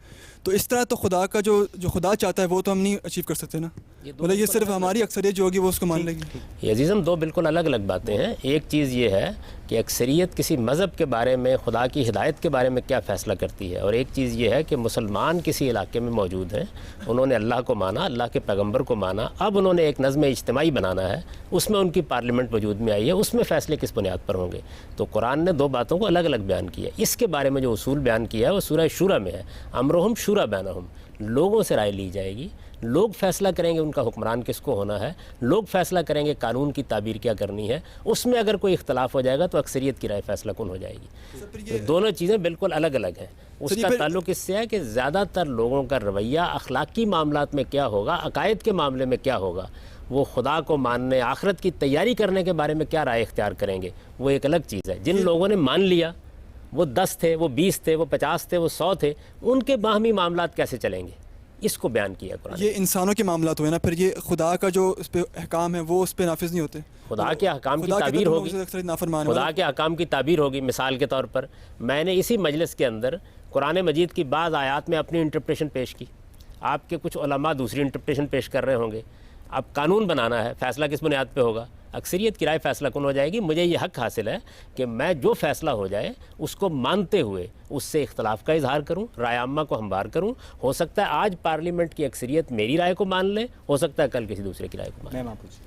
تو اس طرح تو خدا کا جو خدا چاہتا ہے وہ تو ہم نہیں اچیو کر سکتے نا، مطلب یہ صرف ہماری اکثریت جو ہوگی وہ اس کو مان لے گی۔ یہ عزیزم 2 بالکل الگ الگ باتیں ہیں۔ ایک چیز یہ ہے کہ اکثریت کسی مذہب کے بارے میں، خدا کی ہدایت کے بارے میں کیا فیصلہ کرتی ہے، اور ایک چیز یہ ہے کہ مسلمان کسی علاقے میں موجود ہیں، انہوں نے اللہ کو مانا، اللہ کے پیغمبر کو مانا، اب انہوں نے ایک نظم اجتماعی بنانا ہے، اس میں ان کی پارلیمنٹ وجود میں آئی ہے، اس میں فیصلے کس بنیاد پر ہوں گے؟ تو قرآن نے 2 باتوں کو الگ الگ بیان کیا ہے۔ اس کے بارے میں جو اصول بیان کیا ہے وہ سورہ شورى میں ہے، امرہم شورى بینہم، لوگوں سے رائے لی جائے گی، لوگ فیصلہ کریں گے ان کا حکمران کس کو ہونا ہے، لوگ فیصلہ کریں گے قانون کی تعبیر کیا کرنی ہے، اس میں اگر کوئی اختلاف ہو جائے گا تو اکثریت کی رائے فیصلہ کن ہو جائے گی۔ تو دونوں چیزیں بالکل الگ الگ ہیں۔ اس کا تعلق اس سے ہے کہ زیادہ تر لوگوں کا رویہ اخلاقی معاملات میں کیا ہوگا، عقائد کے معاملے میں کیا ہوگا، وہ خدا کو ماننے، آخرت کی تیاری کرنے کے بارے میں کیا رائے اختیار کریں گے، وہ ایک الگ چیز ہے۔ جن لوگوں نے مان لیا، وہ 10 تھے، وہ 20 تھے، وہ 50 تھے، وہ 100 تھے، ان کے باہمی معاملات کیسے چلیں گے، اس کو بیان کیا قرآن۔ یہ انسانوں کے معاملات ہوئے نا، پھر یہ خدا کا جو اس پہ احکام ہے وہ اس پہ نافذ نہیں ہوتے۔ خدا کے احکام کی تعبیر ہوگی، خدا کے احکام کی تعبیر ہوگی۔ مثال کے طور پر میں نے اسی مجلس کے اندر قرآن مجید کی بعض آیات میں اپنی انٹرپریشن پیش کی، آپ کے کچھ علماء دوسری انٹرپریشن پیش کر رہے ہوں گے۔ اب قانون بنانا ہے، فیصلہ کس بنیاد پہ ہوگا؟ اکثریت کی رائے فیصلہ کن ہو جائے گی۔ مجھے یہ حق حاصل ہے کہ میں جو فیصلہ ہو جائے اس کو مانتے ہوئے اس سے اختلاف کا اظہار کروں، رائے عامہ کو ہموار کروں۔ ہو سکتا ہے آج پارلیمنٹ کی اکثریت میری رائے کو مان لے، ہو سکتا ہے کل کسی دوسرے کی رائے کو مان لے۔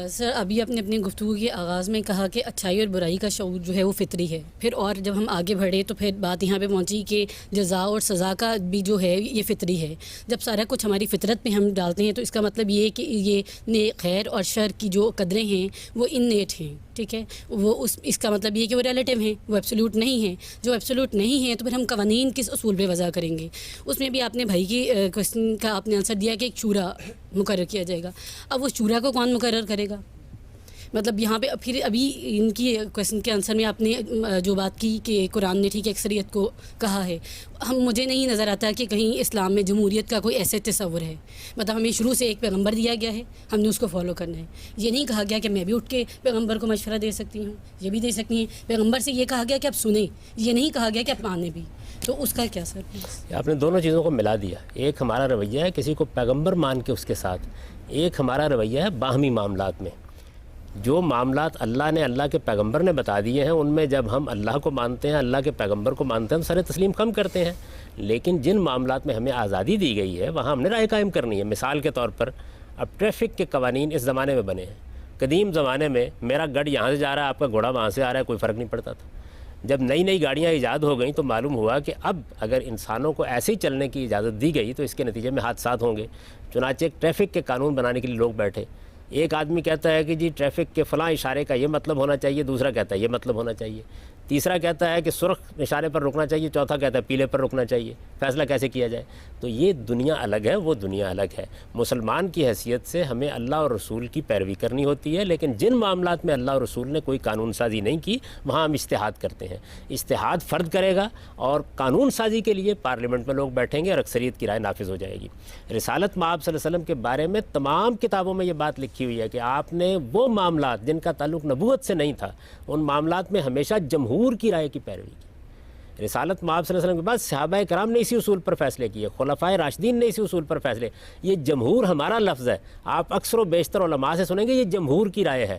سر ابھی آپ نے اپنی گفتگو کے آغاز میں کہا کہ اچھائی اور برائی کا شعور جو ہے وہ فطری ہے، پھر اور جب ہم آگے بڑھے تو پھر بات یہاں پہ پہنچی کہ جزا اور سزا کا بھی جو ہے یہ فطری ہے۔ جب سارا کچھ ہماری فطرت میں ہم ڈالتے ہیں تو اس کا مطلب یہ ہے کہ یہ خیر اور شر کی جو قدریں ہیں وہ انیٹ ہیں، ٹھیک ہے، وہ اس کا مطلب یہ کہ وہ ریلیٹیو ہیں، وہ ایبسولوٹ نہیں ہیں۔ جو ایبسولوٹ نہیں ہیں تو پھر ہم قوانین کس اصول پہ وضع کریں گے؟ اس میں بھی آپ نے بھائی کی کوشچن کا آپ نے آنسر دیا کہ ایک شورا مقرر کیا جائے گا۔ اب وہ شورا کو کون مقرر کرے گا؟ مطلب یہاں پہ پھر ابھی ان کی کویشچن کے آنسر میں آپ نے جو بات کی کہ قرآن نے ٹھیک اکثریت کو کہا ہے، مجھے نہیں نظر آتا کہ کہیں اسلام میں جمہوریت کا کوئی ایسے تصور ہے۔ مطلب ہمیں شروع سے ایک پیغمبر دیا گیا ہے، ہم نے اس کو فالو کرنا ہے۔ یہ نہیں کہا گیا کہ میں بھی اٹھ کے پیغمبر کو مشورہ دے سکتی ہوں، یہ بھی دے سکتی ہیں۔ پیغمبر سے یہ کہا گیا کہ آپ سنیں، یہ نہیں کہا گیا کہ آپ مانیں بھی۔ تو اس کا کیا سر؟ آپ نے دونوں چیزوں کو ملا دیا۔ ایک ہمارا رویہ ہے کسی کو پیغمبر مان کے اس کے ساتھ، ایک ہمارا رویہ ہے باہمی معاملات میں۔ جو معاملات اللہ نے اللہ کے پیغمبر نے بتا دیے ہیں ان میں جب ہم اللہ کو مانتے ہیں, اللہ کے پیغمبر کو مانتے ہیں, ہم سر تسلیم کم کرتے ہیں. لیکن جن معاملات میں ہمیں آزادی دی گئی ہے وہاں ہم نے رائے قائم کرنی ہے. مثال کے طور پر اب ٹریفک کے قوانین اس زمانے میں بنے ہیں. قدیم زمانے میں میرا گڑھ یہاں سے جا رہا ہے, آپ کا گھوڑا وہاں سے آ رہا ہے, کوئی فرق نہیں پڑتا تھا. جب نئی نئی گاڑیاں ایجاد ہو گئیں تو معلوم ہوا کہ اب اگر انسانوں کو ایسے ہی چلنے کی اجازت دی گئی تو اس کے نتیجے میں حادثات ہوں گے. چنانچہ ایک ٹریفک کے قانون بنانے کے لیے لوگ بیٹھے. ایک آدمی کہتا ہے کہ جی ٹریفک کے فلاں اشارے کا یہ مطلب ہونا چاہیے, دوسرا کہتا ہے یہ مطلب ہونا چاہیے, تیسرا کہتا ہے کہ سرخ اشارے پر رکنا چاہیے, چوتھا کہتا ہے پیلے پر رکنا چاہیے. فیصلہ کیسے کیا جائے؟ تو یہ دنیا الگ ہے, وہ دنیا الگ ہے. مسلمان کی حیثیت سے ہمیں اللہ اور رسول کی پیروی کرنی ہوتی ہے, لیکن جن معاملات میں اللہ اور رسول نے کوئی قانون سازی نہیں کی وہاں ہم اجتہاد کرتے ہیں. اجتہاد فرد کرے گا اور قانون سازی کے لیے پارلیمنٹ میں لوگ بیٹھیں گے اور اکثریت کی رائے نافذ ہو جائے گی. رسالت مآب صلی اللہ علیہ وسلم کے بارے میں تمام کتابوں میں یہ بات لکھی ہوئی ہے کہ آپ نے وہ معاملات جن کا تعلق نبوت سے نہیں تھا ان معاملات میں ہمیشہ جمہور کی رائے کی پیروی کی. رسالت مآب صلی اللہ علیہ وسلم کے بعد صحابہ کرام نے اسی اصول پر فیصلے کیے, خلفائے راشدین نے اسی اصول پر فیصلے. یہ جمہور ہمارا لفظ ہے, آپ اکثر و بیشتر علماء سے سنیں گے یہ جمہور کی رائے ہے.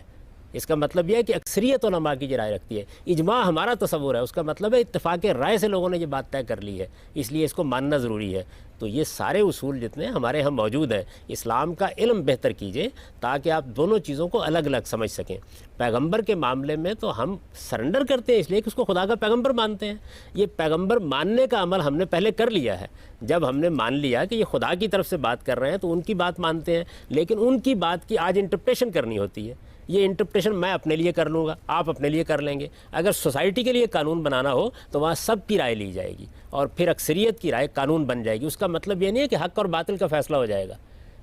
اس کا مطلب یہ ہے کہ اکثریت علماء کی یہ رائے رکھتی ہے. اجماع ہمارا تصور ہے, اس کا مطلب ہے اتفاق رائے سے لوگوں نے یہ بات طے کر لی ہے, اس لیے اس کو ماننا ضروری ہے. تو یہ سارے اصول جتنے ہمارے ہم موجود ہیں, اسلام کا علم بہتر کیجئے تاکہ آپ دونوں چیزوں کو الگ الگ سمجھ سکیں. پیغمبر کے معاملے میں تو ہم سرنڈر کرتے ہیں اس لیے کہ اس کو خدا کا پیغمبر مانتے ہیں. یہ پیغمبر ماننے کا عمل ہم نے پہلے کر لیا ہے. جب ہم نے مان لیا کہ یہ خدا کی طرف سے بات کر رہے ہیں تو ان کی بات مانتے ہیں, لیکن ان کی بات کی آج انٹرپریشن کرنی ہوتی ہے. یہ انٹرپریشن میں اپنے لیے کر لوں گا, آپ اپنے لیے کر لیں گے. اگر سوسائٹی کے لیے قانون بنانا ہو تو وہاں سب کی رائے لی جائے گی اور پھر اکثریت کی رائے قانون بن جائے گی. اس کا مطلب یہ نہیں ہے کہ حق اور باطل کا فیصلہ ہو جائے گا,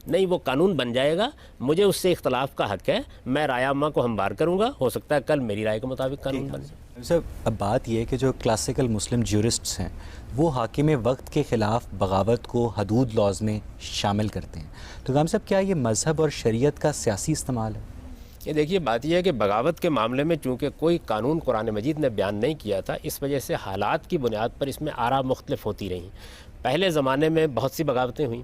نہیں, وہ قانون بن جائے گا. مجھے اس سے اختلاف کا حق ہے, میں رائے عامہ کو ہموار کروں گا, ہو سکتا ہے کل میری رائے کے مطابق قانون بن جائے. سر اب بات یہ ہے کہ جو کلاسیکل مسلم جیورسٹس ہیں وہ حاکم وقت کے خلاف بغاوت کو حدود لاز میں شامل کرتے ہیں. تو غام صاحب کیا یہ مذہب اور شریعت کا سیاسی استعمال ہے؟ یہ دیکھیے بات یہ ہے کہ بغاوت کے معاملے میں چونکہ کوئی قانون قرآن مجید نے بیان نہیں کیا تھا, اس وجہ سے حالات کی بنیاد پر اس میں آراء مختلف ہوتی رہیں. پہلے زمانے میں بہت سی بغاوتیں ہوئیں.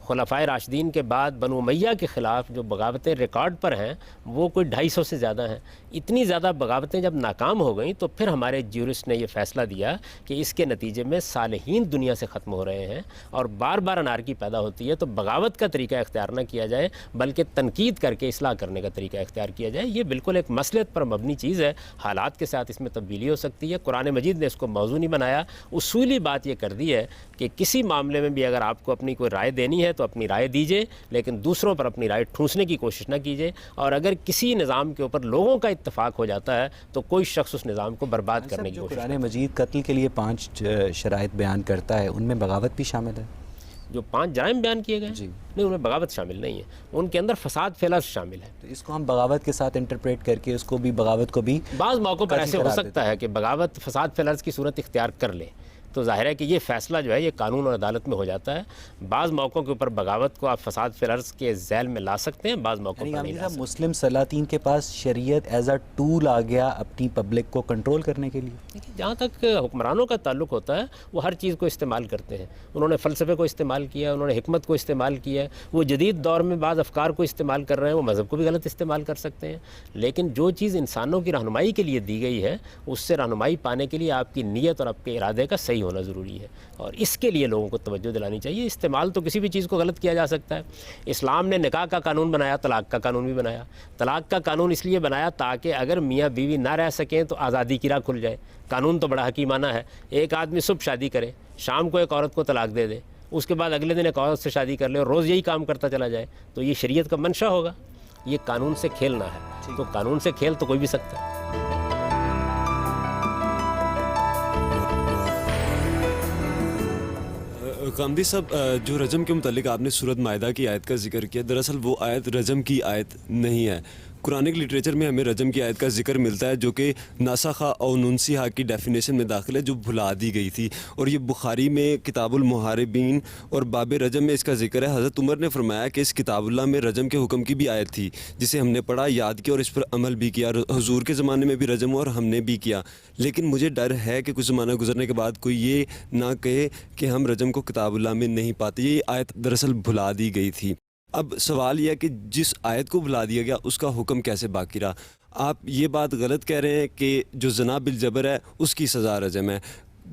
خلفائے راشدین کے بعد بنو امیہ کے خلاف جو بغاوتیں ریکارڈ پر ہیں وہ کوئی 250 سے زیادہ ہیں. اتنی زیادہ بغاوتیں جب ناکام ہو گئیں تو پھر ہمارے جیورسٹ نے یہ فیصلہ دیا کہ اس کے نتیجے میں صالحین دنیا سے ختم ہو رہے ہیں اور بار بار انارکی پیدا ہوتی ہے, تو بغاوت کا طریقہ اختیار نہ کیا جائے بلکہ تنقید کر کے اصلاح کرنے کا طریقہ اختیار کیا جائے. یہ بالکل ایک مصلحت پر مبنی چیز ہے, حالات کے ساتھ اس میں تبدیلی ہو سکتی ہے. قرآن مجید نے اس کو موضوع نہیں بنایا. اصولی بات یہ کر دی ہے کہ کسی معاملے میں بھی اگر آپ کو اپنی کوئی رائے دینی ہے تو اپنی رائے دیجئے, لیکن دوسروں پر اپنی رائے ٹھونسنے کی کوشش نہ کیجئے. اور اگر کسی نظام کے اوپر لوگوں کا اتفاق ہو جاتا ہے تو کوئی شخص اس نظام کو برباد کرنے کی کوشش. قرآن مجید قتل کے لیے 5 شرائط بیان کرتا ہے, ان میں بغاوت بھی شامل ہے. جو 5 جرائم بیان کیے گئے جی نہیں, ان میں بغاوت شامل نہیں ہے, ان کے اندر فساد پھیلا شامل ہے. تو اس کو ہم بغاوت کے ساتھ انٹرپریٹ کر کے اس کو بھی بغاوت کو بھی بعض موقعوں پر ایسے ہو سکتا ہے کہ بغاوت فساد پھیلانے کی صورت اختیار کر لے, تو ظاہر ہے کہ یہ فیصلہ جو ہے یہ قانون اور عدالت میں ہو جاتا ہے. بعض موقعوں کے اوپر بغاوت کو آپ فساد فی الارض کے ذیل میں لا سکتے ہیں, بعض موقعوں پر نہیں لا سکتے. مسلم سلاطین کے پاس شریعت ایز اے ٹول آ گیا اپنی پبلک کو کنٹرول کرنے کے لیے. جہاں تک حکمرانوں کا تعلق ہوتا ہے وہ ہر چیز کو استعمال کرتے ہیں. انہوں نے فلسفے کو استعمال کیا, انہوں نے حکمت کو استعمال کیا, وہ جدید دور میں بعض افکار کو استعمال کر رہے ہیں, وہ مذہب کو بھی غلط استعمال کر سکتے ہیں. لیکن جو چیز انسانوں کی رہنمائی کے لیے دی گئی ہے اس سے رہنمائی پانے کے لیے آپ کی نیت اور آپ کے ارادے کا صحیح ہونا ضروری ہے, اور اس کے لیے لوگوں کو توجہ دلانی چاہیے. استعمال تو کسی بھی چیز کو غلط کیا جا سکتا ہے. اسلام نے نکاح کا قانون بنایا, طلاق کا قانون بھی بنایا. طلاق کا قانون اس لیے بنایا تاکہ اگر میاں بیوی نہ رہ سکیں تو آزادی کی راہ کھل جائے. قانون تو بڑا حکیمانہ ہے. ایک آدمی صبح شادی کرے, شام کو ایک عورت کو طلاق دے دے, اس کے بعد اگلے دن ایک عورت سے شادی کر لے اور روز یہی کام کرتا چلا جائے, تو یہ شریعت کا منشا ہوگا. یہ قانون سے کھیلنا ہے, تو قانون سے کھیل تو کوئی بھی سکتا ہے. غامدی صاحب, جو رجم کے متعلق آپ نے سورۃ مائدہ کی آیت کا ذکر کیا, دراصل وہ آیت رجم کی آیت نہیں ہے. قرآنک لٹریچر میں ہمیں رجم کی آیت کا ذکر ملتا ہے جو کہ ناسخہ او ننسیہ کی ڈیفینیشن میں داخل ہے, جو بھلا دی گئی تھی, اور یہ بخاری میں کتاب المحاربین اور باب رجم میں اس کا ذکر ہے. حضرت عمر نے فرمایا کہ اس کتاب اللہ میں رجم کے حکم کی بھی آیت تھی جسے ہم نے پڑھا, یاد کیا اور اس پر عمل بھی کیا. حضور کے زمانے میں بھی رجم اور ہم نے بھی کیا, لیکن مجھے ڈر ہے کہ کچھ زمانہ گزرنے کے بعد کوئی یہ نہ کہے کہ ہم رجم کو کتاب اللہ میں نہیں پاتے. یہ آیت دراصل بھلا دی گئی تھی. اب سوال یہ ہے کہ جس آیت کو بلا دیا گیا اس کا حکم کیسے باقی رہا؟ آپ یہ بات غلط کہہ رہے ہیں کہ جو زنا بالجبر ہے اس کی سزا رجم ہے.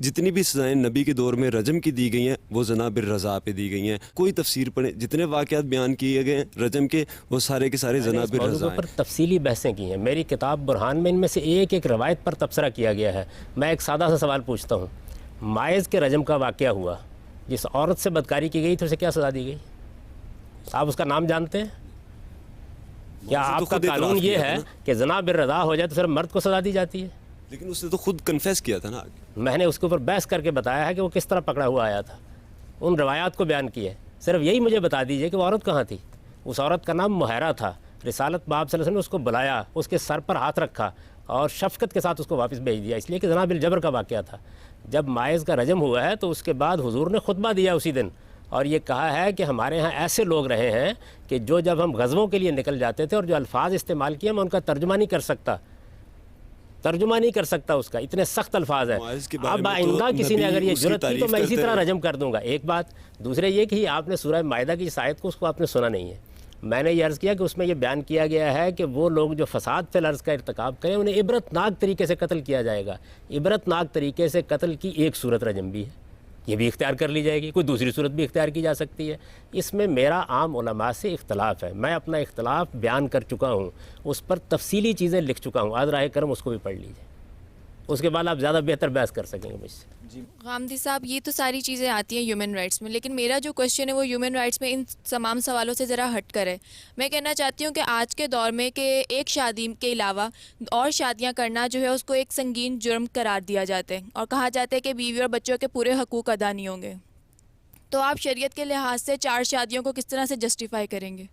جتنی بھی سزائیں نبی کے دور میں رجم کی دی گئی ہیں وہ زنا بالرضا پہ دی گئی ہیں. کوئی تفسیر پڑھیں، جتنے واقعات بیان کیے گئے ہیں رجم کے وہ سارے کے سارے زنا بالرضا ہیں. پر تفصیلی بحثیں کی ہیں. میری کتاب برہان میں ان میں سے ایک ایک روایت پر تبصرہ کیا گیا ہے. میں ایک سادہ سا سوال پوچھتا ہوں، ماعز کے رجم کا واقعہ ہوا، جس عورت سے بدکاری کی گئی تھی اسے کیا سزا دی گئی؟ آپ اس کا نام جانتے ہیں؟ کیا آپ کا قانون یہ ہے کہ زنا بالرضا ہو جائے تو صرف مرد کو سزا دی جاتی ہے؟ لیکن اس نے تو خود کنفیس کیا تھا نا. میں نے اس کے اوپر بحث کر کے بتایا ہے کہ وہ کس طرح پکڑا ہوا آیا تھا، ان روایات کو بیان کیا ہے. صرف یہی مجھے بتا دیجئے کہ وہ عورت کہاں تھی. اس عورت کا نام مہیرہ تھا. رسالت باب صلی اللہ علیہ وسلم نے اس کو بلایا، اس کے سر پر ہاتھ رکھا اور شفقت کے ساتھ اس کو واپس بھیج دیا، اس لیے کہ زنا بالجبر کا واقعہ تھا. جب ماعز کا رجم ہوا ہے تو اس کے بعد حضور نے خطبہ دیا اسی دن، اور یہ کہا ہے کہ ہمارے ہاں ایسے لوگ رہے ہیں کہ جو جب ہم غزووں کے لیے نکل جاتے تھے اور جو الفاظ استعمال کیے میں ان کا ترجمہ نہیں کر سکتا اس کا، اتنے سخت الفاظ ہیں. اب آئندہ کسی نے اگر یہ جرت کی تو میں اسی طرح رجم کر دوں گا. ایک بات. دوسرے یہ کہ آپ نے سورہ مائدہ کی اس آیت کو اس کو آپ نے سنا نہیں ہے. میں نے یہ عرض کیا کہ اس میں یہ بیان کیا گیا ہے کہ وہ لوگ جو فساد فی الارض کا ارتکاب کریں انہیں عبرت ناک طریقے سے قتل کیا جائے گا. عبرت ناک طریقے سے قتل کی ایک صورت رجم بھی ہے، یہ بھی اختیار کر لی جائے گی. کوئی دوسری صورت بھی اختیار کی جا سکتی ہے. اس میں میرا عام علماء سے اختلاف ہے. میں اپنا اختلاف بیان کر چکا ہوں، اس پر تفصیلی چیزیں لکھ چکا ہوں. آج راہ کرم اس کو بھی پڑھ لیجیے، اس کے بعد آپ زیادہ بہتر بحث کر سکیں گے مجھ سے. غامدی صاحب، یہ تو ساری چیزیں آتی ہیں ہیومن رائٹس میں، لیکن میرا جو کویشچن ہے وہ ہیومن رائٹس میں ان تمام سوالوں سے ذرا ہٹ کر ہے. میں کہنا چاہتی ہوں کہ آج کے دور میں کہ ایک شادی کے علاوہ اور شادیاں کرنا جو ہے اس کو ایک سنگین جرم قرار دیا جاتا ہے اور کہا جاتا ہے کہ بیوی اور بچوں کے پورے حقوق ادا نہیں ہوں گے. تو آپ شریعت کے لحاظ سے 4 شادیوں کو کس طرح سے جسٹیفائی کریں گے؟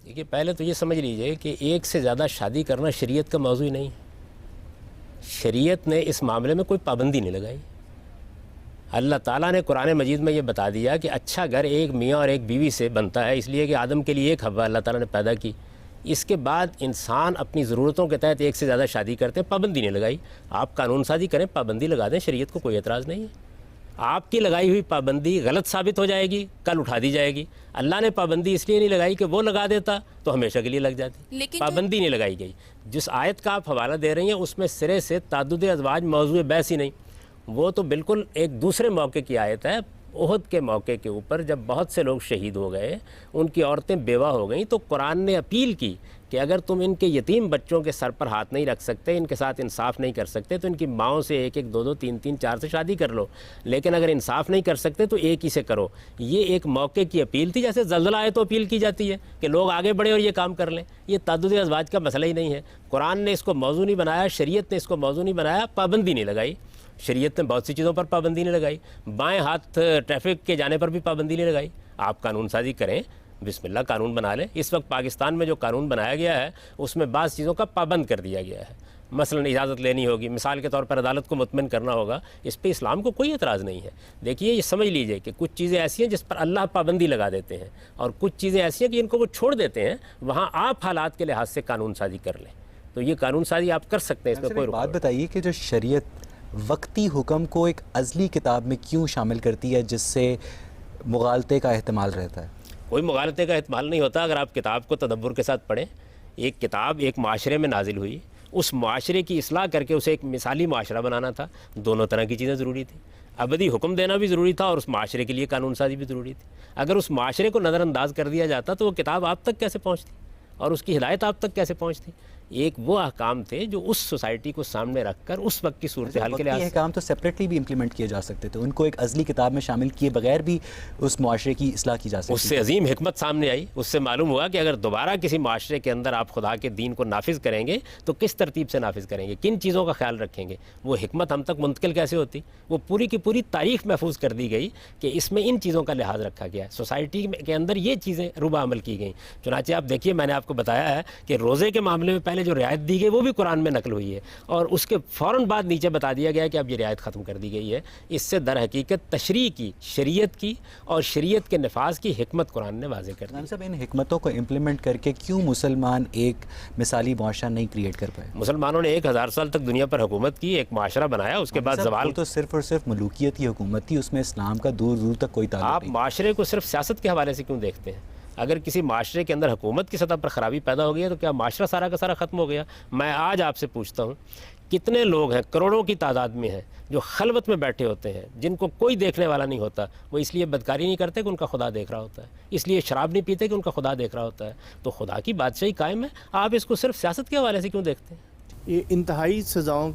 دیکھیے، پہلے تو یہ سمجھ لیجئے کہ ایک سے زیادہ شادی کرنا شریعت کا موضوع ہی نہیں ہے. شریعت نے اس معاملے میں کوئی پابندی نہیں لگائی. اللہ تعالیٰ نے قرآن مجید میں یہ بتا دیا کہ اچھا گھر ایک میاں اور ایک بیوی سے بنتا ہے، اس لیے کہ آدم کے لیے ایک حوا اللہ تعالیٰ نے پیدا کی. اس کے بعد انسان اپنی ضرورتوں کے تحت ایک سے زیادہ شادی کرتے ہیں، پابندی نہیں لگائی. آپ قانون سازی کریں، پابندی لگا دیں، شریعت کو کوئی اعتراض نہیں ہے. آپ کی لگائی ہوئی پابندی غلط ثابت ہو جائے گی، کل اٹھا دی جائے گی. اللہ نے پابندی اس لیے نہیں لگائی کہ وہ لگا دیتا تو ہمیشہ کے لیے لگ جاتی. پابندی نہیں لگائی گئی. جس آیت کا آپ حوالہ دے رہی ہیں اس میں سرے سے تعدد ازواج موضوع بحث ہی نہیں. وہ تو بالکل ایک دوسرے موقع کی آیت ہے. احد کے موقع کے اوپر جب بہت سے لوگ شہید ہو گئے، ان کی عورتیں بیوہ ہو گئیں، تو قرآن نے اپیل کی کہ اگر تم ان کے یتیم بچوں کے سر پر ہاتھ نہیں رکھ سکتے، ان کے ساتھ انصاف نہیں کر سکتے، تو ان کی ماؤں سے 1-1 2-2 3-3 4 سے شادی کر لو. لیکن اگر انصاف نہیں کر سکتے تو ایک ہی سے کرو. یہ ایک موقع کی اپیل تھی، جیسے زلزلہ آئے تو اپیل کی جاتی ہے کہ لوگ آگے بڑھیں اور یہ کام کر لیں. یہ تعدد ازواج کا مسئلہ ہی نہیں ہے. قرآن نے اس کو موضوع نہیں بنایا، شریعت نے اس کو موضوع نہیں بنایا، پابندی نہیں لگائی. شریعت نے بہت سی چیزوں پر پابندی نہیں لگائی. بائیں ہاتھ ٹریفک کے جانے پر بھی پابندی نہیں لگائی. آپ قانون سازی کریں، بسم اللہ قانون بنا لیں. اس وقت پاکستان میں جو قانون بنایا گیا ہے اس میں بعض چیزوں کا پابند کر دیا گیا ہے. مثلا اجازت لینی ہوگی، مثال کے طور پر عدالت کو مطمئن کرنا ہوگا. اس پہ اسلام کو کوئی اعتراض نہیں ہے. دیکھیے، یہ سمجھ لیجئے کہ کچھ چیزیں ایسی ہیں جس پر اللہ پابندی لگا دیتے ہیں، اور کچھ چیزیں ایسی ہیں کہ ان کو وہ چھوڑ دیتے ہیں. وہاں آپ حالات کے لحاظ سے قانون سازی کر لیں. تو یہ قانون سازی آپ کر سکتے ہیں، اس میں کوئی بات بتائیے کہ جو شریعت وقتی حکم کو ایک ازلی کتاب میں کیوں شامل کرتی ہے جس سے مغالطے کا احتمال رہتا ہے؟ کوئی مغالطے کا احتمال نہیں ہوتا اگر آپ کتاب کو تدبر کے ساتھ پڑھیں. ایک کتاب ایک معاشرے میں نازل ہوئی، اس معاشرے کی اصلاح کر کے اسے ایک مثالی معاشرہ بنانا تھا. دونوں طرح کی چیزیں ضروری تھیں. ابدی حکم دینا بھی ضروری تھا اور اس معاشرے کے لیے قانون سازی بھی ضروری تھی. اگر اس معاشرے کو نظر انداز کر دیا جاتا تو وہ کتاب آپ تک کیسے پہنچتی اور اس کی ہدایت آپ تک کیسے پہنچتی؟ ایک وہ احکام تھے جو اس سوسائٹی کو سامنے رکھ کر اس وقت کی صورتحال کے لحاظ سے احکام تو سیپریٹلی بھی امپلیمنٹ کیے جا سکتے تھے. ان کو ایک ازلی کتاب میں شامل کیے بغیر بھی اس معاشرے کی اصلاح کی جا سکتی. اس سے عظیم حکمت سامنے آئی. اس سے معلوم ہوا کہ اگر دوبارہ کسی معاشرے کے اندر آپ خدا کے دین کو نافذ کریں گے تو کس ترتیب سے نافذ کریں گے، کن چیزوں کا خیال رکھیں گے. وہ حکمت ہم تک منتقل کیسے ہوتی؟ وہ پوری کی پوری تاریخ محفوظ کر دی گئی کہ اس میں ان چیزوں کا لحاظ رکھا گیا ہے. سوسائٹی کے اندر یہ چیزیں روبہ عمل کی گئیں. چنانچہ آپ دیکھیے، میں نے آپ کو بتایا ہے کہ روزے کے معاملے میں پہلے جو رعایت دی گئی وہ بھی قرآن میں نقل ہوئی ہے، اور اس کے فوراً بعد نیچے بتا دیا گیا کہ اب یہ رعایت ختم کر دی گئی ہے. اس سے در حقیقت تشریع کی، شریعت کی اور شریعت کے نفاذ کی حکمت قرآن نے واضح کر دی. صاحب، ان حکمتوں کو امپلیمنٹ کر کے کیوں مسلمان ایک مثالی معاشرہ نہیں کریٹ کر پائے؟ مسلمانوں نے 1000 سال تک دنیا پر حکومت کی، ایک معاشرہ بنایا، اس کے بعد زوال. تو صرف اور صرف ملوکیت کی حکومت تھی، اس میں اسلام کا دور دور تک کوئی تعلق نہیں. آپ معاشرے کو صرف سیاست کے حوالے سے کیوں دیکھتے ہیں؟ اگر کسی معاشرے کے اندر حکومت کی سطح پر خرابی پیدا ہو گئی ہے تو کیا معاشرہ سارا کا سارا ختم ہو گیا؟ میں آج آپ سے پوچھتا ہوں کتنے لوگ ہیں، کروڑوں کی تعداد میں ہیں، جو خلوت میں بیٹھے ہوتے ہیں، جن کو کوئی دیکھنے والا نہیں ہوتا، وہ اس لیے بدکاری نہیں کرتے کہ ان کا خدا دیکھ رہا ہوتا ہے، اس لیے شراب نہیں پیتے کہ ان کا خدا دیکھ رہا ہوتا ہے. تو خدا کی بادشاہی قائم ہے، آپ اس کو صرف سیاست کے حوالے سے کیوں دیکھتے ہیں؟ یہ انتہائی سزاؤں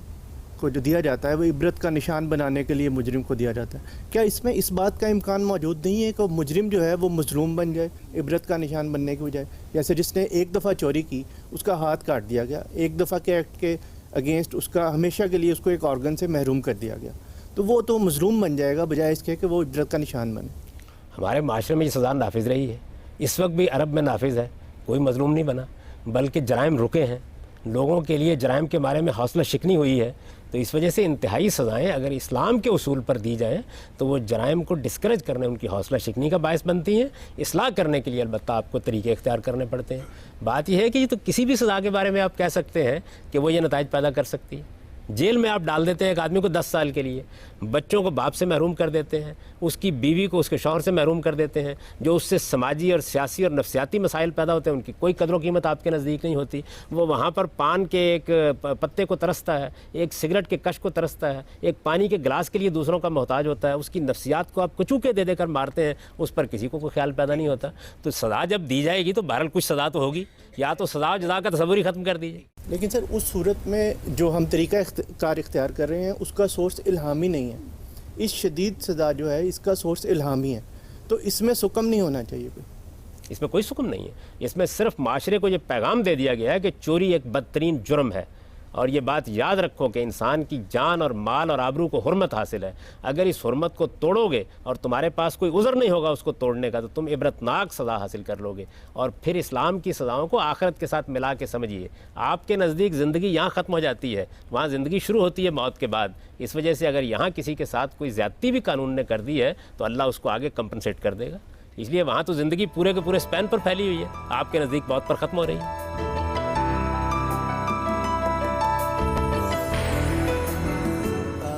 کو جو دیا جاتا ہے وہ عبرت کا نشان بنانے کے لیے مجرم کو دیا جاتا ہے. کیا اس میں اس بات کا امکان موجود نہیں ہے کہ مجرم جو ہے وہ مظلوم بن جائے عبرت کا نشان بننے کی بجائے؟ جیسے جس نے ایک دفعہ چوری کی اس کا ہاتھ کاٹ دیا گیا، ایک دفعہ کے ایکٹ کے اگینسٹ اس کا ہمیشہ کے لیے اس کو ایک آرگن سے محروم کر دیا گیا، تو وہ تو مظلوم بن جائے گا بجائے اس کے کہ وہ عبرت کا نشان بنے. ہمارے معاشرے میں یہ سزا نافذ رہی ہے، اس وقت بھی عرب میں نافذ ہے، کوئی مظلوم نہیں بنا، بلکہ جرائم رکے ہیں، لوگوں کے لیے جرائم کے بارے میں حوصلہ شکنی ہوئی ہے. تو اس وجہ سے انتہائی سزائیں اگر اسلام کے اصول پر دی جائیں تو وہ جرائم کو ڈسکریج کرنے، ان کی حوصلہ شکنی کا باعث بنتی ہیں. اصلاح کرنے کے لیے البتہ آپ کو طریقے اختیار کرنے پڑتے ہیں. بات یہ ہے کہ یہ تو کسی بھی سزا کے بارے میں آپ کہہ سکتے ہیں کہ وہ یہ نتائج پیدا کر سکتی ہے. جیل میں آپ ڈال دیتے ہیں ایک آدمی کو 10 سال کے لیے، بچوں کو باپ سے محروم کر دیتے ہیں، اس کی بیوی کو اس کے شوہر سے محروم کر دیتے ہیں، جو اس سے سماجی اور سیاسی اور نفسیاتی مسائل پیدا ہوتے ہیں ان کی کوئی قدر و قیمت آپ کے نزدیک نہیں ہوتی. وہ وہاں پر پان کے ایک پتے کو ترستا ہے، ایک سگریٹ کے کش کو ترستا ہے، ایک پانی کے گلاس کے لیے دوسروں کا محتاج ہوتا ہے. اس کی نفسیات کو آپ کچوکے دے دے کر مارتے ہیں، اس پر کسی کو کوئی خیال پیدا نہیں ہوتا. تو سزا جب دی جائے گی تو بہرحال کچھ سزا تو ہوگی، یا تو سزا و جزا کا تصور ہی ختم کر دیجیے. لیکن سر اس صورت میں جو ہم طریقہ کار اختیار کر رہے ہیں اس کا سورس الہامی نہیں ہے. اس شدید سزا جو ہے اس کا سورس الہامی ہے، تو اس میں سکم نہیں ہونا چاہیے کوئی؟ اس میں کوئی سکم نہیں ہے. اس میں صرف معاشرے کو یہ پیغام دے دیا گیا ہے کہ چوری ایک بدترین جرم ہے، اور یہ بات یاد رکھو کہ انسان کی جان اور مال اور آبرو کو حرمت حاصل ہے. اگر اس حرمت کو توڑو گے اور تمہارے پاس کوئی عذر نہیں ہوگا اس کو توڑنے کا تو تم عبرتناک سزا حاصل کر لو گے. اور پھر اسلام کی سزاؤں کو آخرت کے ساتھ ملا کے سمجھیے. آپ کے نزدیک زندگی یہاں ختم ہو جاتی ہے، وہاں زندگی شروع ہوتی ہے موت کے بعد. اس وجہ سے اگر یہاں کسی کے ساتھ کوئی زیادتی بھی قانون نے کر دی ہے تو اللہ اس کو آگے کمپنسیٹ کر دے گا. اس لیے وہاں تو زندگی پورے کے پورے سپین پر پھیلی ہوئی ہے، آپ کے نزدیک موت پر ختم ہو رہی ہے.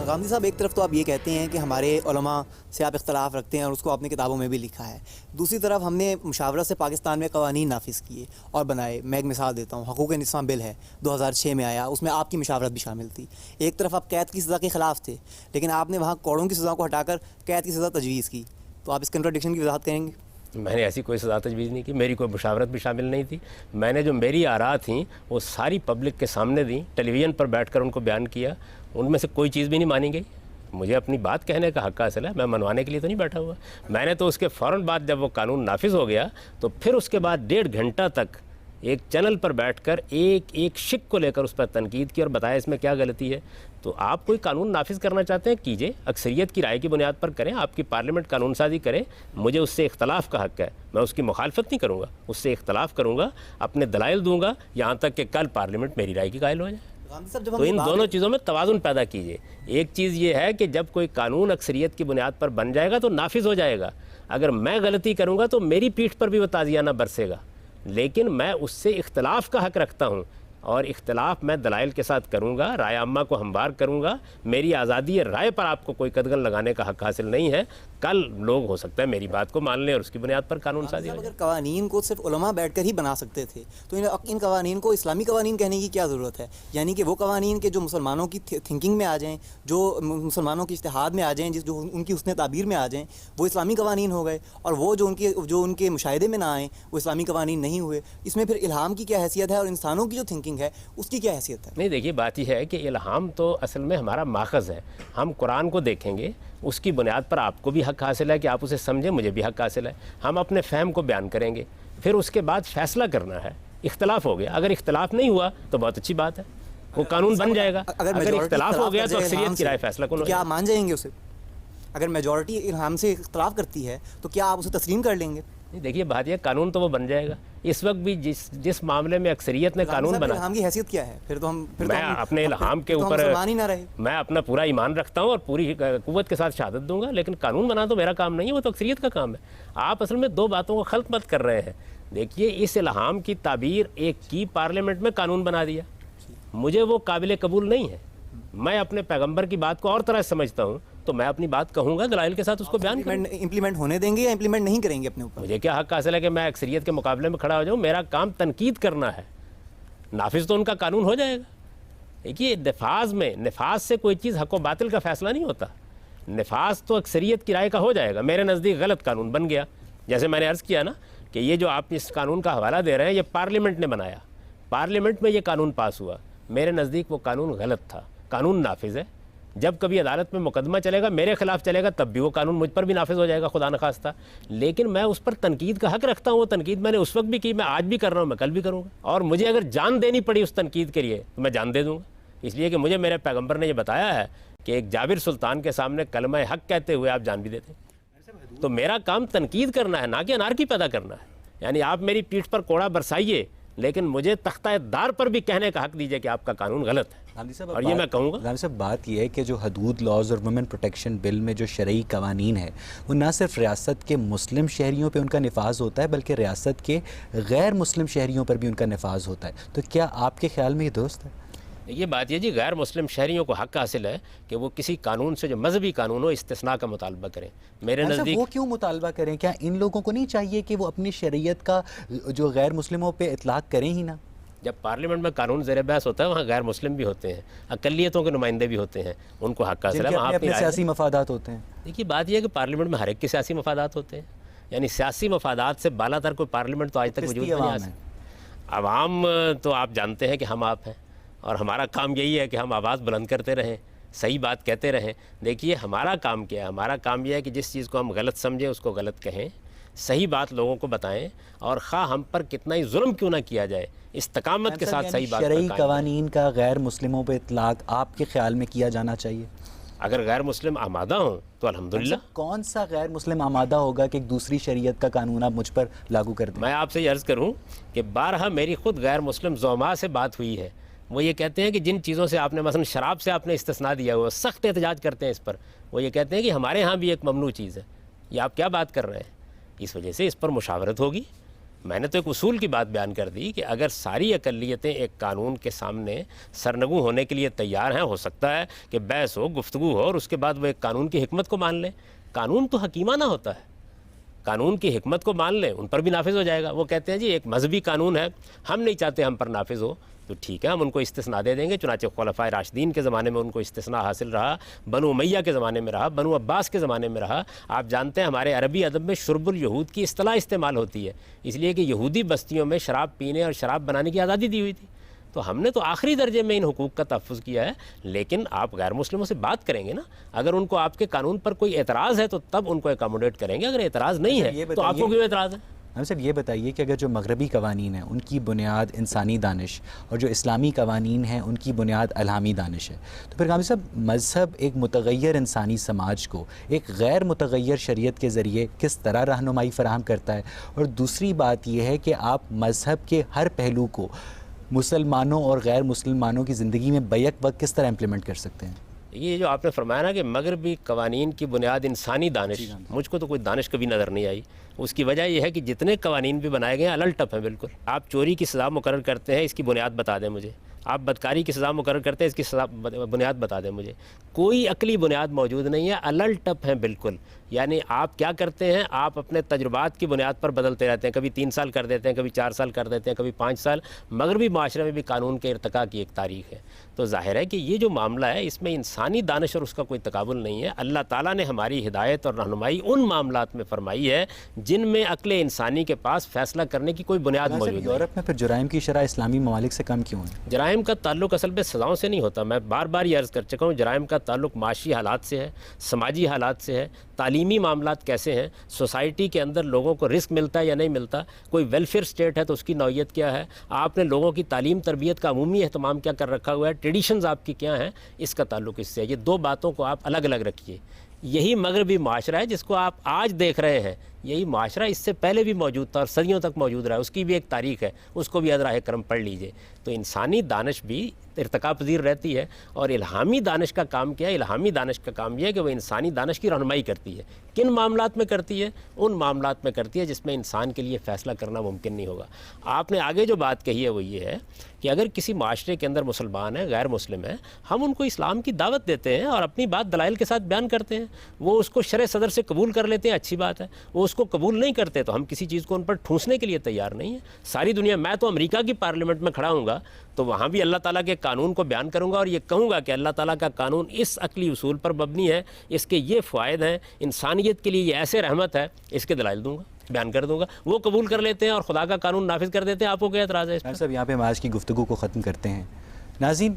غامدی صاحب، ایک طرف تو آپ یہ کہتے ہیں کہ ہمارے علماء سے آپ اختلاف رکھتے ہیں اور اس کو آپ نے کتابوں میں بھی لکھا ہے، دوسری طرف ہم نے مشاورت سے پاکستان میں قوانین نافذ کیے اور بنائے. میں ایک مثال دیتا ہوں، حقوق انسان بل ہے 2006 میں آیا، اس میں آپ کی مشاورت بھی شامل تھی. ایک طرف آپ قید کی سزا کے خلاف تھے لیکن آپ نے وہاں کوڑوں کی سزا کو ہٹا کر قید کی سزا تجویز کی، تو آپ اس کنٹراڈکشن کی وضاحت کریں گے؟ میں نے ایسی کوئی سزا تجویز نہیں کی، میری کوئی مشاورت بھی شامل نہیں تھی. میں نے جو میری آراء تھیں وہ ساری پبلک کے سامنے دیں، ٹیلی ویژن پر بیٹھ کر ان کو بیان کیا. ان میں سے کوئی چیز بھی نہیں مانی گئی. مجھے اپنی بات کہنے کا حق حاصل ہے، میں منوانے کے لیے تو نہیں بیٹھا ہوا. میں نے تو اس کے فوراً بعد جب وہ قانون نافذ ہو گیا تو پھر اس کے بعد 1.5 گھنٹہ تک ایک چینل پر بیٹھ کر ایک شک کو لے کر اس پر تنقید کی اور بتایا اس میں کیا غلطی ہے. تو آپ کوئی قانون نافذ کرنا چاہتے ہیں کیجئے، اکثریت کی رائے کی بنیاد پر کریں، آپ کی پارلیمنٹ قانون سازی کرے. مجھے اس سے اختلاف کا حق ہے، میں اس کی مخالفت نہیں کروں گا، اس سے اختلاف کروں گا، اپنے دلائل دوں گا یہاں تک کہ کل پارلیمنٹ میری رائے کی قائل ہو جائے. تو ان دونوں چیزوں میں توازن پیدا کیجیے. ایک چیز یہ ہے کہ جب کوئی قانون اکثریت کی بنیاد پر بن جائے گا تو نافذ ہو جائے گا. اگر میں غلطی کروں گا تو میری پیٹھ پر بھی وہ تازیانہ برسے گا، لیکن میں اس سے اختلاف کا حق رکھتا ہوں اور اختلاف میں دلائل کے ساتھ کروں گا، رائے عامہ کو ہموار کروں گا. میری آزادی رائے پر آپ کو کوئی قدغن لگانے کا حق حاصل نہیں ہے. کل لوگ ہو سکتا ہے میری بات کو مان لیں اور اس کی بنیاد پر قانون سازی ہو جائے. اگر قوانین کو صرف علماء بیٹھ کر ہی بنا سکتے تھے تو ان قوانین کو اسلامی قوانین کہنے کی کیا ضرورت ہے؟ یعنی کہ وہ قوانین کے جو مسلمانوں کی تھنکنگ میں آ جائیں، جو مسلمانوں کی اجتہاد میں آ جائیں، جو ان کی حسن تعبیر میں آ جائیں، وہ اسلامی قوانین ہو گئے، اور وہ جو ان کے مشاہدے میں نہ آئیں وہ اسلامی قوانین نہیں ہوئے. اس میں پھر الہام کی کیا حیثیت ہے اور انسانوں کی جو تھنکنگ ہے اس کی کیا حیثیت ہے؟ نہیں، دیکھیے بات یہ ہے کہ الہام تو اصل میں ہمارا ماخذ ہے. ہم قرآن کو دیکھیں گے، اس کی بنیاد پر آپ کو بھی حق حاصل ہے کہ آپ اسے سمجھیں، مجھے بھی حق حاصل ہے. ہم اپنے فہم کو بیان کریں گے، پھر اس کے بعد فیصلہ کرنا ہے. اختلاف ہو گیا، اگر اختلاف نہیں ہوا تو بہت اچھی بات ہے، وہ قانون بن جائے گا. اگر اختلاف ہو گیا تو اکثریت کی رائے فیصلہ کون ہوگا؟ کیا آپ مان جائیں گے اسے؟ اگر میجورٹی الہام سے اختلاف کرتی ہے تو کیا آپ اسے تسلیم کر لیں گے؟ دیکھیے بات یہ، قانون تو وہ بن جائے گا. اس وقت بھی جس معاملے میں اکثریت نے قانون بنا، الہام کی حیثیت کیا ہے؟ میں اپنے الہام کے اوپر میں اپنا پورا ایمان رکھتا ہوں اور پوری قوت کے ساتھ شہادت دوں گا، لیکن قانون بنا تو میرا کام نہیں ہے، وہ تو اکثریت کا کام ہے. آپ اصل میں دو باتوں کو خلط مت کر رہے ہیں. دیکھیے اس الہام کی تعبیر ایک کی پارلیمنٹ میں قانون بنا دیا، مجھے وہ قابل قبول نہیں ہے. میں اپنے پیغمبر کی بات کو اور طرح سمجھتا ہوں. تو میں اپنی بات کہوں گا، دلائل کے ساتھ اس کو بیان کروں. امپلیمنٹ ہونے دیں گے یا امپلیمنٹ نہیں کریں گے اپنے اوپر؟ مجھے کیا حق حاصل ہے کہ میں اکثریت کے مقابلے میں کھڑا ہو جاؤں؟ میرا کام تنقید کرنا ہے، نافذ تو ان کا قانون ہو جائے گا. دیکھیے نفاذ سے کوئی چیز حق و باطل کا فیصلہ نہیں ہوتا. نفاذ تو اکثریت کی رائے کا ہو جائے گا. میرے نزدیک غلط قانون بن گیا، جیسے میں نے عرض کیا نا کہ یہ جو آپ اس قانون کا حوالہ دے رہے ہیں یہ پارلیمنٹ نے بنایا، پارلیمنٹ میں یہ قانون پاس ہوا. میرے نزدیک وہ قانون غلط تھا. قانون نافذ ہے، جب کبھی عدالت میں مقدمہ چلے گا میرے خلاف چلے گا تب بھی وہ قانون مجھ پر بھی نافذ ہو جائے گا خدا نخواستہ. لیکن میں اس پر تنقید کا حق رکھتا ہوں. وہ تنقید میں نے اس وقت بھی کی، میں آج بھی کر رہا ہوں، میں کل بھی کروں گا. اور مجھے اگر جان دینی پڑی اس تنقید کے لیے تو میں جان دے دوں گا، اس لیے کہ مجھے میرے پیغمبر نے یہ بتایا ہے کہ ایک جابر سلطان کے سامنے کلمہ حق کہتے ہوئے آپ جان بھی دیتے ہیں. تو میرا کام تنقید کرنا ہے، نہ کہ انارکی پیدا کرنا ہے. یعنی آپ میری پیٹھ پر کوڑا برسائیے لیکن مجھے تختہ دار پر بھی کہنے کا حق دیجیے کہ آپ کا قانون غلط ہے، اور یہ میں کہوں گا. غامدی صاحب بات یہ ہے کہ جو حدود لاز اور وومن پروٹیکشن بل میں جو شرعی قوانین ہے وہ نہ صرف ریاست کے مسلم شہریوں پہ ان کا نفاذ ہوتا ہے بلکہ ریاست کے غیر مسلم شہریوں پر بھی ان کا نفاذ ہوتا ہے. تو کیا آپ کے خیال میں یہ درست ہے؟ یہ بات یہ جی غیر مسلم شہریوں کو حق حاصل ہے کہ وہ کسی قانون سے جو مذہبی قانون ہو استثناء کا مطالبہ کریں. میرے نزدیک وہ کیوں مطالبہ کریں؟ کیا ان لوگوں کو نہیں چاہیے کہ وہ اپنی شریعت کا جو غیر مسلموں پہ اطلاق کریں ہی نہ؟ جب پارلیمنٹ میں قانون زیر بحث ہوتا ہے وہاں غیر مسلم بھی ہوتے ہیں، اقلیتوں کے نمائندے بھی ہوتے ہیں، ان کو حق حاصل ہے وہاں اپنے سیاسی مفادات ہوتے ہیں. دیکھیے بات یہ ہے کہ پارلیمنٹ میں ہر ایک کے سیاسی مفادات ہوتے ہیں. یعنی سیاسی مفادات سے بالا تر کوئی پارلیمنٹ تو آج تک وجود نہیں آ سکتا. عوام تو آپ جانتے ہیں کہ ہم آپ ہیں، اور ہمارا کام یہی ہے کہ ہم آواز بلند کرتے رہیں، صحیح بات کہتے رہیں. دیکھیے ہمارا کام کیا ہے؟ ہمارا کام یہ ہے کہ جس چیز کو ہم غلط سمجھیں اس کو غلط کہیں، صحیح بات لوگوں کو بتائیں، اور خواہ ہم پر کتنا ہی ظلم کیوں نہ کیا جائے استقامت کے ساتھ صحیح بات. شرعی قوانین کا غیر مسلموں پہ اطلاق آپ کے خیال میں کیا جانا چاہیے؟ اگر غیر مسلم آمادہ ہوں تو الحمدللہ. کون سا غیر مسلم آمادہ ہوگا کہ ایک دوسری شریعت کا قانون آپ مجھ پر لاگو کر دیں؟ میں آپ سے یہ عرض کروں کہ بارہا میری خود غیر مسلم زعماء سے بات ہوئی ہے. وہ یہ کہتے ہیں کہ جن چیزوں سے آپ نے مثلا شراب سے آپ نے استثناء دیا ہوا، سخت احتجاج کرتے ہیں اس پر. وہ یہ کہتے ہیں کہ ہمارے ہاں بھی ایک ممنوع چیز ہے، یہ آپ کیا بات کر رہے ہیں؟ اس وجہ سے اس پر مشاورت ہوگی. میں نے تو ایک اصول کی بات بیان کر دی کہ اگر ساری اقلیتیں ایک قانون کے سامنے سرنگو ہونے کے لیے تیار ہیں، ہو سکتا ہے کہ بحث ہو، گفتگو ہو، اور اس کے بعد وہ ایک قانون کی حکمت کو مان لیں. قانون تو حکیمانہ ہوتا ہے، قانون کی حکمت کو مان لیں، ان پر بھی نافذ ہو جائے گا. وہ کہتے ہیں جی ایک مذہبی قانون ہے، ہم نہیں چاہتے ہم پر نافذ ہو، تو ٹھیک ہے ہم ان کو استثناء دے دیں گے. چنانچہ خلفائے راشدین کے زمانے میں ان کو استثناء حاصل رہا، بنو امیہ کے زمانے میں رہا، بنو عباس کے زمانے میں رہا. آپ جانتے ہیں ہمارے عربی ادب میں شرب الیہود کی اصطلاح استعمال ہوتی ہے، اس لیے کہ یہودی بستیوں میں شراب پینے اور شراب بنانے کی آزادی دی ہوئی تھی. تو ہم نے تو آخری درجے میں ان حقوق کا تحفظ کیا ہے. لیکن آپ غیر مسلموں سے بات کریں گے نا، اگر ان کو آپ کے قانون پر کوئی اعتراض ہے تو تب ان کو اکاموڈیٹ کریں گے، اگر اعتراض نہیں ہے تو آپ کو کیوں اعتراض ہے؟ ہم صاحب یہ بتائیے کہ اگر جو مغربی قوانین ہیں ان کی بنیاد انسانی دانش اور جو اسلامی قوانین ہیں ان کی بنیاد الہامی دانش ہے، تو پھر غامدی صاحب مذہب ایک متغیر انسانی سماج کو ایک غیر متغیر شریعت کے ذریعے کس طرح رہنمائی فراہم کرتا ہے؟ اور دوسری بات یہ ہے کہ آپ مذہب کے ہر پہلو کو مسلمانوں اور غیر مسلمانوں کی زندگی میں بیک وقت کس طرح امپلیمنٹ کر سکتے ہیں؟ یہ جو آپ نے فرمایا نا کہ مغربی قوانین کی بنیاد انسانی دانش، مجھ کو تو کوئی دانش کبھی نظر نہیں آئی. اس کی وجہ یہ ہے کہ جتنے قوانین بھی بنائے گئے ہیں الل ٹپ ہیں بالکل. آپ چوری کی سزا مقرر کرتے ہیں، اس کی بنیاد بتا دیں مجھے. آپ بدکاری کی سزا مقرر کرتے ہیں، اس کی سزا بنیاد بتا دیں مجھے. کوئی عقلی بنیاد موجود نہیں ہے، الل ٹپ ہیں بالکل. یعنی آپ کیا کرتے ہیں؟ آپ اپنے تجربات کی بنیاد پر بدلتے رہتے ہیں. کبھی 3 سال کر دیتے ہیں، کبھی 4 سال کر دیتے ہیں، کبھی 5 سال. مغربی معاشرے میں بھی قانون کے ارتقاء کی ایک تاریخ ہے. تو ظاہر ہے کہ یہ جو معاملہ ہے اس میں انسانی دانش اور اس کا کوئی تقابل نہیں ہے. اللہ تعالیٰ نے ہماری ہدایت اور رہنمائی ان معاملات میں فرمائی ہے جن میں عقل انسانی کے پاس فیصلہ کرنے کی کوئی بنیاد موجود نہیں. یورپ میں پھر جرائم کی شرح اسلامی ممالک سے کم کیوں ہے؟ جرائم کا تعلق اصل میں سزاؤں سے نہیں ہوتا. میں بار بار یہ عرض کر چکا ہوں، جرائم کا تعلق معاشی حالات سے ہے، سماجی حالات سے ہے، تعلیمی معاملات کیسے ہیں، سوسائٹی کے اندر لوگوں کو رزق ملتا ہے یا نہیں ملتا، کوئی ویلفیئر اسٹیٹ ہے تو اس کی نوعیت کیا ہے، آپ نے لوگوں کی تعلیم تربیت کا عمومی اہتمام کیا کر رکھا ہوا ہے، ٹریڈیشنز آپ کی کیا ہیں، اس کا تعلق اس سے ہے. یہ 2 باتوں کو آپ الگ الگ رکھیے. یہی مغربی معاشرہ ہے جس کو آپ آج دیکھ رہے ہیں یہی معاشرہ اس سے پہلے بھی موجود تھا اور صدیوں تک موجود رہا، اس کی بھی ایک تاریخ ہے، اس کو بھی ازراہ کرم پڑھ لیجئے. تو انسانی دانش بھی ارتقا پذیر رہتی ہے. اور الہامی دانش کا کام کیا ہے؟ الہامی دانش کا کام یہ ہے کہ وہ انسانی دانش کی رہنمائی کرتی ہے. کن معاملات میں کرتی ہے؟ ان معاملات میں کرتی ہے جس میں انسان کے لیے فیصلہ کرنا ممکن نہیں ہوگا. آپ نے آگے جو بات کہی ہے وہ یہ ہے کہ اگر کسی معاشرے کے اندر مسلمان ہیں، غیر مسلم ہیں، ہم ان کو اسلام کی دعوت دیتے ہیں اور اپنی بات دلائل کے ساتھ بیان کرتے ہیں، وہ اس کو شرع صدر سے قبول کر لیتے ہیں، اچھی بات ہے. وہ اس کو قبول نہیں کرتے تو ہم کسی چیز کو ان پر ٹھونسنے کے لیے تیار نہیں ہیں. ساری دنیا، میں تو امریکہ کی پارلیمنٹ میں کھڑا ہوں گا تو وہاں بھی اللہ تعالیٰ کے قانون کو بیان کروں گا اور یہ کہوں گا کہ اللہ تعالیٰ کا قانون اس عقلی اصول پر مبنی ہے، اس کے یہ فوائد ہیں، انسانیت کے لیے یہ ایسے رحمت ہے، اس کے دلائل دوں گا، بیان کر دوں گا. وہ قبول کر لیتے ہیں اور خدا کا قانون نافذ کر دیتے ہیں. آپ کو کیا اعتراض ہے اس پر؟ صاحب یہاں پہ ہم آج کی گفتگو کو ختم کرتے ہیں. ناظرین،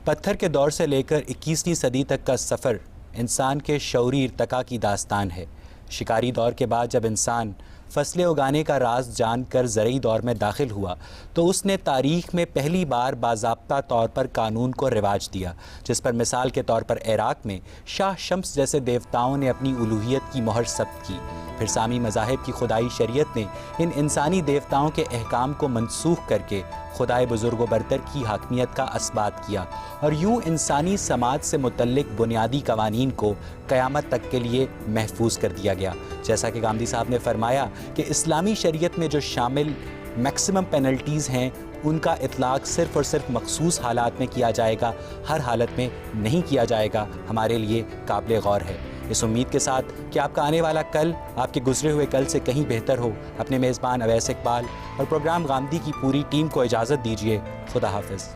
پتھر کے دور سے لے کر 21ویں صدی تک کا سفر انسان کے شعوری ارتقاء کی داستان ہے. شکاری دور کے بعد جب انسان فصلیں اگانے کا راز جان کر زرعی دور میں داخل ہوا تو اس نے تاریخ میں پہلی بار باضابطہ طور پر قانون کو رواج دیا، جس پر مثال کے طور پر عراق میں شاہ شمس جیسے دیوتاؤں نے اپنی الوہیت کی مہر ثبت کی. پھر سامی مذاہب کی خدائی شریعت نے ان انسانی دیوتاؤں کے احکام کو منسوخ کر کے خدائے بزرگ و برتر کی حاکمیت کا اثبات کیا، اور یوں انسانی سماج سے متعلق بنیادی قوانین کو قیامت تک کے لیے محفوظ کر دیا گیا. جیسا کہ گاندھی صاحب نے فرمایا کہ اسلامی شریعت میں جو شامل میکسیمم پینلٹیز ہیں ان کا اطلاق صرف اور صرف مخصوص حالات میں کیا جائے گا، ہر حالت میں نہیں کیا جائے گا، ہمارے لیے قابل غور ہے. اس امید کے ساتھ کہ آپ کا آنے والا کل آپ کے گزرے ہوئے کل سے کہیں بہتر ہو، اپنے میزبان اویس اقبال اور پروگرام غامدی کی پوری ٹیم کو اجازت دیجیے. خدا حافظ.